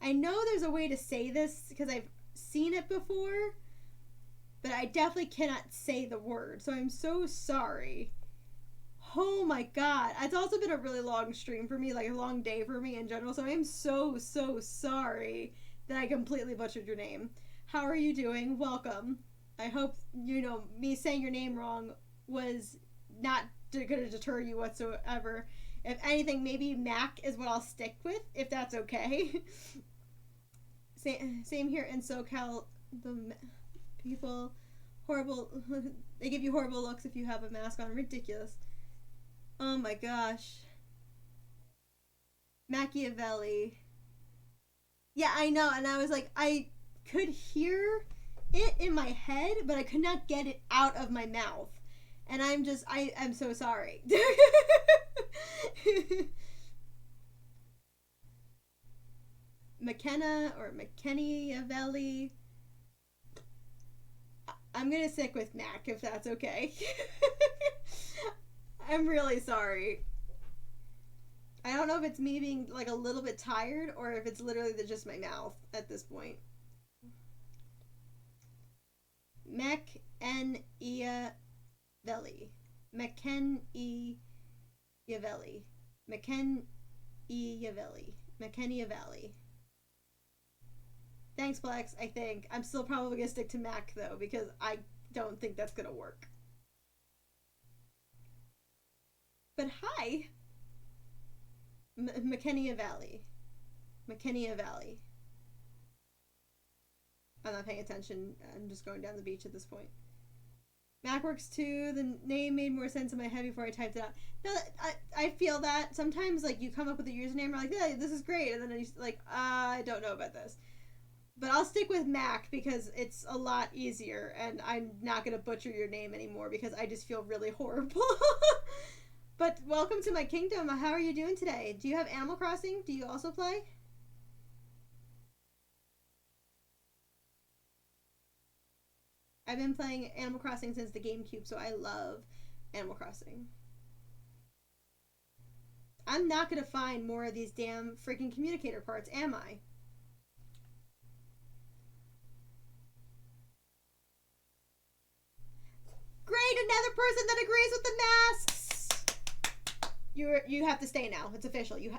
I know there's a way to say this because I've seen it before, but I definitely cannot say the word, so I'm so sorry. Oh my god. It's also been a really long stream for me, like a long day for me in general, so I'm so sorry that I completely butchered your name. How are you doing? Welcome. I hope, me saying your name wrong was not going to deter you whatsoever. If anything, maybe Mac is what I'll stick with, if that's okay. Same here in SoCal. The people, horrible, they give you horrible looks if you have a mask on. Ridiculous. Oh my gosh. Machiavelli. Yeah, I know, and I was like, I could hear it in my head, but I could not get it out of my mouth. And I'm so sorry. McKenna or McKenny-Avelli. I'm gonna stick with Mac if that's okay. I'm really sorry. I don't know if it's me being like a little bit tired or if it's literally just my mouth at this point. Mec-en-Ia-Velli. Mcken-E-Yavelli. Mcken-E-Yavelli. Mcken-E-Yavelli. Thanks, Plex, I think. I'm still probably going to stick to Mac, though, because I don't think that's going to work. But hi! McKennia Valley. McKennia Valley. I'm not paying attention. I'm just going down the beach at this point. Mac works too. The name made more sense in my head before I typed it out. No, I feel that. Sometimes, like, you come up with a username, you're like, yeah, this is great. And then you're like, I don't know about this. But I'll stick with Mac because it's a lot easier, and I'm not going to butcher your name anymore because I just feel really horrible. But welcome to my kingdom. How are you doing today? Do you have Animal Crossing? Do you also play? I've been playing Animal Crossing since the GameCube, so I love Animal Crossing. I'm not going to find more of these damn freaking communicator parts, am I? Great, another person that agrees with the masks. You have to stay now. It's official. You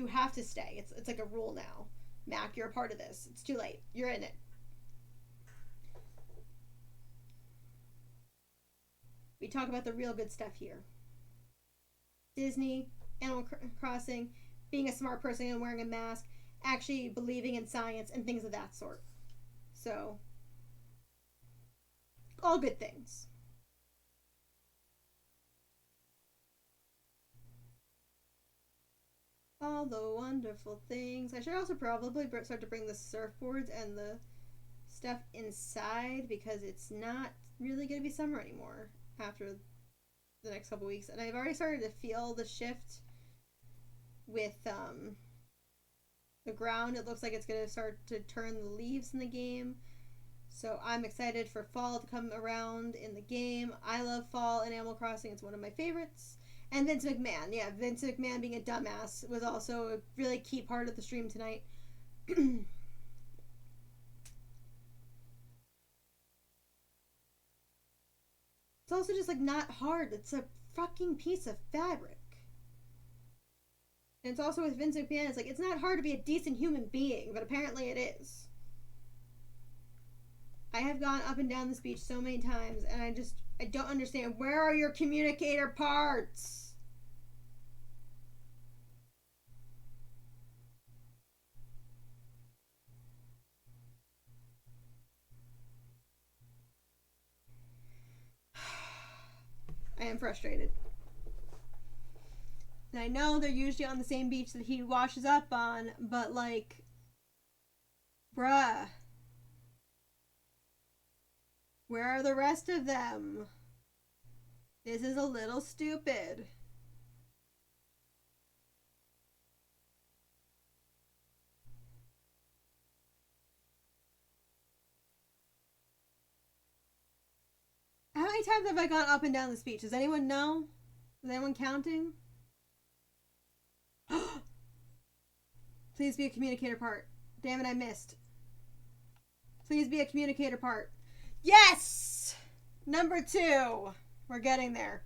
have to stay. It's like a rule now. Mac, you're a part of this. It's too late. You're in it. We talk about the real good stuff here. Disney, Animal Crossing, being a smart person and wearing a mask, actually believing in science and things of that sort. So, all good things. All the wonderful things. I should also probably start to bring the surfboards and the stuff inside because it's not really going to be summer anymore after the next couple weeks. And I've already started to feel the shift with the ground. It looks like it's going to start to turn the leaves in the game. So I'm excited for fall to come around in the game. I love fall in Animal Crossing. It's one of my favorites. And Vince McMahon. Yeah, Vince McMahon being a dumbass was also a really key part of the stream tonight. It's also just like not hard. It's a fucking piece of fabric. And it's also with Vince McMahon, it's like it's not hard to be a decent human being, but apparently it is. I have gone up and down this beach so many times, and I don't understand. Where are your communicator parts? I am frustrated. And I know they're usually on the same beach that he washes up on, but like, bruh. Where are the rest of them? This is a little stupid. How many times have I gone up and down this beach? Does anyone know? Is anyone counting? Please be a communicator part. Damn it, I missed. Please be a communicator part. Yes! Number 2. We're getting there.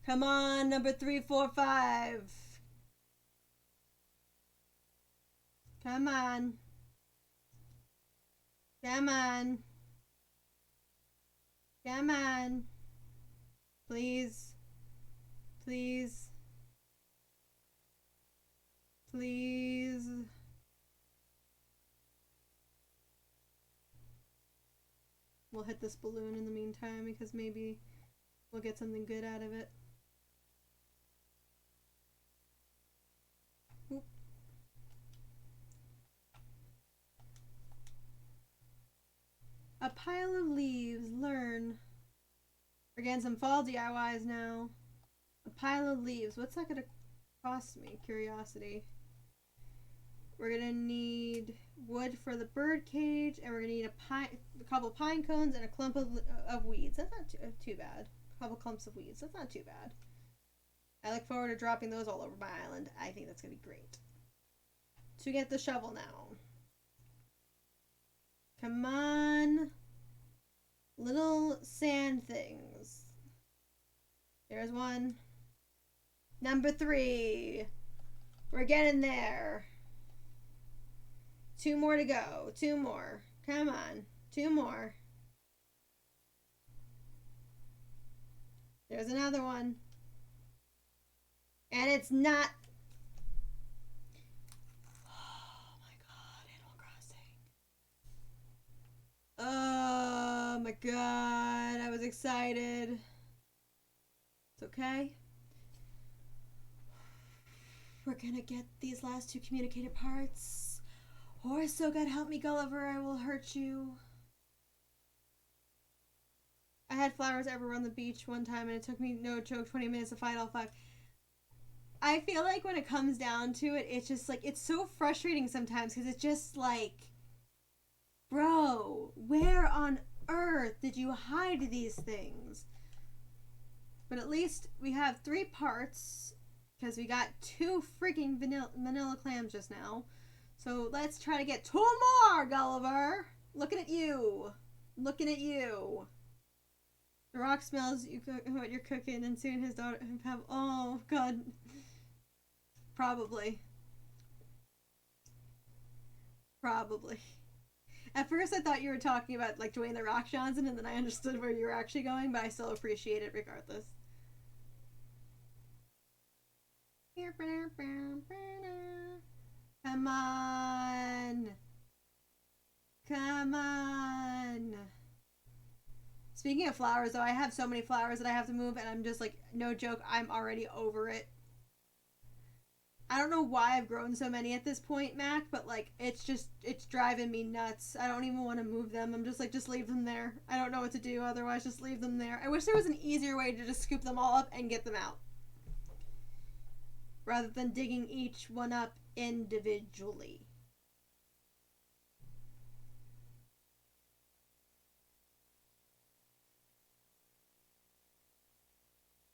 Come on, number 3, 4, 5. Come on. Come on. Come on. Please. Please. Please. We'll hit this balloon in the meantime because maybe we'll get something good out of it. Oop. A pile of leaves. Learn. We're getting some fall DIYs now. A pile of leaves. What's that gonna cost me? Curiosity. We're gonna need wood for the bird cage, and we're gonna need a couple pine cones and a clump of weeds. That's not too bad. A couple clumps of weeds. That's not too bad. I look forward to dropping those all over my island. I think that's gonna be great. To get the shovel now. Come on. Little sand things. There's one. Number 3. We're getting there. 2 more to go. 2 more. Come on. 2 more. There's another one. And it's not... Oh my god, Animal Crossing. Oh my god, I was excited. It's okay. We're gonna get these last 2 communicator parts. Or so God help me, Gulliver, I will hurt you. I had flowers everywhere on the beach one time, and it took me, no joke, 20 minutes to find all 5. I feel like when it comes down to it, it's just like, it's so frustrating sometimes, because it's just like, bro, where on earth did you hide these things? But at least we have 3 parts, because we got 2 freaking vanilla clams just now. So let's try to get 2 more, Gulliver. Looking at you. Looking at you. The rock smells what you're cooking, and soon his daughter have... Oh, God. Probably. Probably. At first I thought you were talking about, like, Dwayne The Rock Johnson, and then I understood where you were actually going, but I still appreciate it regardless. Come on. Come on. Speaking of flowers, though, I have so many flowers that I have to move, and I'm just like, no joke, I'm already over it. I don't know why I've grown so many at this point, Mac, but like, it's driving me nuts. I don't even want to move them. I'm just like, just leave them there. I don't know what to do otherwise, just leave them there. I wish there was an easier way to just scoop them all up and get them out, rather than digging each one up individually.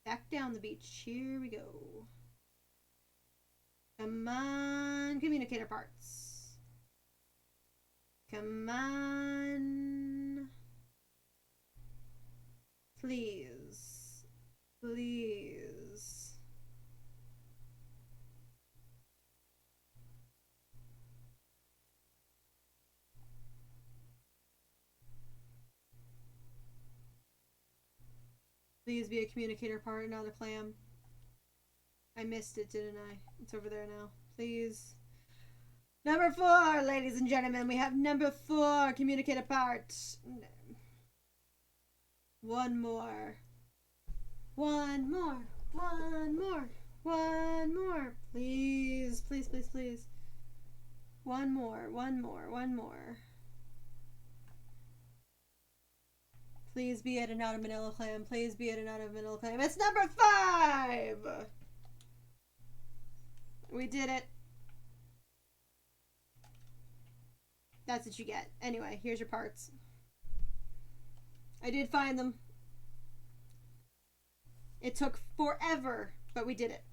Back down the beach. Here we go. Come on, communicator parts. Come on. Please. Please. Please be a communicator part, not a clam. I missed it, didn't I? It's over there now. Please. Number 4, ladies and gentlemen. We have number 4, communicator part. One more. One more. One more. One more. Please. Please, please, please. One more. One more. One more. Please be it and not a manila clam. Please be it and not a manila clam. It's number 5! We did it. That's what you get. Anyway, here's your parts. I did find them. It took forever, but we did it.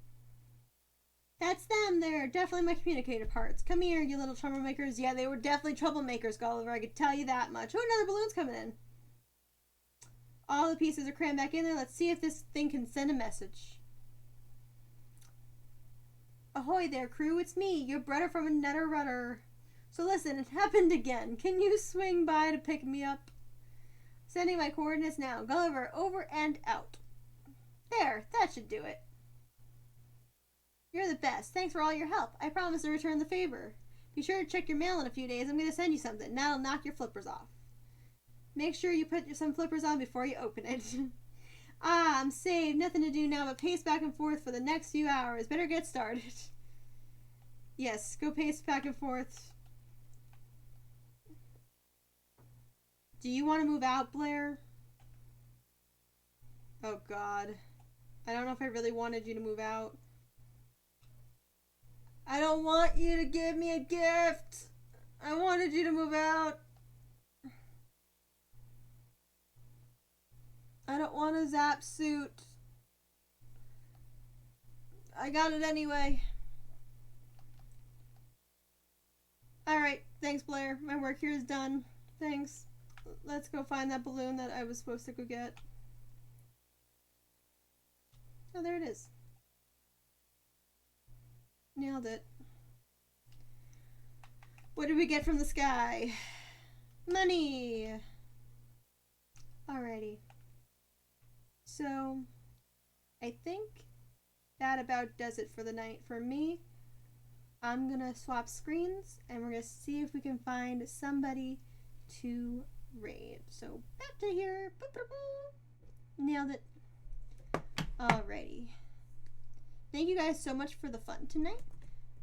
That's them. They're definitely my communicator parts. Come here, you little troublemakers. Yeah, they were definitely troublemakers, Gulliver. I could tell you that much. Oh, another balloon's coming in. All the pieces are crammed back in there. Let's see if this thing can send a message. Ahoy there, crew. It's me, your brother from another rudder. So listen, it happened again. Can you swing by to pick me up? Sending my coordinates now. Gulliver, over and out. There, that should do it. You're the best. Thanks for all your help. I promise to return the favor. Be sure to check your mail in a few days. I'm going to send you something. That'll knock your flippers off. Make sure you put some flippers on before you open it. Ah, I'm saved. Nothing to do now but pace back and forth for the next few hours. Better get started. Yes, go pace back and forth. Do you want to move out, Blair? Oh, God. I don't know if I really wanted you to move out. I don't want you to give me a gift. I wanted you to move out. I don't want a Zap suit. I got it anyway. Alright, thanks, Blair. My work here is done. Thanks. Let's go find that balloon that I was supposed to go get. Oh, there it is. Nailed it. What did we get from the sky? Money! Alrighty. So, I think that about does it for the night for me. I'm gonna swap screens and we're gonna see if we can find somebody to raid. So, back to here. Nailed it. Alrighty. Thank you guys so much for the fun tonight.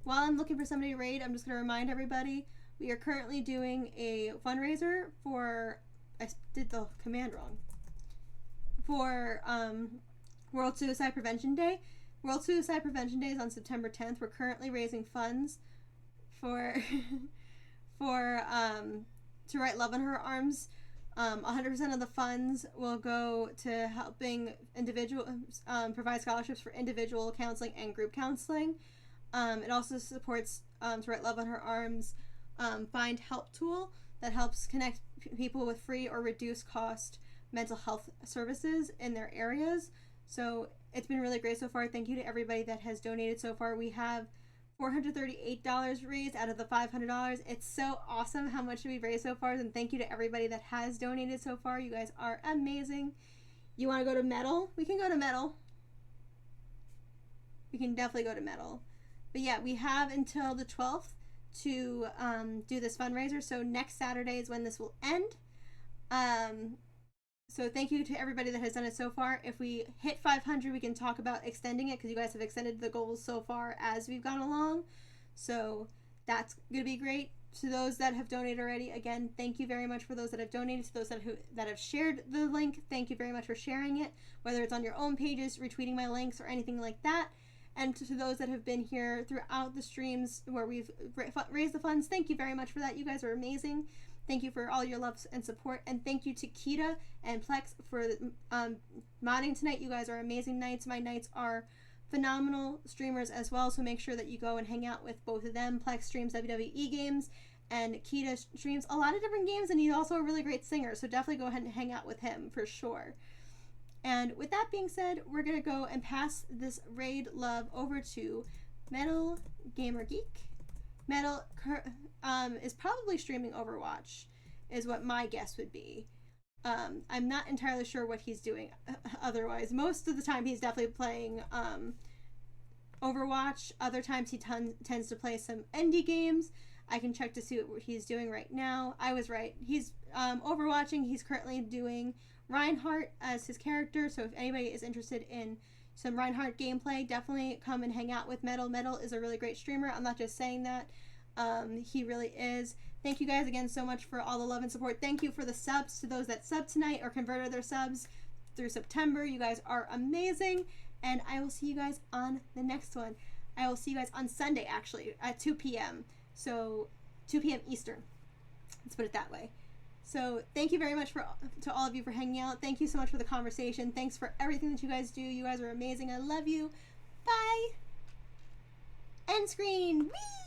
While I'm looking for somebody to raid, I'm just going to remind everybody we are currently doing a fundraiser for, I did the command wrong, for World Suicide Prevention Day. World Suicide Prevention Day is on September 10th. We're currently raising funds for to write Love on Her Arms. 100% of the funds will go to helping individuals provide scholarships for individual counseling and group counseling. It also supports To Write Love on Her Arms Find Help tool that helps connect people with free or reduced cost mental health services in their areas. So it's been really great so far. Thank you to everybody that has donated so far. We have $438 raised out of the $500. It's so awesome how much we've raised so far, and thank you to everybody that has donated so far. You guys are amazing. You want to go to metal? We can go to metal. we can definitely go to Metal. But yeah, we have until the 12th to do this fundraiser. So next Saturday is when this will end. So thank you to everybody that has done it so far. If we hit 500, we can talk about extending it because you guys have extended the goals so far as we've gone along. So that's going to be great. To those that have donated already, again, thank you very much for those that have donated. To those that have shared the link, thank you very much for sharing it, whether it's on your own pages, retweeting my links, or anything like that. And to those that have been here throughout the streams where we've raised the funds, thank you very much for that. You guys are amazing. Thank you for all your love and support. And thank you to Kita and Plex for modding tonight. You guys are amazing knights. My knights are phenomenal streamers as well, so make sure that you go and hang out with both of them. Plex streams WWE games and Kita streams a lot of different games, and he's also a really great singer, so definitely go ahead and hang out with him for sure. And with that being said, we're going to go and pass this raid love over to Metal Gamer Geek. Metal is probably streaming Overwatch, is what my guess would be. I'm not entirely sure what he's doing otherwise. Most of the time he's definitely playing Overwatch. Other times he tends to play some indie games. I can check to see what he's doing right now. I was right. He's Overwatching. He's currently doing Reinhardt as his character, so if anybody is interested in some Reinhardt gameplay, definitely come and hang out with Metal. Metal is a really great streamer. I'm not just saying that. He really is. Thank you guys again so much for all the love and support. Thank you for the subs to those that subbed tonight or converted their subs through September. You guys are amazing. And I will see you guys on the next one. I will see you guys on Sunday, actually, at 2 p.m. So 2 p.m. Eastern. Let's put it that way. So thank you very much to all of you for hanging out. Thank you so much for the conversation. Thanks for everything that you guys do. You guys are amazing. I love you. Bye. End screen. Whee!